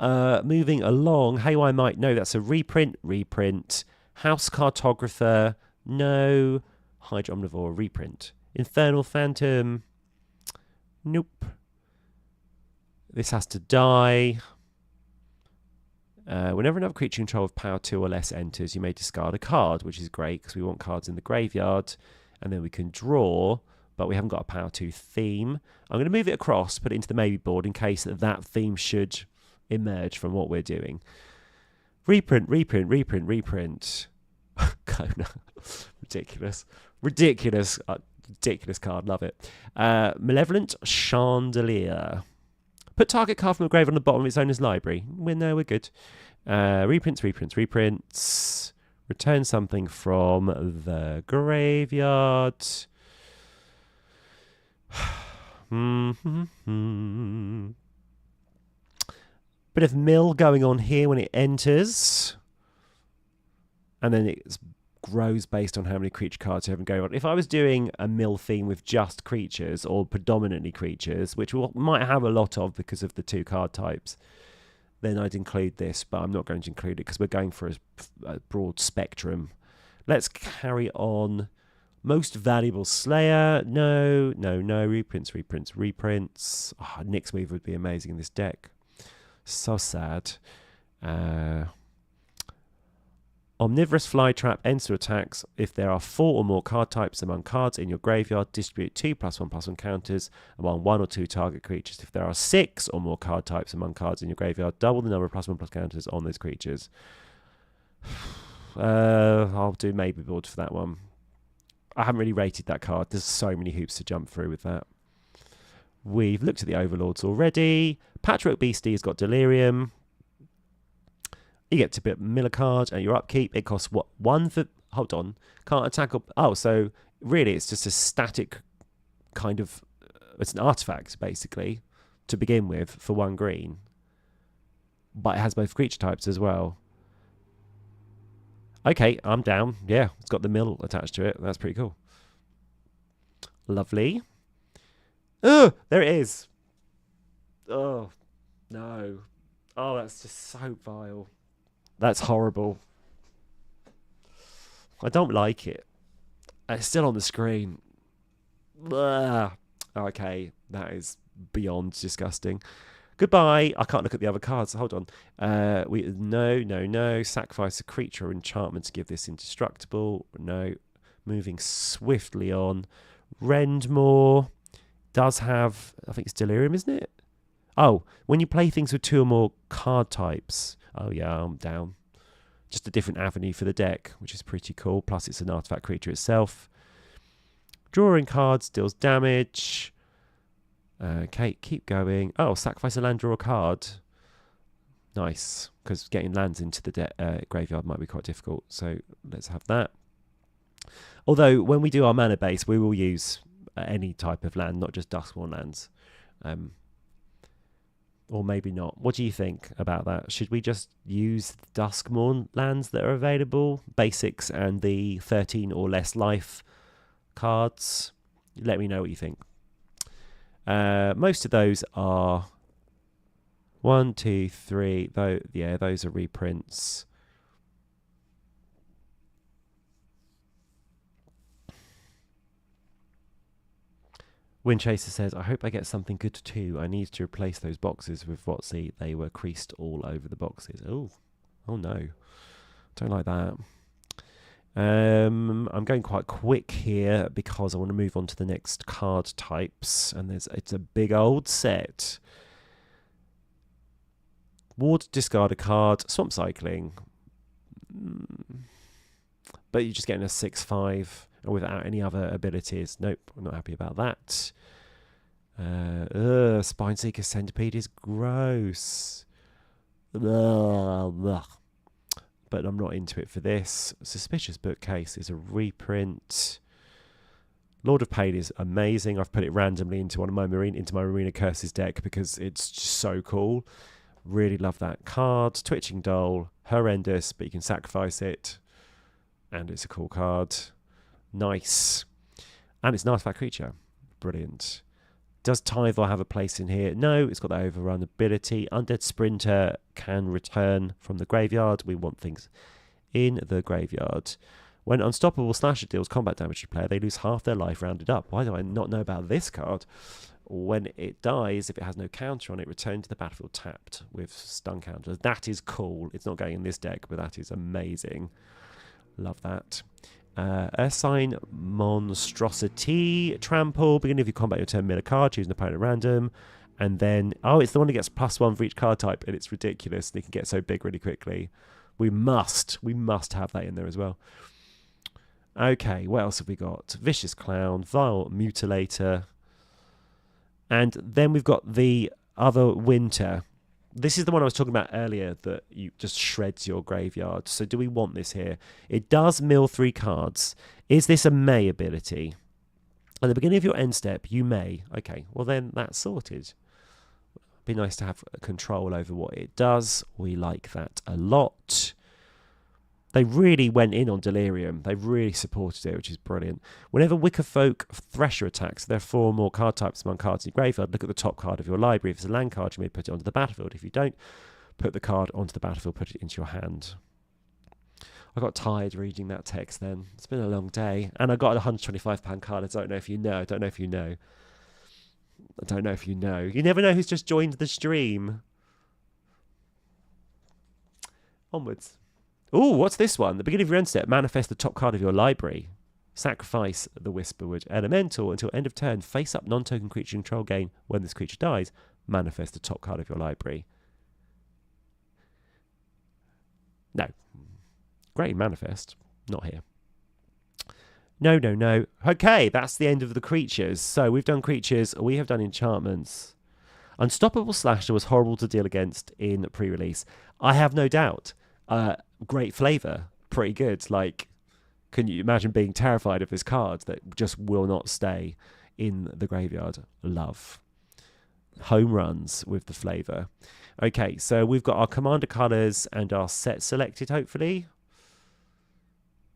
Moving along. Hey, I might know that's a reprint. Reprint. House Cartographer. No. Hydra Omnivore. Reprint. Infernal Phantom. Nope. This has to die. Whenever another creature in control of power 2 or less enters, you may discard a card, which is great because we want cards in the graveyard. And then we can draw, but we haven't got a power 2 theme. I'm going to move it across, put it into the maybe board in case that theme should emerge from what we're doing. Reprint, reprint, reprint, reprint. Kona. Ridiculous. Ridiculous. Ridiculous card. Love it. Malevolent Chandelier. Put target card from the grave on the bottom of its owner's library. No, we're good. Reprints, reprints, reprints. Return something from the graveyard. Bit of mill going on here when it enters. And then it grows based on how many creature cards you have going on. If I was doing a mill theme with just creatures or predominantly creatures, which we might have a lot of because of the 2 card types, then I'd include this, but I'm not going to include it because we're going for a broad spectrum. Let's carry on. Most Valuable Slayer. No, no, no. Reprints, reprints, reprints. Oh, Nyx Weaver would be amazing in this deck. So sad. Omnivorous Flytrap ends to attacks. If there are 4 or more card types among cards in your graveyard, distribute 2 +1/+1 counters among 1 or 2 target creatures. If there are 6 or more card types among cards in your graveyard, double the number of +1/+ counters on those creatures. I'll do maybe board for that one. I haven't really rated that card. There's so many hoops to jump through with that. We've looked at the Overlords already. Patchwork Beastie has got Delirium. You get to mill a card and your upkeep. It costs what? 1 for... Hold on. Can't attack up... Oh, so really it's just a static kind of... It's an artifact, basically, to begin with, for 1 green. But it has both creature types as well. Okay, I'm down. Yeah, it's got the mill attached to it. That's pretty cool. Lovely. Oh, there it is. Oh, no. Oh, that's just so vile. That's horrible. I don't like it. It's still on the screen. Ugh. Okay, that is beyond disgusting. Goodbye. I can't look at the other cards. Hold on. No. Sacrifice a creature or enchantment to give this indestructible. No. Moving swiftly on. Rendmore does have, I think it's Delirium, isn't it? Oh, when you play things with 2 or more card types. Oh yeah, I'm down. Just a different avenue for the deck, which is pretty cool. Plus it's an artifact creature itself. Drawing cards, deals damage. Okay, keep going. Oh, sacrifice a land, draw a card. Nice. because getting lands into the graveyard might be quite difficult. So let's have that. Although when we do our mana base, we will use any type of land, not just Duskmour lands. Or maybe not. What do you think about that? Should we just use Duskmour lands that are available? Basics and the 13 or less life cards? Let me know what you think. Most of those are 1, 2, 3. Those are reprints. Windchaser says, I hope I get something good too. I need to replace those boxes with WotC. They were creased all over the boxes. Oh no. Don't like that. I'm going quite quick here because I want to move on to the next card types. And it's a big old set. Ward, discard a card. Swamp Cycling. But you're just getting a 6/5 without any other abilities. Nope, I'm not happy about that. Spineseeker Centipede is gross. Ugh. But I'm not into it for this. Suspicious Bookcase is a reprint. Lord of Pain is amazing. I've put it randomly into my Marina Curses deck because it's just so cool. Really love that card. Twitching Doll, horrendous, but you can sacrifice it. And it's a cool card. Nice. And it's an artifact creature. Brilliant. Does Tither have a place in here? No, it's got that overrun ability. Undead Sprinter can return from the graveyard. We want things in the graveyard. When Unstoppable Slasher deals combat damage to a player, they lose half their life rounded up. Why do I not know about this card? When it dies, if it has no counter on it, return to the battlefield tapped with stun counters. That is cool. It's not going in this deck, but that is amazing. Love that. Ursine Monstrosity. Trample. Beginning of your combat, you turn mill a card, choose an opponent at random. And then, it's the one that gets +1 for each card type, and it's ridiculous. They can get so big really quickly. We must have that in there as well. Okay, what else have we got? Vicious Clown, Vile Mutilator. And then we've got the other Winter. This is the one I was talking about earlier that you just shreds your graveyard. So do we want this here? It does mill 3 cards. Is this a May ability? At the beginning of your end step, you may. Okay, well then that's sorted. Be nice to have control over what it does. We like that a lot. They really went in on Delirium. They really supported it, which is brilliant. Whenever Wickerfolk Thresher attacks, there are 4 more card types among cards in your graveyard. Look at the top card of your library. If it's a land card, you may put it onto the battlefield. If you don't put the card onto the battlefield, put it into your hand. I got tired reading that text then. It's been a long day. And I got a £125 card. I don't know if you know. I don't know if you know. I don't know if you know. You never know who's just joined the stream. Onwards. Ooh, what's this one? At the beginning of your end step, manifest the top card of your library. Sacrifice the Whisperwood Elemental until end of turn. Face up non-token creature control gain. When this creature dies, manifest the top card of your library. No. Great manifest. Not here. No, no, no. Okay, that's the end of the creatures. So we've done creatures. We have done enchantments. Unstoppable Slasher was horrible to deal against in pre-release. I have no doubt. Great flavor, pretty good. Like, can you imagine being terrified of this card that just will not stay in the graveyard? Love. Home runs with the flavor. Okay, so we've got our commander colors and our set selected, hopefully.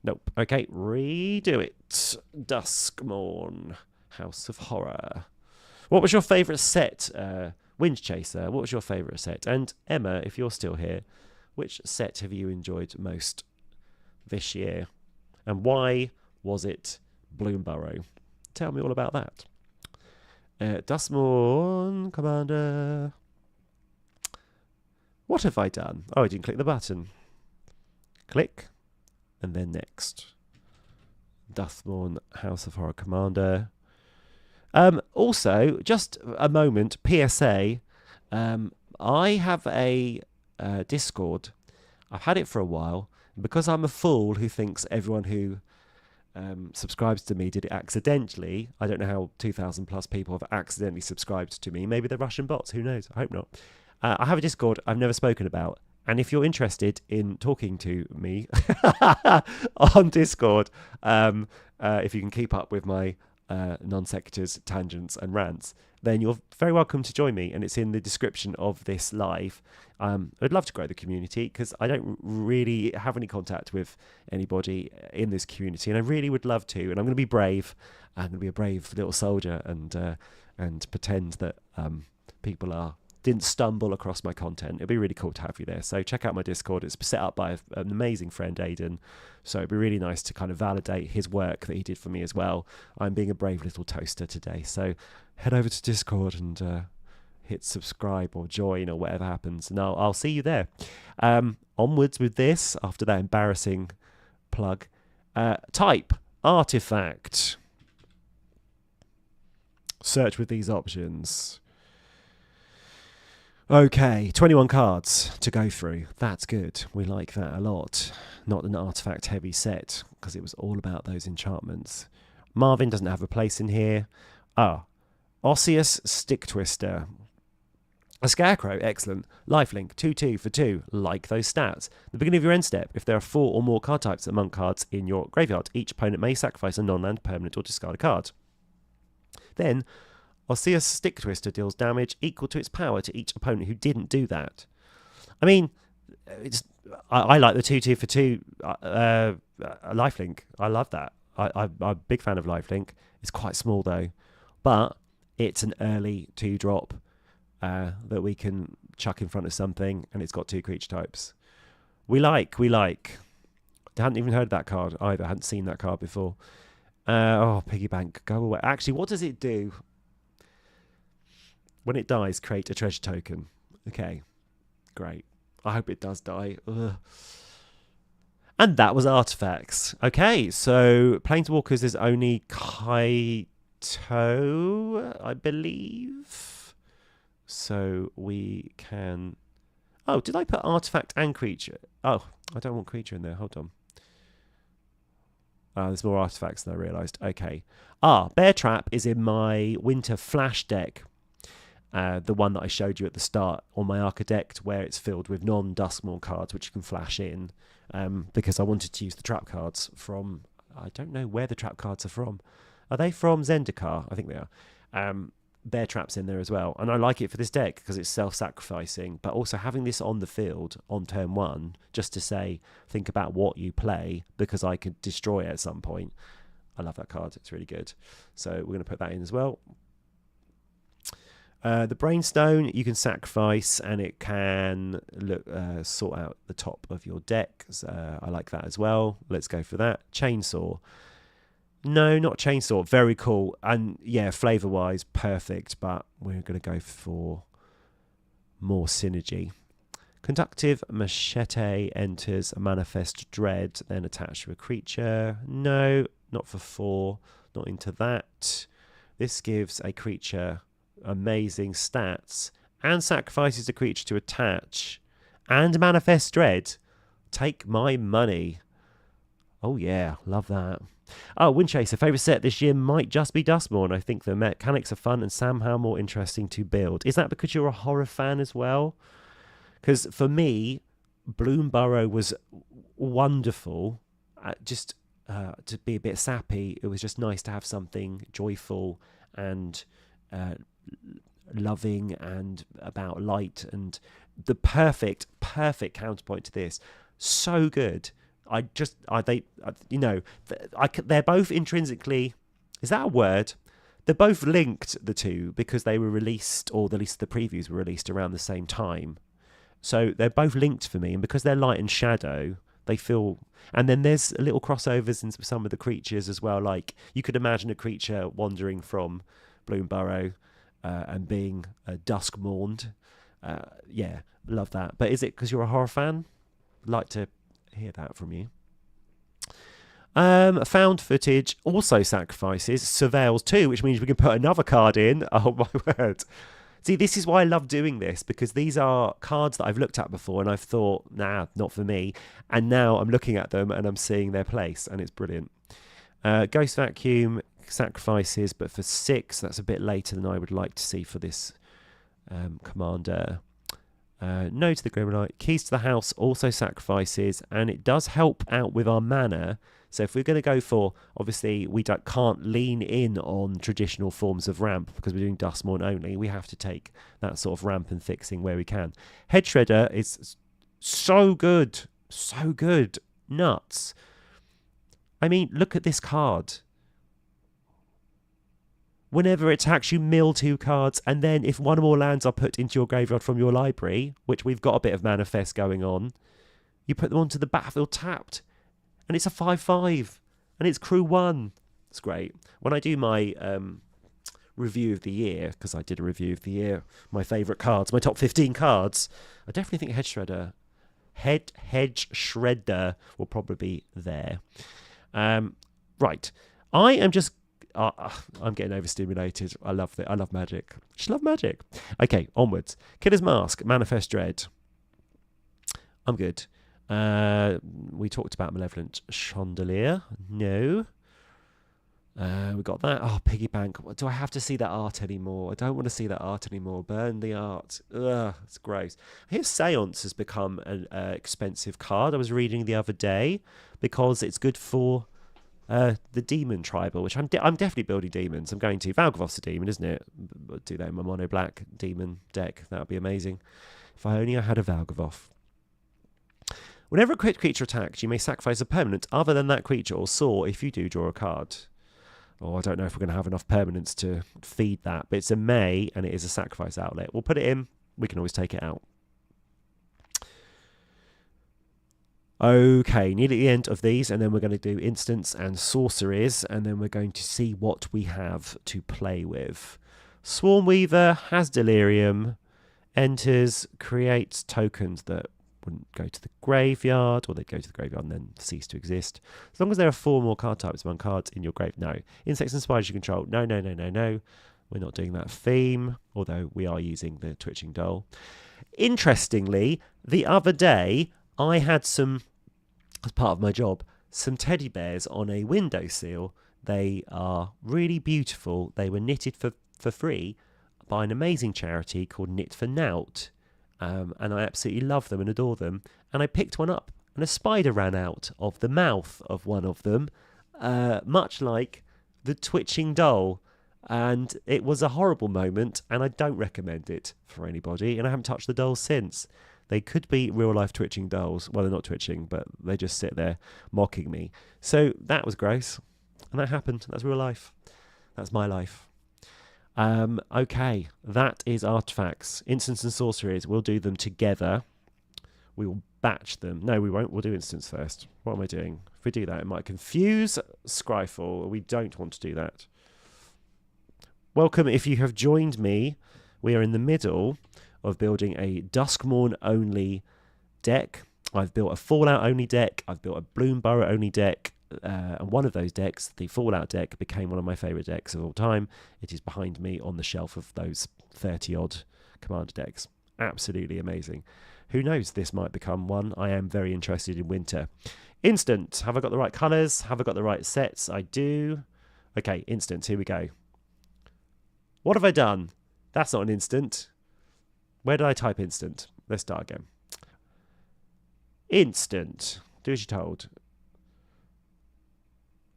Nope. Okay, redo it. Dusk Mourn, House of Horror. What was your favorite set? Windchaser, what was your favorite set? And Emma, if you're still here, which set have you enjoyed most this year? And why was it Bloomburrow? Tell me all about that. Dusk Mourn Commander. What have I done? Oh, I didn't click the button. Click. And then next. Dusk Mourn House of Horror Commander. Also, just a moment, PSA. I have a Discord. I've had it for a while. Because I'm a fool who thinks everyone who subscribes to me did it accidentally. I don't know how 2,000 plus people have accidentally subscribed to me. Maybe they're Russian bots. Who knows? I hope not. I have a Discord I've never spoken about. And if you're interested in talking to me on Discord, if you can keep up with my non-sequiturs, tangents and rants, then you're very welcome to join me. And it's in the description of this live. I'd love to grow the community because I don't really have any contact with anybody in this community. And I really would love to. And I'm going to be brave. I'm going to be a brave little soldier and pretend that people didn't stumble across my content. It'd be really cool to have you there. So check out my Discord. It's set up by an amazing friend, Aidan. So it'd be really nice to kind of validate his work that he did for me as well. I'm being a brave little toaster today. So head over to Discord and hit subscribe or join or whatever happens. And I'll see you there. Onwards with this, after that embarrassing plug. Type artifact. Search with these options. Okay, 21 cards to go through. That's good. We like that a lot. Not an artifact heavy set because it was all about those enchantments. Marvin doesn't have a place in here. Osseous Stick Twister. A Scarecrow, excellent. Lifelink, 2/2 for 2. Like those stats. The beginning of your end step, if there are 4 or more card types among cards in your graveyard, each opponent may sacrifice a non-land permanent or discard a card. Then, Osseous Stick Twister deals damage equal to its power to each opponent who didn't do that. I mean, I like the 2/2 for 2 lifelink. I love that. I'm a big fan of lifelink. It's quite small though, but it's an early 2-drop that we can chuck in front of something, and it's got 2 creature types. We like. I hadn't even heard of that card either. I hadn't seen that card before. Piggy bank, go away. Actually, what does it do? When it dies, create a treasure token. Okay, great. I hope it does die. Ugh. And that was artifacts. Okay, so Planeswalkers is only Kaito, I believe. So we can... Oh, did I put artifact and creature? Oh, I don't want creature in there. Hold on. There's more artifacts than I realised. Okay. Bear Trap is in my Winter Flash deck. The one that I showed you at the start on my Architect, where it's filled with non-Duskmour cards, which you can flash in, because I wanted to use the trap cards from... I don't know where the trap cards are from. Are they from Zendikar? I think they are. Bear Trap's in there as well. And I like it for this deck because it's self-sacrificing, but also having this on the field on turn 1, just to say, think about what you play, because I could destroy it at some point. I love that card. It's really good. So we're going to put that in as well. The Brainstone you can sacrifice, and it can sort out the top of your deck. I like that as well. Let's go for that. Chainsaw. No, not Chainsaw. Very cool. And yeah, flavor-wise, perfect. But we're going to go for more synergy. Conductive Machete enters a Manifest Dread, then attached to a creature. No, not for 4. Not into that. This gives a creature amazing stats and sacrifices a creature to attach and Manifest Dread. Take my money. Oh yeah, love that. Windchaser, favourite set this year might just be Duskmour, and I think the mechanics are fun and somehow more interesting to build. Is that because you're a horror fan as well? Because for me, Bloomburrow was wonderful. Just to be a bit sappy, it was just nice to have something joyful and loving and about light, and the perfect counterpoint to this. So good. They're both intrinsically, is that a word? They're both linked, the two, because they were released, or at least the previews were released around the same time. So they're both linked for me, and because they're light and shadow, they feel... And then there's little crossovers in some of the creatures as well. Like, you could imagine a creature wandering from Bloomburrow and being dusk mourned. Yeah, love that. But is it because you're a horror fan? I'd like to hear that from you. Found footage also sacrifices surveils too, which means we can put another card in. Oh my word. See, this is why I love doing this, because these are cards that I've looked at before and I've thought, nah, not for me. And now I'm looking at them and I'm seeing their place, and it's brilliant. Ghost Vacuum sacrifices, but for 6. That's a bit later than I would like to see for this commander. No to the Grimmonite. Keys to the House also sacrifices, and it does help out with our mana. So if we're going to go for, obviously, we can't lean in on traditional forms of ramp because we're doing Duskmour only. We have to take that sort of ramp and fixing where we can. Head Shredder is so good. So good. Nuts. I mean, look at this card. Whenever it attacks, you mill 2 cards, and then if one or more lands are put into your graveyard from your library, which we've got a bit of manifest going on, you put them onto the battlefield tapped. And it's a 5/5. And it's crew 1. It's great. When I do my review of the year, because I did a review of the year, my favourite cards, my top 15 cards, I definitely think Hedge Shredder will probably be there. Right. I am just... I'm getting overstimulated. I love it. I love magic. Just love magic. Okay, onwards. Killer's Mask, Manifest Dread. I'm good. We talked about Malevolent Chandelier. No. We got that. Oh, Piggy Bank. Do I have to see that art anymore? I don't want to see that art anymore. Burn the art. Ugh, it's gross. I hear Seance has become an expensive card. I was reading the other day because it's good for the Demon Tribal, which I'm definitely building demons. I'm going to. Valgavoth's a demon, isn't it? Do that in my mono black demon deck. That would be amazing. If I only had a Valgavoth. Whenever a crit creature attacks, you may sacrifice a permanent other than that creature or saw if you do draw a card. Oh, I don't know if we're going to have enough permanents to feed that, but it's a May and it is a sacrifice outlet. We'll put it in. We can always take it out. Okay, nearly the end of these, and then we're going to do instants and sorceries, and then we're going to see what we have to play with. Swarmweaver has Delirium, enters, creates tokens that wouldn't go to the graveyard, or they'd go to the graveyard and then cease to exist. As long as there are 4 more card types among cards in your grave. No. Insects and spiders you control. No, no, no, no, no. We're not doing that theme, although we are using the Twitching Doll. Interestingly, the other day, I had some, as part of my job, some teddy bears on a windowsill. They are really beautiful. They were knitted for free by an amazing charity called Knit for Nout. And I absolutely love them and adore them. And I picked one up, and a spider ran out of the mouth of one of them, much like the Twitching Doll. And it was a horrible moment, and I don't recommend it for anybody. And I haven't touched the dolls since. They could be real-life twitching dolls. Well, they're not twitching, but they just sit there mocking me. So that was gross. And that happened. That's real life. That's my life. Okay, that is artifacts. Instants and sorceries, we'll do them together. We will batch them. No, we won't. We'll do instants first. What am I doing? If we do that, it might confuse Scryfall. We don't want to do that. Welcome if you have joined me. We are in the middle of building a Duskmour only deck. I've built a Fallout only deck. I've built a Bloomburrow only deck. And one of those decks, the Fallout deck, became one of my favourite decks of all time. It is behind me on the shelf of those 30-odd Commander decks. Absolutely amazing. Who knows, this might become one. I am very interested in Winter. Instant. Have I got the right colours? Have I got the right sets? I do. Okay, instant. Here we go. What have I done? That's not an instant. Where did I type instant? Let's start again. Instant. Do as you're told.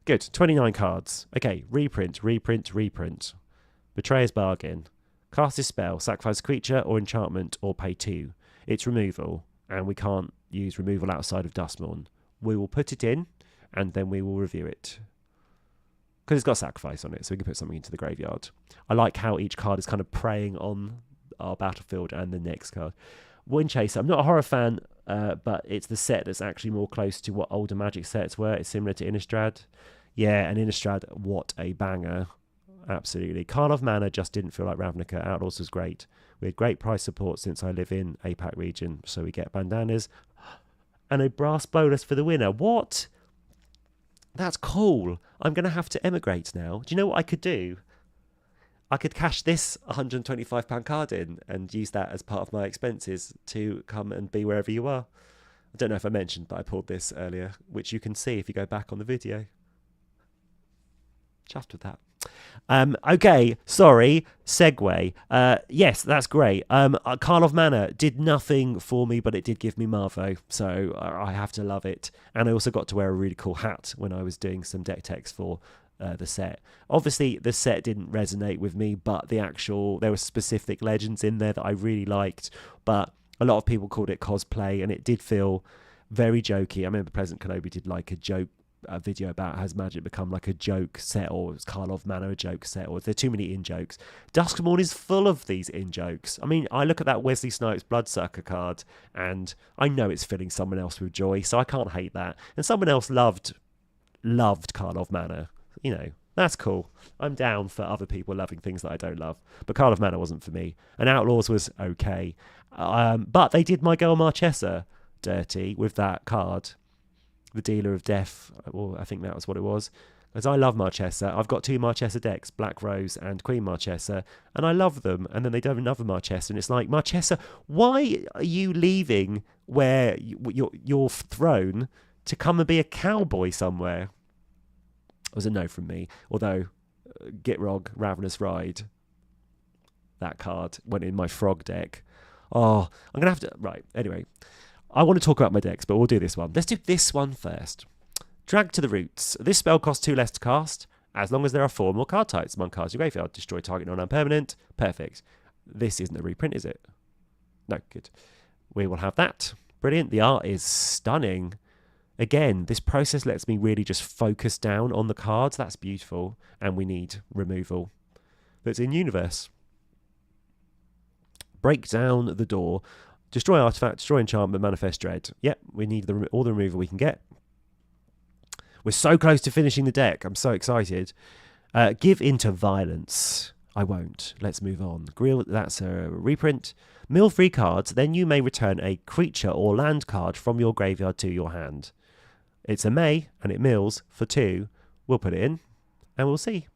Good. 29 cards. Okay. Reprint, reprint, reprint. Betrayer's Bargain. Cast this spell, sacrifice a creature or enchantment, or pay 2. It's removal, and we can't use removal outside of Duskmour. We will put it in, and then we will review it. Because it's got sacrifice on it, so we can put something into the graveyard. I like how each card is kind of preying on our battlefield and the next card. Windchaser. I'm not a horror fan, but it's the set that's actually more close to what older Magic sets were. It's similar to Innistrad. Yeah, and Innistrad, what a banger. Absolutely. Karlov Manor just didn't feel like Ravnica. Outlaws was great. We had great price support since I live in APAC region, so we get bandanas. And a brass bonus for the winner. What? That's cool. I'm going to have to emigrate now. Do you know what I could do? I could cash this £125 card in and use that as part of my expenses to come and be wherever you are. I don't know if I mentioned, but I pulled this earlier, which you can see if you go back on the video. Chuffed with that. Okay, sorry, segue. Yes, that's great. Karlov Manor did nothing for me, but it did give me Marvo, so I have to love it. And I also got to wear a really cool hat when I was doing some deck techs for the set. Obviously, the set didn't resonate with me, but there were specific legends in there that I really liked, but a lot of people called it cosplay, and it did feel very jokey. I remember President Kenobi did like a video about has Magic become like a joke set, or is Karlov Manor a joke set, or is there too many in-jokes? Duskmour is full of these in-jokes. I mean, I look at that Wesley Snipes Bloodsucker card, and I know it's filling someone else with joy, so I can't hate that. And someone else loved Karlov Manor. You know, that's cool. I'm down for other people loving things that I don't love. But Karlov Manor wasn't for me. And Outlaws was okay. But they did my girl Marchesa dirty with that card. The Dealer of Death. Well, I think that was what it was. Because I love Marchesa. I've got 2 Marchesa decks, Black Rose and Queen Marchesa. And I love them. And then they do another Marchesa. And it's like, Marchesa, why are you leaving where your throne to come and be a cowboy somewhere? It was a no from me. Although, Gitrog, Ravenous Ride, that card went in my frog deck. Oh, I'm going to have to... Right, anyway. I want to talk about my decks, but we'll do this one. Let's do this one first. Drag to the Roots. This spell costs 2 less to cast, as long as there are 4 more card types among cards in your graveyard. Destroy target non-permanent. Perfect. This isn't a reprint, is it? No, good. We will have that. Brilliant. The art is stunning. Again, this process lets me really just focus down on the cards. That's beautiful. And we need removal. That's in universe. Break down the door. Destroy artifact, destroy enchantment, manifest dread. Yep, we need all the removal we can get. We're so close to finishing the deck. I'm so excited. Give into violence. I won't. Let's move on. Grill, that's a reprint. Mill 3 cards, then you may return a creature or land card from your graveyard to your hand. It's a May, and it mills for 2. We'll put it in, and we'll see.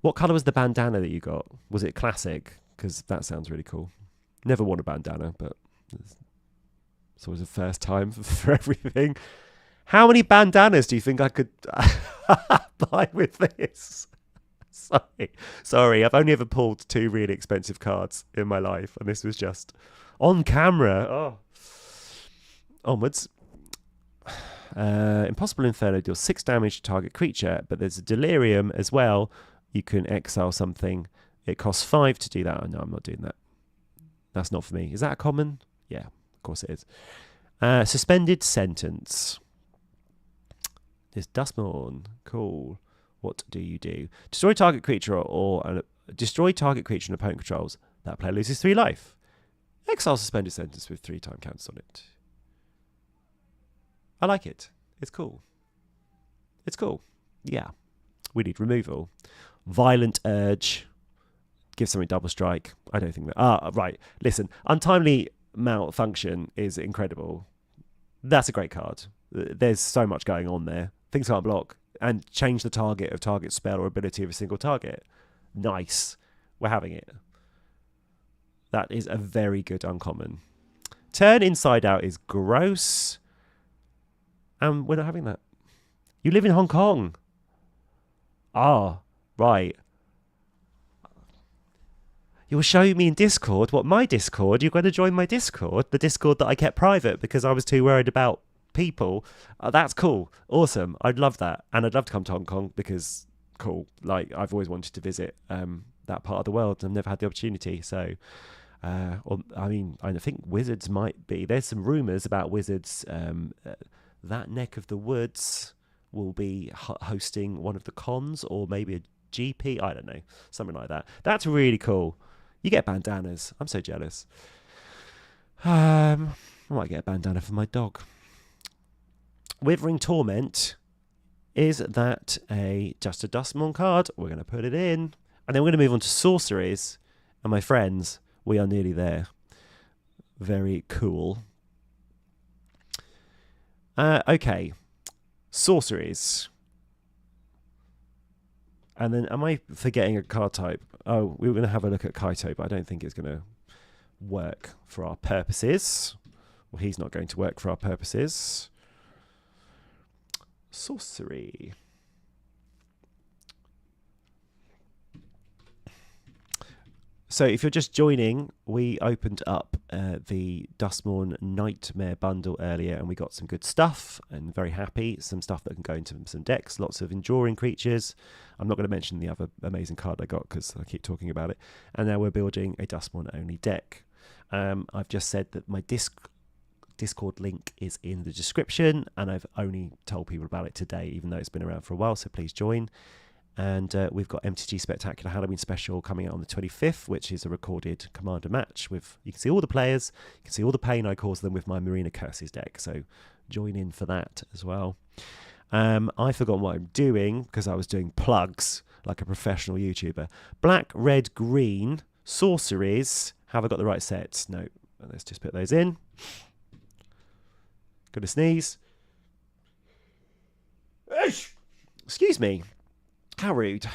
What colour was the bandana that you got? Was it classic? Because that sounds really cool. Never worn a bandana, but it's always a first time for everything. How many bandanas do you think I could buy with this? Sorry, I've only ever pulled 2 really expensive cards in my life, and this was just on camera. Oh. Onwards. Impossible Inferno deals 6 damage to target creature, but there's a Delirium as well. You can exile something. It costs 5 to do that. Oh, no, I'm not doing that. That's not for me. Is that a common? Yeah, of course it is. Suspended Sentence. This Dusk Mourn. Cool. What do you do? Destroy target creature destroy target creature an opponent controls. That player loses 3 life. Exile Suspended Sentence with 3 time counters on it. I like it. It's cool. It's cool. Yeah. We need removal. Violent Urge. Give something double strike. I don't think that... right. Listen. Untimely Malfunction is incredible. That's a great card. There's so much going on there. Things can't block. And change the target of target spell or ability of a single target. Nice. We're having it. That is a very good uncommon. Turn Inside Out is gross. And we're not having that. You live in Hong Kong. Right. You were showing me in Discord. What, my Discord? You're going to join my Discord? The Discord that I kept private because I was too worried about people. That's cool. Awesome. I'd love that. And I'd love to come to Hong Kong because, cool. Like, I've always wanted to visit that part of the world. I've never had the opportunity. So, I think Wizards might be. There's some rumours about Wizards. That neck of the woods will be hosting one of the cons or maybe a GP. I don't know. Something like that. That's really cool. You get bandanas. I'm so jealous. I might get a bandana for my dog. Withering Torment. Is that just a Dusk Mourn card? We're going to put it in. And then we're going to move on to Sorceries. And my friends, we are nearly there. Very cool. Okay. Sorceries. And then, am I forgetting a card type? Oh, we were going to have a look at Kaito, but I don't think it's going to work for our purposes. Well, he's not going to work for our purposes. sorcery. So if you're just joining, we opened up the Duskmour Nightmare bundle earlier, and we got some good stuff, and very happy. Some stuff that can go into some decks, lots of enduring creatures. I'm not going to mention the other amazing card I got because I keep talking about it. And now we're building a Duskmour only deck. I've just said that my Discord link is in the description, and I've only told people about it today, even though it's been around for a while, so please join. And we've got MTG Spectacular Halloween Special coming out on the 25th, which is a recorded Commander match with, you can see all the players, you can see all the pain I cause them with my Marina Curses deck, so join in for that as well. I forgot what I'm doing because I was doing plugs like a professional YouTuber. Black, red, green, sorceries. Have I got the right sets? No. Let's just put those in. Gonna sneeze. Excuse me. How rude.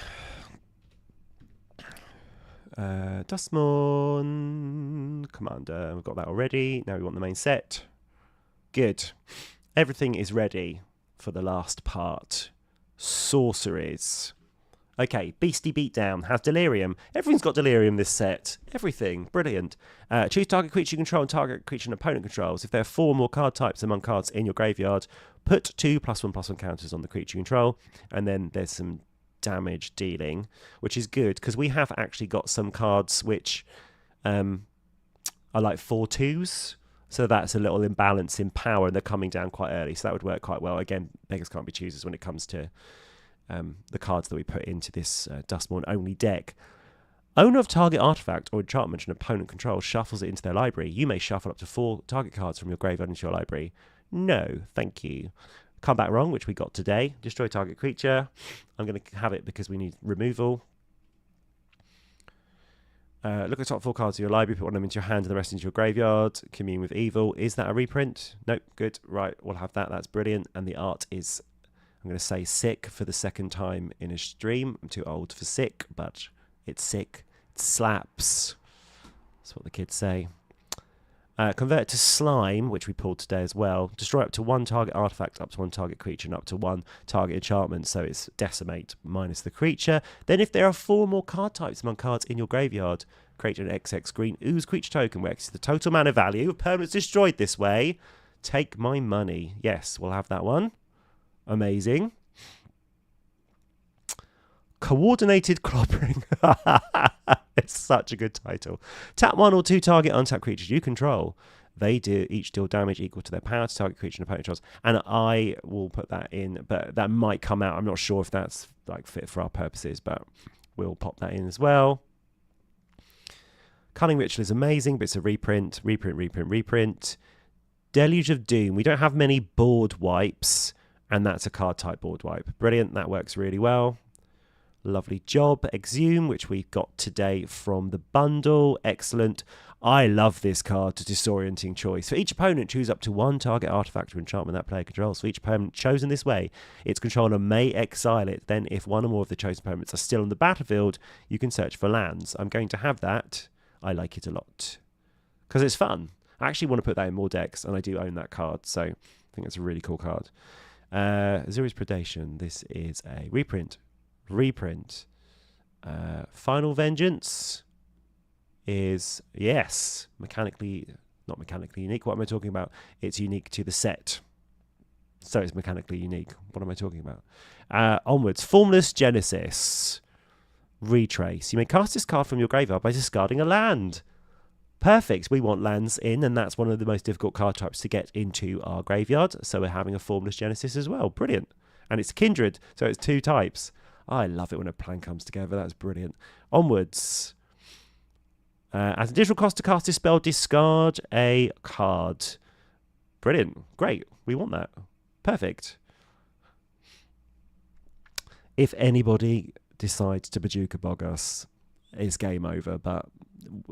Dusk Mourn Commander. We've got that already. Now we want the main set. Good. Everything is ready for the last part. Sorceries. Okay, Beastie Beatdown has Delirium. Everything's got Delirium this set. Everything. Brilliant. Choose target creature you control and target creature an opponent controls. If there are 4 more card types among cards in your graveyard, put 2 +1/+1 counters on the creature you control. And then there's some damage dealing, which is good because we have actually got some cards which are like 4/2s. So that's a little imbalance in power, and they're coming down quite early. So that would work quite well. Again, beggars can't be choosers when it comes to the cards that we put into this Duskmour only deck. Owner of target artifact or enchantment an opponent controls shuffles it into their library. You may shuffle up to 4 target cards from your graveyard into your library. No, thank you. Come back wrong, which we got today. Destroy target creature. I'm going to have it because we need removal. Look at the top 4 cards of your library, put one of them into your hand and the rest into your graveyard. Commune with evil. Is that a reprint? Nope, good. Right, we'll have that. That's brilliant. And the art is, I'm going to say sick for the second time in a stream. I'm too old for sick, but it's sick. It slaps. That's what the kids say. Convert it to slime, which we pulled today as well. Destroy up to 1 target artifact, up to 1 target creature, and up to 1 target enchantment. So it's decimate minus the creature. Then if there are 4 more card types among cards in your graveyard, create an XX green ooze creature token where X is the total mana value of permanents destroyed this way. Take my money. Yes, we'll have that one. Amazing. Coordinated Clobbering. It's such a good title. Tap 1 or 2 target untapped creatures you control. They each deal damage equal to their power to target creature and opponent controls. And I will put that in, but that might come out. I'm not sure if that's like fit for our purposes, but we'll pop that in as well. Cunning Ritual is amazing, but it's a reprint. Reprint. Deluge of Doom. We don't have many board wipes, and that's a card type board wipe. Brilliant. That works really well. Lovely job. Exhume, which we got today from the bundle. Excellent. I love this card to disorienting choice. For each opponent, choose up to 1 target artifact or enchantment that player controls. For each opponent chosen this way, its controller may exile it. Then, if 1 or more of the chosen opponents are still on the battlefield, you can search for lands. I'm going to have that. I like it a lot because it's fun. I actually want to put that in more decks, and I do own that card, so I think it's a really cool card. Azuri's Predation. This is a reprint. Final Vengeance is, yes, not mechanically unique. What am I talking about? It's unique to the set, so it's mechanically unique. What am I talking about? Onwards. Formless Genesis. Retrace. You may cast this card from your graveyard by discarding a land. Perfect. We want lands in, and that's one of the most difficult card types to get into our graveyard, so we're having a Formless Genesis as well. Brilliant. And it's Kindred, so it's 2 types. I love it when a plan comes together. That's brilliant. Onwards. As additional cost to cast this spell, discard a card. Brilliant. Great. We want that. Perfect. If anybody decides to Bajuka Bog us, it's game over. But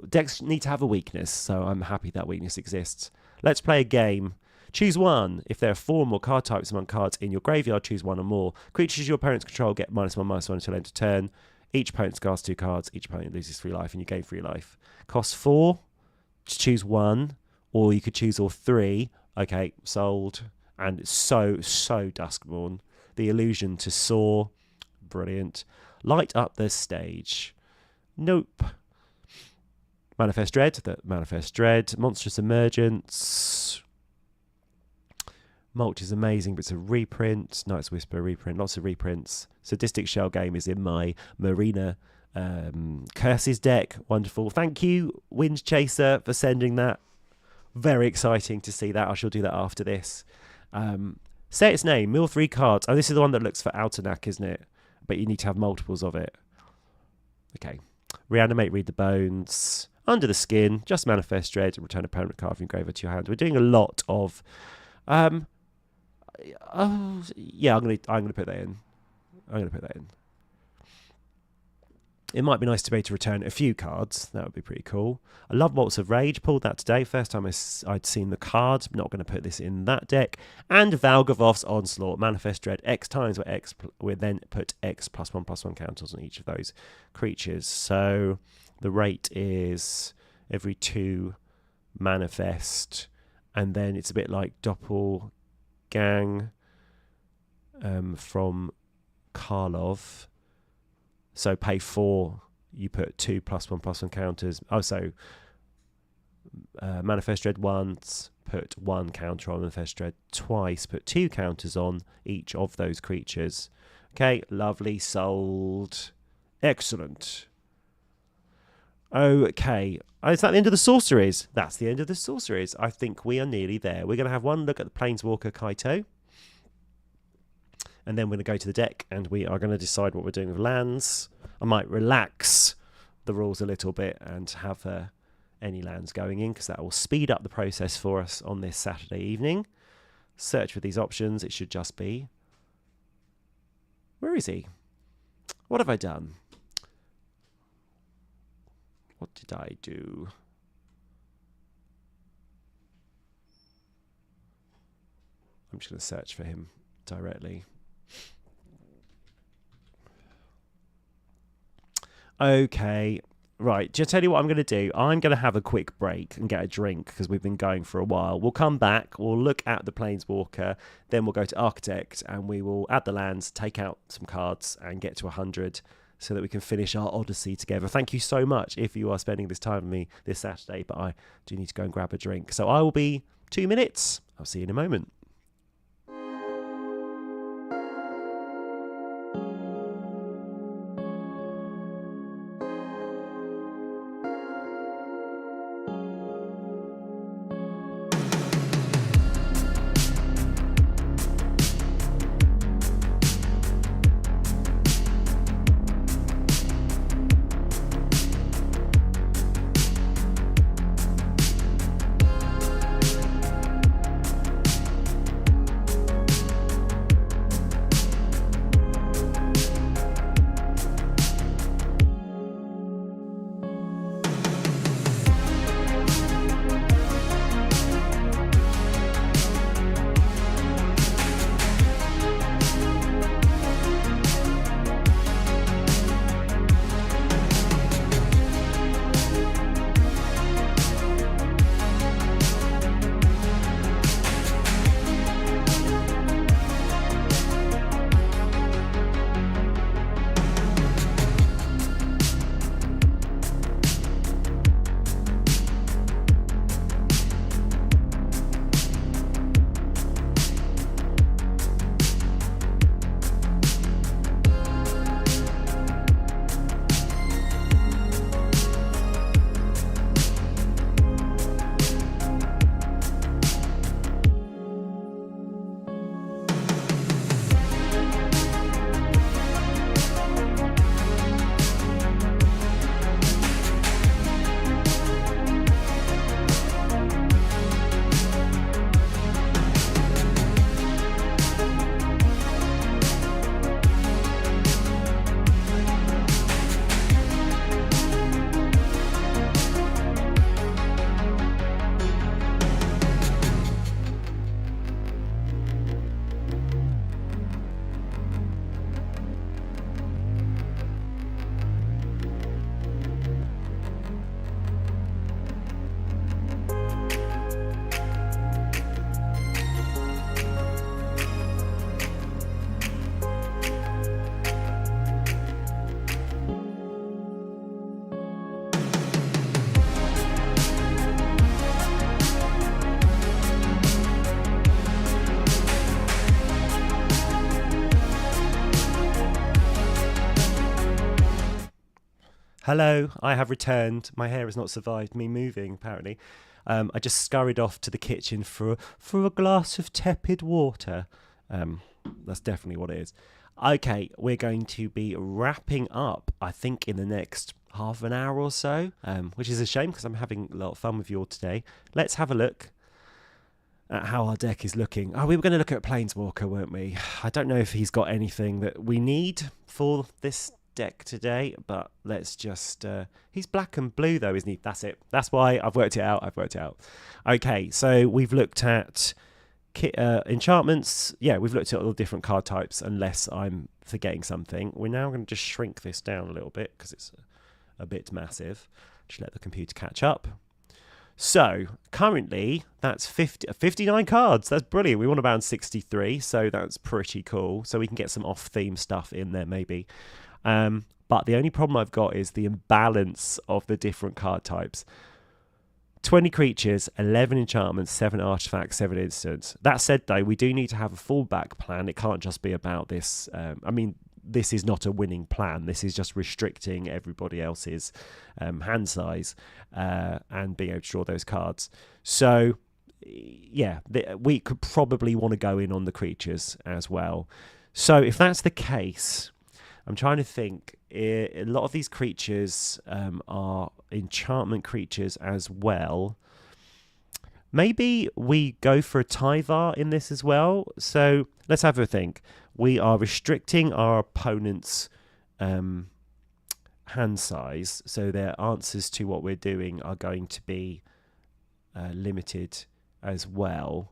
decks need to have a weakness, so I'm happy that weakness exists. Let's play a game. Choose 1. If there are 4 more card types among cards in your graveyard, choose 1 or more. Creatures your opponents control get -1/-1 until end of turn. Each opponent casts 2 cards. Each opponent loses 3 life, and you gain 3 life. Costs 4 to choose 1, or you could choose all 3. Okay, sold. And it's so Duskmourn. the illusion to soar. Brilliant. Light up the stage. Nope. Manifest Dread. Manifest Dread. Monstrous Emergence. Mulch is amazing, but it's a reprint. Night's Whisper reprint. Lots of reprints. Sadistic Shell Game is in my Marina Curses deck. Wonderful. Thank you, Wind Chaser, for sending that. Very exciting to see that. I shall do that after this. Say its name. Mill 3 cards. Oh, this is the one that looks for Altanak, isn't it? But you need to have multiples of it. Okay. Reanimate, Read the Bones. Under the Skin. Just Manifest Dread. Return a permanent card from graveyard to your hand. We're doing a lot of... yeah, I'm gonna put that in. It might be nice to be able to return a few cards. That would be pretty cool. I love Waltz of Rage. Pulled that today. First time I'd seen the card. Not going to put this in that deck. And Valgavoth's Onslaught. Manifest Dread X times, where X would then put X +1/+1 counters on each of those creatures. So the rate is every 2 manifest. And then it's a bit like Doppelgang from Karlov. So pay 4, you put 2 +1/+1 counters. Oh, so Manifest Dread once, put 1 counter on Manifest Dread twice, put 2 counters on each of those creatures. Okay, lovely, sold. Excellent. Okay, is that the end of the sorceries? That's the end of the sorceries. I think we are nearly there. We're going to have one look at the Planeswalker Kaito. And then we're going to go to the deck and we are going to decide what we're doing with lands. I might relax the rules a little bit and have any lands going in, because that will speed up the process for us on this Saturday evening. Search for these options. It should just be... Where is he? What have I done? What did I do? I'm just going to search for him directly. Okay, right, just tell you what I'm going to do. I'm going to have a quick break and get a drink, because we've been going for a while. We'll come back, we'll look at the Planeswalker, then we'll go to Architect, and we will add the lands, take out some cards, and get to 100, so that we can finish our Odyssey together. Thank you so much if you are spending this time with me this Saturday, but I do need to go and grab a drink. So I will be 2 minutes. I'll see you in a moment. Hello, I have returned. My hair has not survived me moving, apparently. I just scurried off to the kitchen for a glass of tepid water. That's definitely what it is. Okay, we're going to be wrapping up, I think, in the next half an hour or so, which is a shame because I'm having a lot of fun with you all today. Let's have a look at how our deck is looking. Oh, we were going to look at Planeswalker, weren't we? I don't know if he's got anything that we need for this deck today, but let's just he's black and blue though, isn't he? That's it. That's why I've worked it out. Okay, so we've looked at enchantments. Yeah, we've looked at all the different card types, unless I'm forgetting something. We're now going to just shrink this down a little bit because it's a bit massive. Just let the computer catch up. So currently that's 59 cards. That's brilliant. We want about 63, so that's pretty cool. So we can get some off-theme stuff in there maybe. But the only problem I've got is the imbalance of the different card types. 20 creatures, 11 enchantments, 7 artifacts, 7 instants. That said, though, we do need to have a fallback plan. It can't just be about this. This is not a winning plan. This is just restricting everybody else's hand size and being able to draw those cards. So, yeah, we could probably want to go in on the creatures as well. So if that's the case, I'm trying to think. A lot of these creatures are enchantment creatures as well. Maybe we go for a Tyvar in this as well. So let's have a think. We are restricting our opponent's hand size. So their answers to what we're doing are going to be limited as well.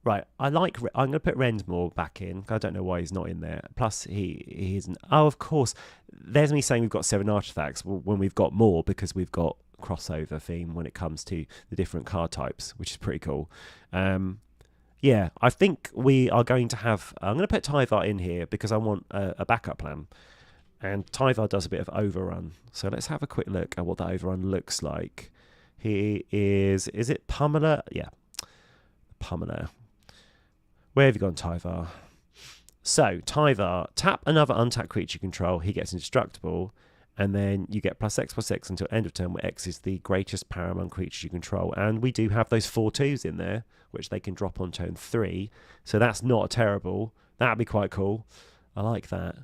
Right, I'm going to put Rendmore back in. I don't know why he's not in there. Plus, he isn't. Oh, of course. There's me saying we've got 7 artifacts when we've got more because we've got crossover theme when it comes to the different card types, which is pretty cool. Yeah, I think we are going to have... I'm going to put Tyvar in here because I want a backup plan. And Tyvar does a bit of overrun. So let's have a quick look at what that overrun looks like. He is... Is it Pummeler? Yeah. Pummeler. Where have you gone, Tyvar? So, Tyvar, tap another untapped creature you control. He gets indestructible. And then you get +X until end of turn, where X is the greatest power among creatures you control. And we do have those 4/2s in there, which they can drop on turn 3. So that's not terrible. That'd be quite cool. I like that.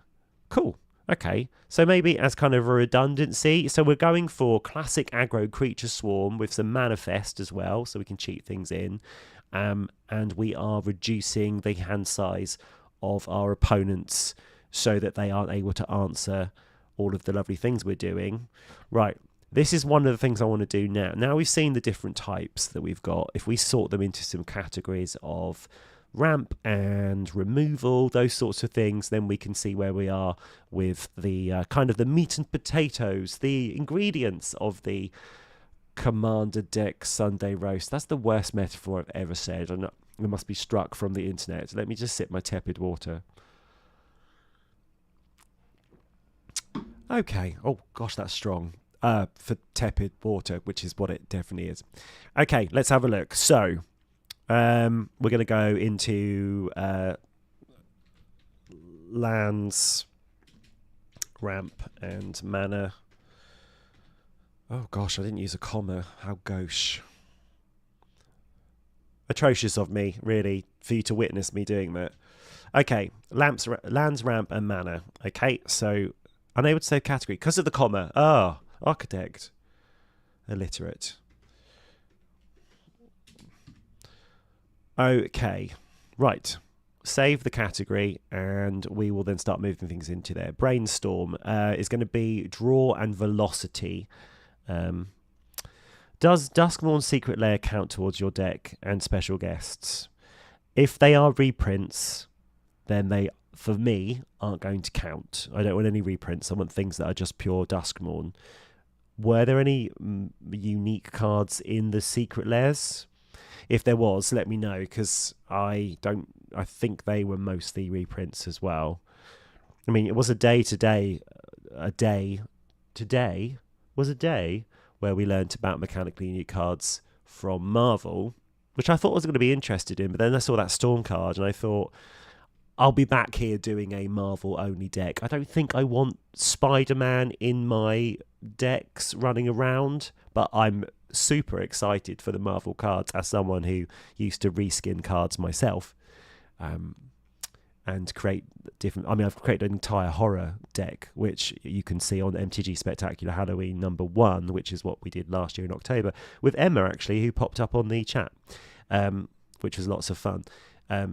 Cool. Okay. So maybe as kind of a redundancy. So we're going for classic aggro creature swarm with some manifest as well, so we can cheat things in. And we are reducing the hand size of our opponents so that they aren't able to answer all of the lovely things we're doing. Right, this is one of the things I want to do now. Now we've seen the different types that we've got. If we sort them into some categories of ramp and removal, those sorts of things, then we can see where we are with the kind of the meat and potatoes, the ingredients of the Commander deck Sunday roast. That's the worst metaphor I've ever said, and it must be struck from the internet. Let me just sip my tepid water. Okay. Oh gosh, that's strong for tepid water, which is what it definitely is. Okay, let's have a look. So we're going to go into lands, ramp, and mana. Oh gosh, I didn't use a comma. How gauche. Atrocious of me, really, for you to witness me doing that. Okay, lands, ramp, and mana. Okay, so unable to save category because of the comma. Oh, architect. Illiterate. Okay, right. Save the category, and we will then start moving things into there. Brainstorm is going to be draw and velocity. Does Duskmourn's Secret Lair count towards your deck and special guests? If they are reprints, then they, for me, aren't going to count. I don't want any reprints. I want things that are just pure Duskmourn. Were there any unique cards in the Secret Lairs? If there was, let me know, because I think they were mostly reprints as well. I mean, it was a day where we learnt about mechanically unique cards from Marvel, which I thought I was going to be interested in, but then I saw that Storm card and I thought, I'll be back here doing a Marvel-only deck. I don't think I want Spider-Man in my decks running around, but I'm super excited for the Marvel cards as someone who used to reskin cards myself. And create different... I mean, I've created an entire horror deck, which you can see on MTG Spectacular Halloween #1, which is what we did last year in October, with Emma, actually, who popped up on the chat, which was lots of fun.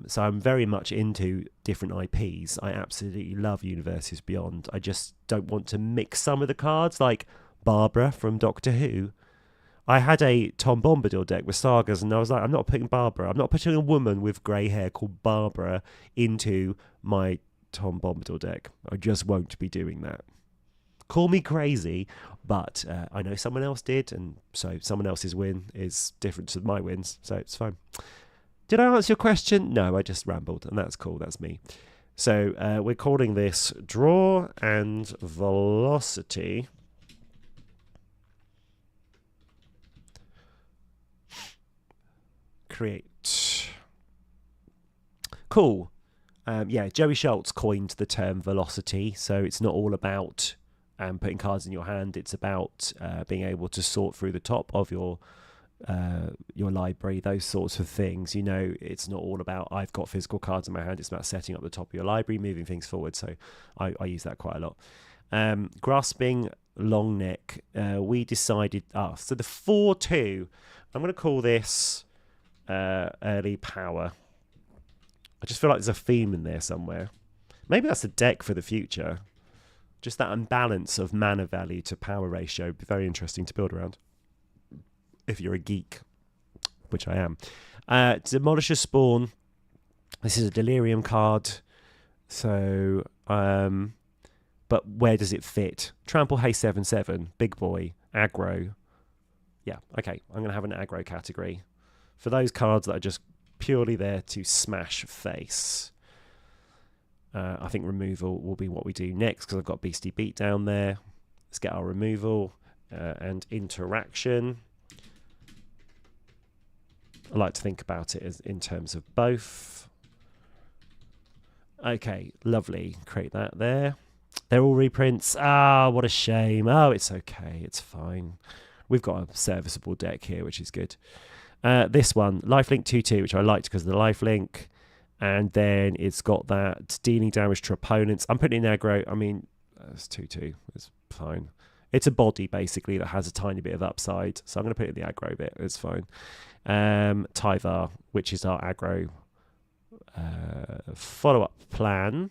So I'm very much into different IPs. I absolutely love Universes Beyond. I just don't want to mix some of the cards, like Barbara from Doctor Who. I had a Tom Bombadil deck with sagas, and I was like, I'm not putting Barbara. I'm not putting a woman with grey hair called Barbara into my Tom Bombadil deck. I just won't be doing that. Call me crazy, but I know someone else did, and so someone else's win is different to my wins, so it's fine. Did I answer your question? No, I just rambled, and that's cool. That's me. So we're calling this Draw and Velocity. Create. Cool. Yeah, Joey Schultz coined the term velocity, so it's not all about putting cards in your hand. It's about being able to sort through the top of your library, those sorts of things. You know, it's not all about I've got physical cards in my hand. It's about setting up the top of your library, moving things forward. So I use that quite a lot. Grasping long neck. We decided. So the 4/2. I'm going to call this early power. I just feel like there's a theme in there somewhere. Maybe that's a deck for the future. Just that imbalance of mana value to power ratio. Be very interesting to build around if you're a geek, which I am. Demolisher Spawn. This is a Delirium card. So, but where does it fit? Trample Haste 7/7, big boy, aggro. Yeah, okay. I'm going to have an aggro category for those cards that are just purely there to smash face. I think removal will be what we do next because I've got Beastie Beat down there. Let's get our removal and interaction. I like to think about it as in terms of both. Okay, lovely. Create that there. They're all reprints. Ah, what a shame. Oh, it's okay. It's fine. We've got a serviceable deck here, which is good. This one, lifelink 2/2, which I liked because of the lifelink. And then it's got that dealing damage to opponents. I'm putting in aggro. I mean, it's 2/2. It's fine. It's a body, basically, that has a tiny bit of upside. So I'm going to put it in the aggro bit. It's fine. Tyvar, which is our aggro follow-up plan.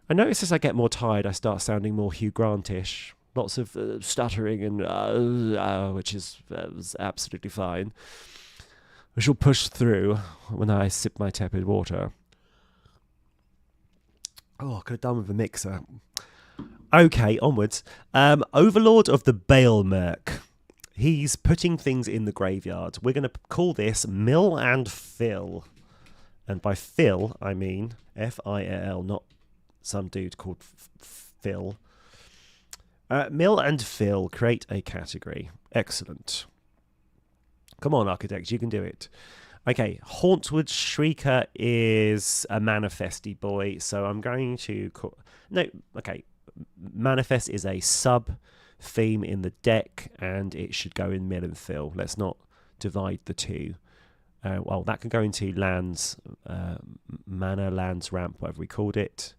I notice as I get more tired, I start sounding more Hugh Grantish. Lots of stuttering and which is absolutely fine. I shall push through when I sip my tepid water. Oh, I could have done with a mixer. Okay, onwards. Overlord of the Balemerc. He's putting things in the graveyard. We're going to call this Mill and Fill. And by Fill, I mean F-I-L-L, not some dude called Phil. Mill and Fill, create a category. Excellent. Come on, architects, you can do it. Okay, Hauntwood Shrieker is a manifesty boy, so I'm going to call... No, okay. Manifest is a sub-theme in the deck, and it should go in Mill and Fill. Let's not divide the two. Well, that can go into lands, mana, lands, ramp, whatever we called it.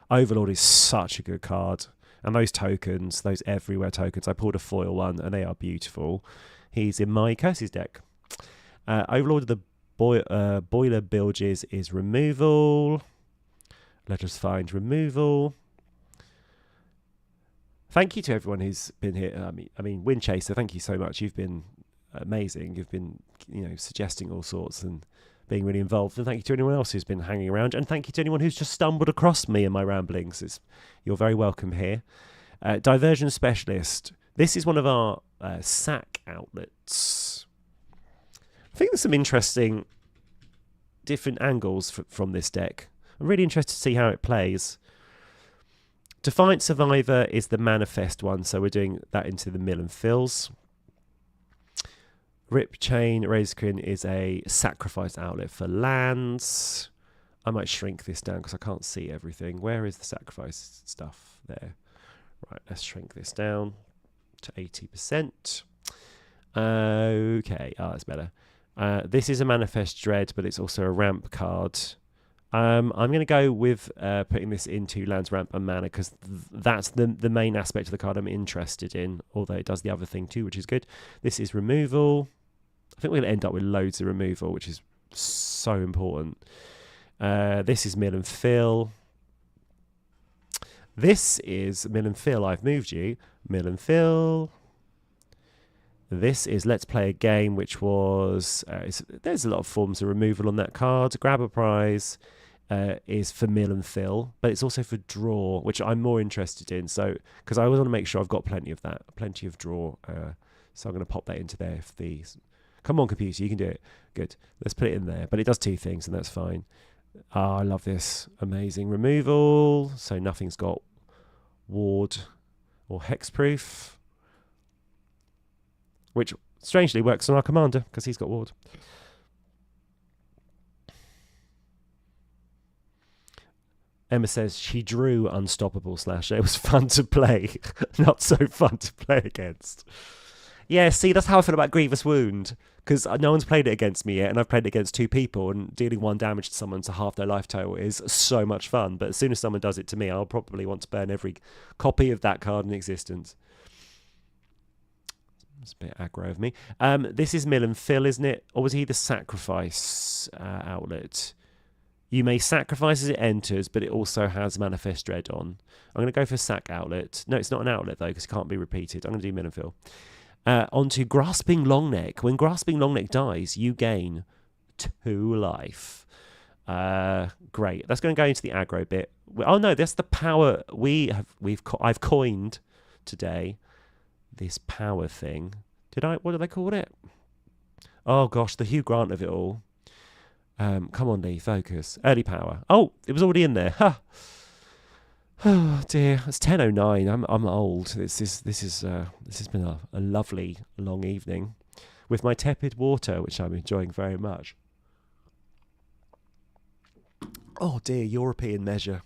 Overlord is such a good card. And those tokens, those everywhere tokens, I pulled a foil one, and they are beautiful. He's in my Curses deck. Overlord of the Boiler Bilges is removal. Let us find removal. Thank you to everyone who's been here. I mean, Windchaser, thank you so much. You've been amazing. You've been, suggesting all sorts and being really involved. And thank you to anyone else who's been hanging around. And thank you to anyone who's just stumbled across me and my ramblings. You're very welcome here. Diversion Specialist. This is one of our sack outlets. I think there's some interesting different angles from this deck. I'm really interested to see how it plays. Defiant Survivor is the manifest one, so we're doing that into the Mill and Fills. Rip Chain Razorkin is a sacrifice outlet for lands. I might shrink this down because I can't see everything. Where is the sacrifice stuff? There. Right, let's shrink this down to 80%. Okay, that's better. This is a Manifest Dread, but it's also a ramp card. I'm going to go with putting this into lands, ramp, and mana because that's the main aspect of the card I'm interested in, although it does the other thing too, which is good. This is removal. I think we're going to end up with loads of removal, which is so important. This is mill and fill. This is mill and fill. I've moved you. Mill and fill. This is let's play a game, which was there's a lot of forms of removal on that card. Grab a prize is for mill and fill, but it's also for draw, which I'm more interested in. So because I always want to make sure I've got plenty of that, plenty of draw. So I'm going to pop that into there. If these, come on, computer, you can do it. Good. Let's put it in there. But it does 2 things, and that's fine. I love this. Amazing removal. So nothing's got ward or hexproof, which strangely works on our commander because he's got ward. Emma says she drew Unstoppable Slasher. It was fun to play, not so fun to play against. Yeah, see, that's how I feel about Grievous Wound, because no one's played it against me yet, and I've played it against 2 people, and dealing 1 damage to someone to half their life total is so much fun. But as soon as someone does it to me, I'll probably want to burn every copy of that card in existence. It's a bit aggro of me. This is mill and fill, isn't it? Or was he the sacrifice outlet? You may sacrifice as it enters, but it also has Manifest Dread on. I'm going to go for sack outlet. No, it's not an outlet, though, because it can't be repeated. I'm going to do mill and fill. Onto Grasping Longneck. When Grasping Longneck dies, you gain 2 life. Great. That's going to go into the aggro bit. Oh, no, that's the power I've coined today. This power thing. What did I call it? Oh gosh, the Hugh Grant of it all. Come on, Lee, focus. Early power. Oh, it was already in there. Ha. Oh dear, it's 10:09. I'm old. This has been a lovely long evening with my tepid water, which I'm enjoying very much. Oh dear, European measure.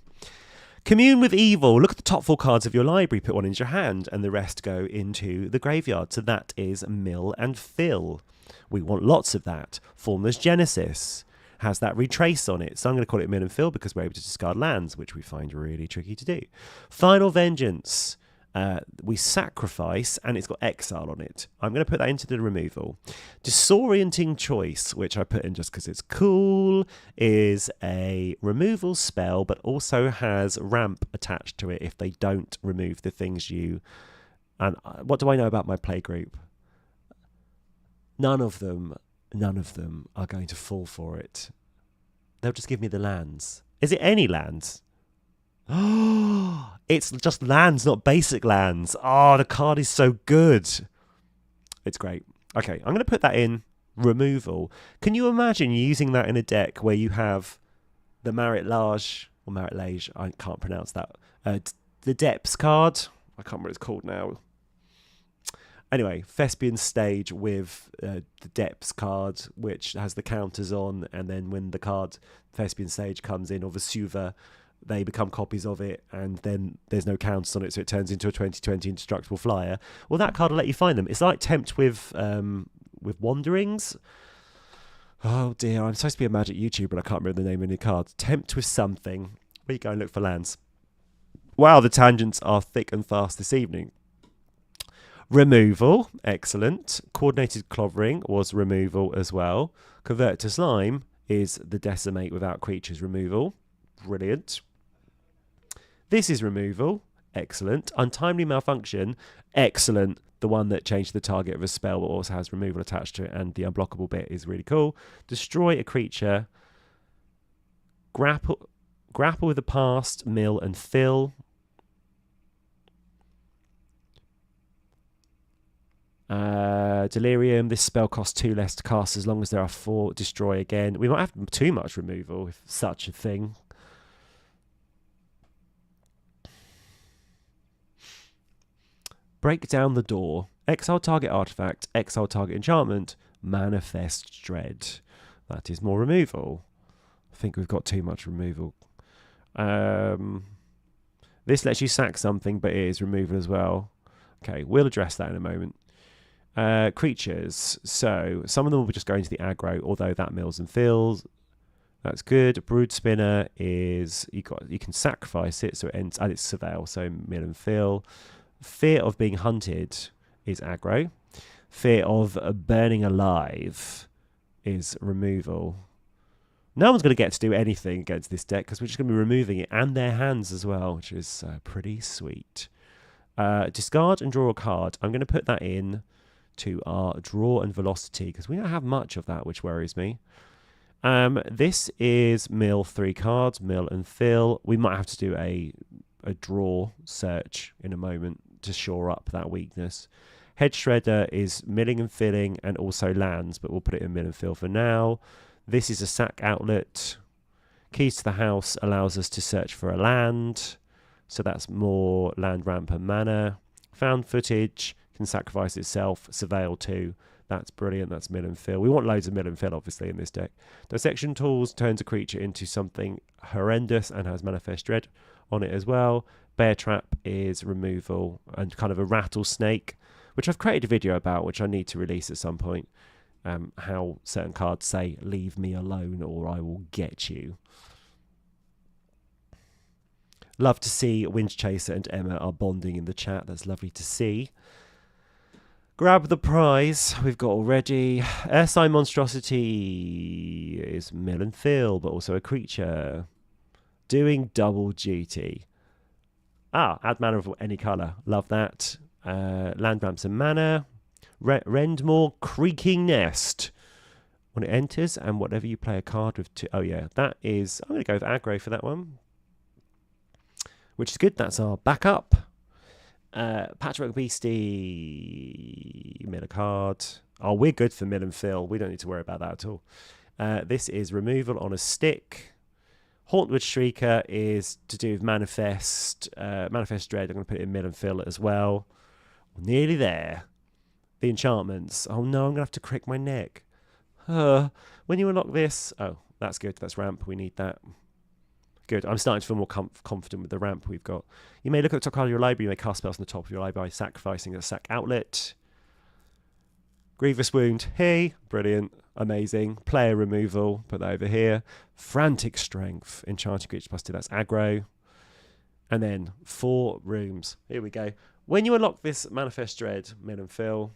Commune with Evil. Look at the top 4 cards of your library, put 1 into your hand, and the rest go into the graveyard. So that is mill and fill. We want lots of that. Formless Genesis has that retrace on it. So I'm going to call it mill and fill because we're able to discard lands, which we find really tricky to do. Final Vengeance. We sacrifice, and it's got exile on it. I'm going to put that into the removal. Disorienting Choice, which I put in just because it's cool, is a removal spell, but also has ramp attached to it if they don't remove the things you... And what do I know about my playgroup? None of them are going to fall for it. They'll just give me the lands. Is it any lands? Oh, it's just lands, not basic lands. Oh, the card is so good. It's great. Okay, I'm going to put that in removal. Can you imagine using that in a deck where you have the Marit Lage, or Marit Lage, I can't pronounce that, the Depths card? I can't remember what it's called now. Anyway, Thespian Stage with the Depths card, which has the counters on, and then when the card Thespian Stage comes in, or Vesuva, they become copies of it, and then there's no counters on it, so it turns into a 2020 indestructible flyer. Well, that card will let you find them. It's like Tempt with Wanderings. Oh dear, I'm supposed to be a magic YouTuber, but I can't remember the name of any cards. Tempt with something. Where you go and look for lands. Wow, the tangents are thick and fast this evening. Removal, excellent. Coordinated Clobbering was removal as well. Convert to Slime is the Decimate without creatures removal. Brilliant. This is removal. Excellent. Untimely Malfunction. Excellent. The one that changed the target of a spell but also has removal attached to it, and the unblockable bit is really cool. Destroy a creature. Grapple with the past, mill and fill. Delirium. This spell costs 2 less to cast as long as there are 4. Destroy again. We might have too much removal, if such a thing. Break down the door. Exile target artifact. Exile target enchantment. Manifest Dread. That is more removal. I think we've got too much removal. This lets you sack something, but it is removal as well. Okay, we'll address that in a moment. Creatures. So some of them will be just going to the aggro, although that mills and fills. That's good. Brood Spinner is you can sacrifice it, so it ends and it's surveil, so mill and fill. Fear of being hunted is aggro. Fear of burning alive is removal. No one's going to get to do anything against this deck because we're just going to be removing it and their hands as well, which is pretty sweet. Discard and draw a card. I'm going to put that in to our draw and velocity because we don't have much of that, which worries me. This is mill 3 cards, mill and fill. We might have to do a draw search in a moment to shore up that weakness. Head Shredder is milling and filling and also lands, but we'll put it in mill and fill for now. This is a sack outlet. Keys to the House allows us to search for a land, so that's more land, ramp and mana. Found Footage can sacrifice itself. Surveil 2. That's brilliant. That's mill and fill. We want loads of mill and fill, obviously, in this deck. Dissection Tools turns a creature into something horrendous and has Manifest Dread on it as well. Bear Trap is removal and kind of a rattlesnake, which I've created a video about, which I need to release at some point. How certain cards say, leave me alone or I will get you. Love to see Wind Chaser and Emma are bonding in the chat. That's lovely to see. Grab the prize we've got already. SI Monstrosity is mill and fill, but also a creature. Doing double duty. Add mana of any colour. Love that. Land ramps and mana. Rendmore Creaking Nest. When it enters, and whatever you play a card with two. Oh, yeah, that is. I'm going to go with aggro for that one, which is good. That's our backup. Patchwork Beastie, mill a card. Oh, we're good for mill and fill. We don't need to worry about that at all. This is removal on a stick. Hauntwood Shrieker is to do with Manifest Dread. I'm going to put it in mill and fill as well. We're nearly there. The enchantments. Oh no, I'm going to have to crick my neck. When you unlock this... Oh, that's good. That's ramp. We need that. Good. I'm starting to feel more confident with the ramp we've got. You may look at the top card of your library. You may cast spells on the top of your library, sacrificing a sack outlet. Grievous Wound. Hey, brilliant. Amazing. Player removal. Put that over here. Frantic Strength. Enchanting creature plus 2. That's aggro. And then 4 rooms. Here we go. When you unlock this Manifest Dread, mill and fill,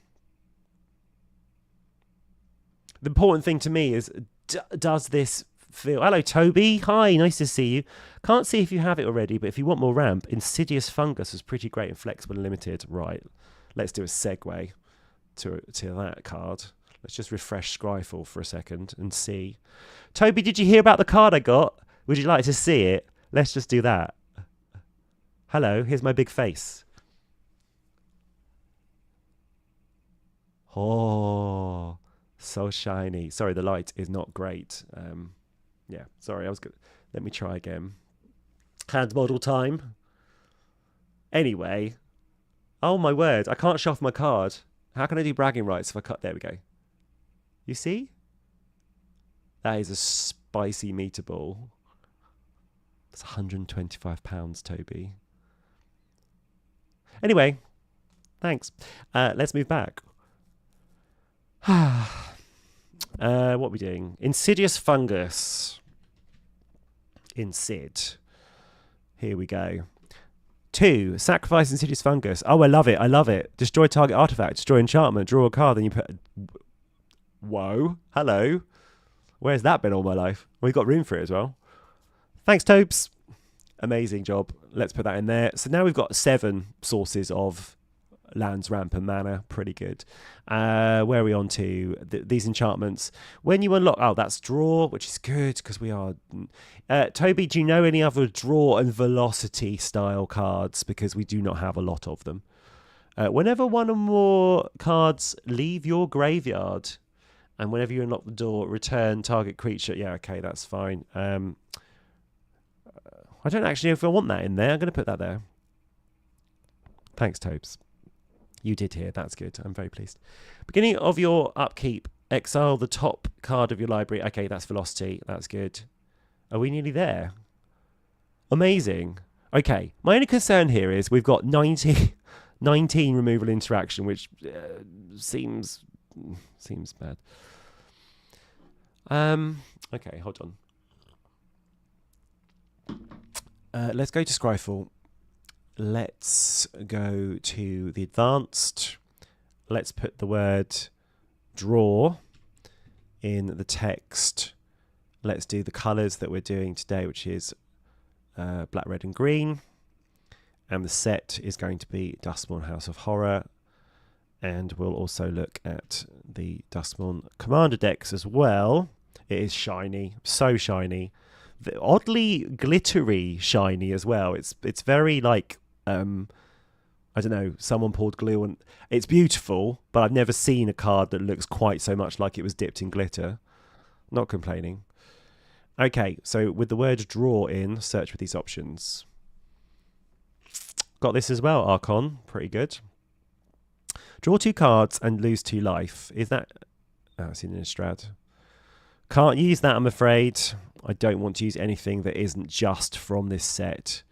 the important thing to me is, does this feel... Hello, Toby. Hi, nice to see you. Can't see if you have it already, but if you want more ramp, Insidious Fungus is pretty great and flexible and limited. Right, let's do a segue to that card. Let's just refresh Scryfall for a second and see. Toby, did you hear about the card I got? Would you like to see it? Let's just do that. Hello, here's my big face. Oh, so shiny. Sorry, the light is not great. Yeah, sorry, I was good. Let me try again. Hand model time. Anyway. Oh, my word. I can't show off my card. How can I do bragging rights if I cut... There we go. You see? That is a spicy meatball. That's £125, Toby. Anyway. Thanks. Let's move back. What are we doing? Insidious Fungus. Incid. Here we go. 2. Sacrifice Insidious Fungus. Oh, I love it. I love it. Destroy target artifact. Destroy enchantment. Draw a card. Then you put... Whoa. Hello. Where's that been all my life? We've got room for it as well. Thanks, Topes. Amazing job. Let's put that in there. So now we've got 7 sources of lands, ramp and mana. Pretty good. Where are we on to? These enchantments. When you unlock... Oh, that's draw, which is good because we are... Toby, do you know any other draw and velocity style cards? Because we do not have a lot of them. Whenever one or more cards leave your graveyard, and whenever you unlock the door, return target creature. Yeah, okay, that's fine. I don't actually know if I want that in there. I'm going to put that there. Thanks, Topes. You did hear. That's good. I'm very pleased. Beginning of your upkeep, exile the top card of your library. Okay, that's velocity. That's good. Are we nearly there? Amazing. Okay, my only concern here is we've got 19 removal interaction, which seems bad. Okay, hold on. Let's go to Scryfall. Let's go to the advanced. Let's put the word draw in the text. Let's do the colours that we're doing today, which is black, red and green. And the set is going to be Duskmour House of Horror. And we'll also look at the Duskmour Commander decks as well. It is shiny, so shiny. Oddly glittery shiny as well. It's very like, I don't know, someone poured glue on. It's beautiful, but I've never seen a card that looks quite so much like it was dipped in glitter. Not complaining. Okay, so with the word draw in, search with these options. Got this as well, Archon. Pretty good. Draw 2 cards and lose 2 life. Is that... Oh, it's in Innistrad. Can't use that, I'm afraid. I don't want to use anything that isn't just from this set.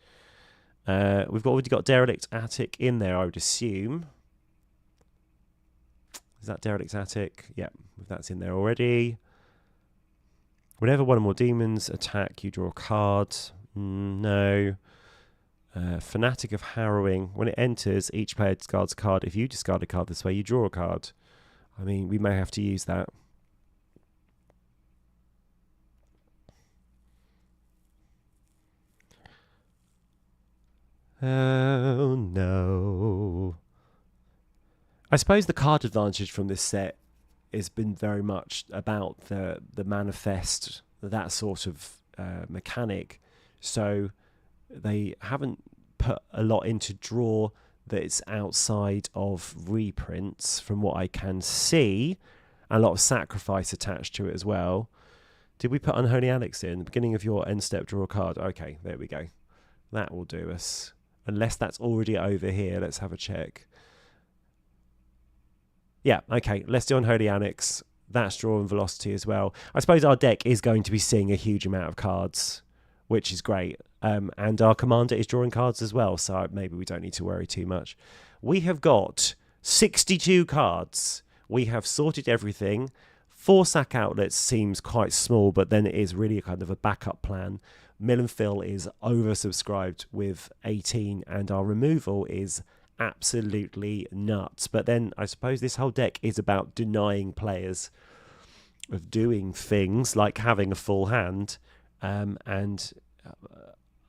We've already got Derelict Attic in there, I would assume. Is that Derelict Attic? Yeah, that's in there already. Whenever one or more demons attack, you draw a card. No. Fanatic of Harrowing. When it enters, each player discards a card. If you discard a card this way, you draw a card. I mean, we may have to use that. Oh, no. I suppose the card advantage from this set has been very much about the manifest, that sort of mechanic. So they haven't put a lot into draw that's outside of reprints from what I can see. A lot of sacrifice attached to it as well. Did we put Unholy Alex in? The beginning of your end step, draw a card. Okay, there we go. That will do us. Unless that's already over here. Let's have a check. Yeah, okay. Let's do Unholy Annex. That's draw and velocity as well. I suppose our deck is going to be seeing a huge amount of cards, which is great. And our commander is drawing cards as well, so maybe we don't need to worry too much. We have got 62 cards. We have sorted everything. 4 sack outlets seems quite small, but then it is really a kind of a backup plan. Mill and Fill is oversubscribed with 18, and our removal is absolutely nuts. But then I suppose this whole deck is about denying players of doing things like having a full hand, and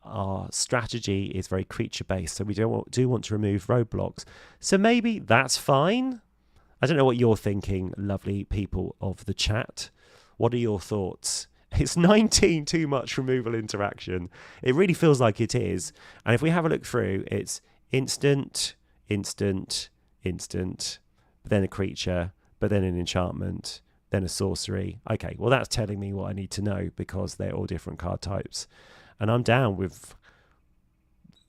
our strategy is very creature based, so we do want to remove roadblocks. So maybe that's fine. I don't know what you're thinking, lovely people of the chat. What are your thoughts? It's 19 too much removal interaction. It really feels like it is. And if we have a look through, it's instant, instant, instant, but then a creature, but then an enchantment, then a sorcery. Okay, well that's telling me what I need to know, because they're all different card types. And I'm down with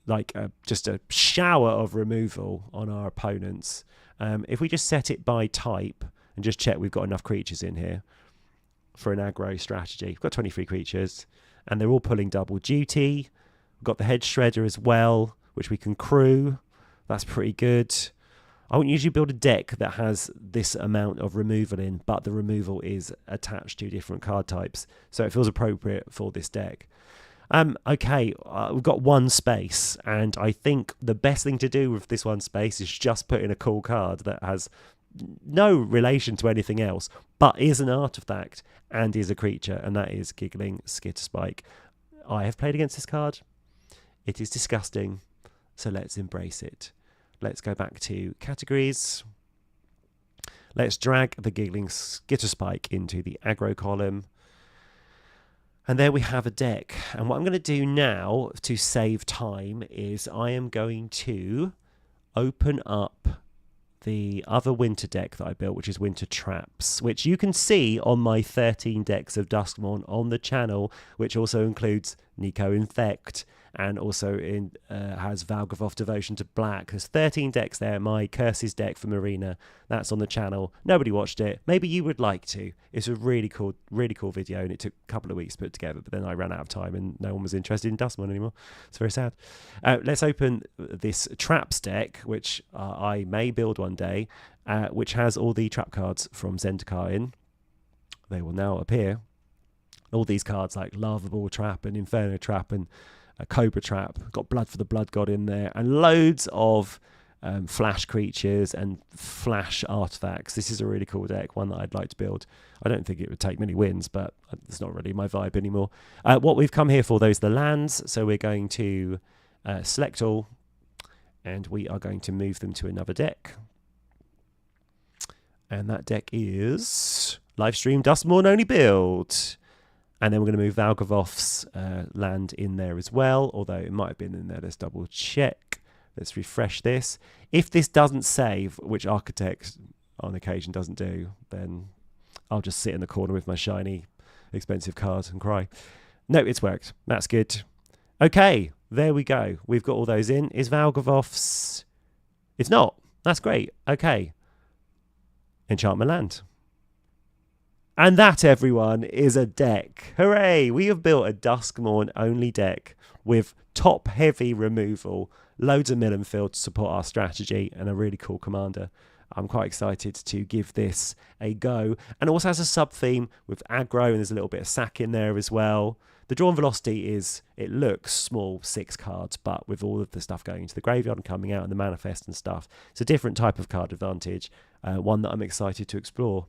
like just a shower of removal on our opponents. If we just set it by type and just check we've got enough creatures in here for an aggro strategy. We've got 23 creatures, and they're all pulling double duty. We've got the head shredder as well, which we can crew. That's pretty good. I wouldn't usually build a deck that has this amount of removal in, but the removal is attached to different card types, so it feels appropriate for this deck. Okay, we've got 1 space, and I think the best thing to do with this 1 space is just put in a cool card that has no relation to anything else, but is an artifact and is a creature, and that is Giggling Skitterspike. I have played against this card. It is disgusting, so let's embrace it. Let's go back to categories. Let's drag the Giggling Skitterspike into the aggro column. And there we have a deck. And what I'm going to do now to save time is I am going to open up the other winter deck that I built, which is Winter Traps, which you can see on my 13 decks of Duskmour on the channel, which also includes Nico Infect and also has Valgavoth Devotion to Black. There's 13 decks there. My Curses deck from Arena, that's on the channel. Nobody watched it. Maybe you would like to. It's a really cool video, and it took a couple of weeks to put together, but then I ran out of time and no one was interested in Dusk Mourn anymore. It's very sad. Let's open this Traps deck, which I may build one day, which has all the trap cards from Zendikar in. They will now appear. All these cards like Lava Ball Trap and Inferno Trap and Cobra Trap. Got Blood for the Blood God in there. And loads of flash creatures and flash artifacts. This is a really cool deck, one that I'd like to build. I don't think it would take many wins, but it's not really my vibe anymore. What we've come here for, those are the lands. So we're going to select all, and we are going to move them to another deck. And that deck is Livestream Duskmourn only build. And then we're going to move Valgavoth's land in there as well, although it might have been in there. Let's double check. Let's refresh this. If this doesn't save, which Architect on occasion doesn't do, then I'll just sit in the corner with my shiny, expensive card and cry. No, it's worked. That's good. Okay, there we go. We've got all those in. Is Valgavoth's... It's not. That's great. Okay. Enchantment land. And that, everyone, is a deck. Hooray! We have built a Duskmourn only deck with top-heavy removal, loads of mill and field to support our strategy, and a really cool commander. I'm quite excited to give this a go. And it also has a sub-theme with aggro, and there's a little bit of sack in there as well. The drawn velocity is, it looks small, 6 cards, but with all of the stuff going into the graveyard and coming out and the manifest and stuff, it's a different type of card advantage, one that I'm excited to explore.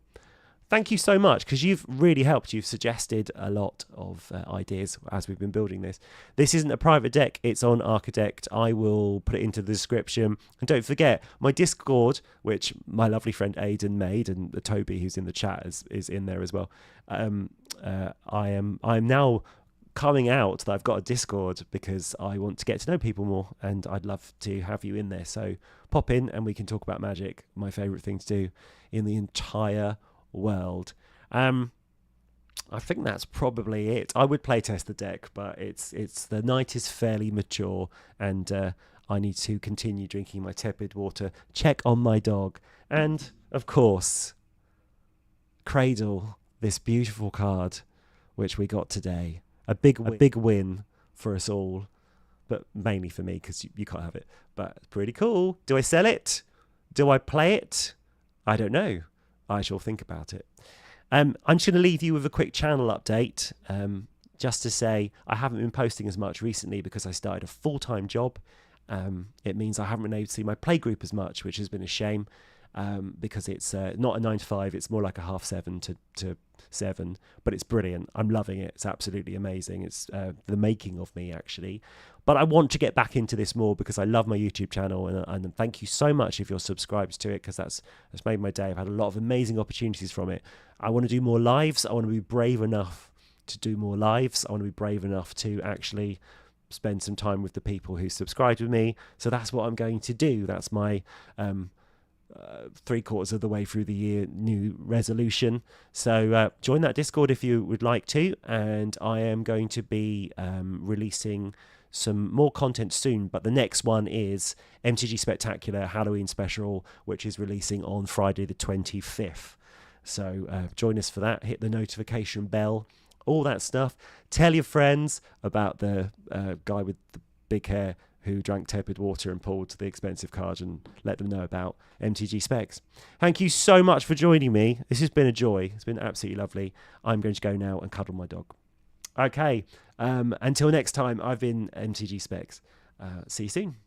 Thank you so much, because you've really helped. You've suggested a lot of ideas as we've been building this. This isn't a private deck. It's on Architect. I will put it into the description. And don't forget, my Discord, which my lovely friend Aidan made, and Toby, who's in the chat, is in there as well. I am now coming out that I've got a Discord because I want to get to know people more, and I'd love to have you in there. So pop in and we can talk about Magic, my favourite thing to do in the entire world. I think that's probably it. I would playtest the deck, but it's the night is fairly mature, and I need to continue drinking my tepid water, check on my dog, and of course cradle this beautiful card which we got today. A big win for us all, but mainly for me because you can't have it. But pretty cool. Do I sell it? Do I play it? I don't know. I shall think about it. I'm just going to leave you with a quick channel update, just to say I haven't been posting as much recently because I started a full-time job. It means I haven't been able to see my playgroup as much, which has been a shame, because it's not a 9 to 5, it's more like a 7:30 to 7, but it's brilliant. I'm loving it. It's absolutely amazing. It's the making of me, actually. But I want to get back into this more because I love my YouTube channel, and thank you so much if you're subscribed to it, because that's made my day. I've had a lot of amazing opportunities from it. I want to do more lives. I want to be brave enough to do more lives. I want to be brave enough to actually spend some time with the people who subscribed with me. So that's what I'm going to do. That's my 3/4 of the way through the year new resolution. So join that Discord if you would like to, and I am going to be releasing some more content soon, but the next one is MTG Spectacular Halloween Special, which is releasing on Friday the 25th. So join us for that. Hit the notification bell, all that stuff. Tell your friends about the guy with the big hair who drank tepid water and pulled the expensive card, and let them know about MTG Specs. Thank you so much for joining me. This has been a joy. It's been absolutely lovely. I'm going to go now and cuddle my dog. Okay, until next time, I've been MTG Specs. See you soon.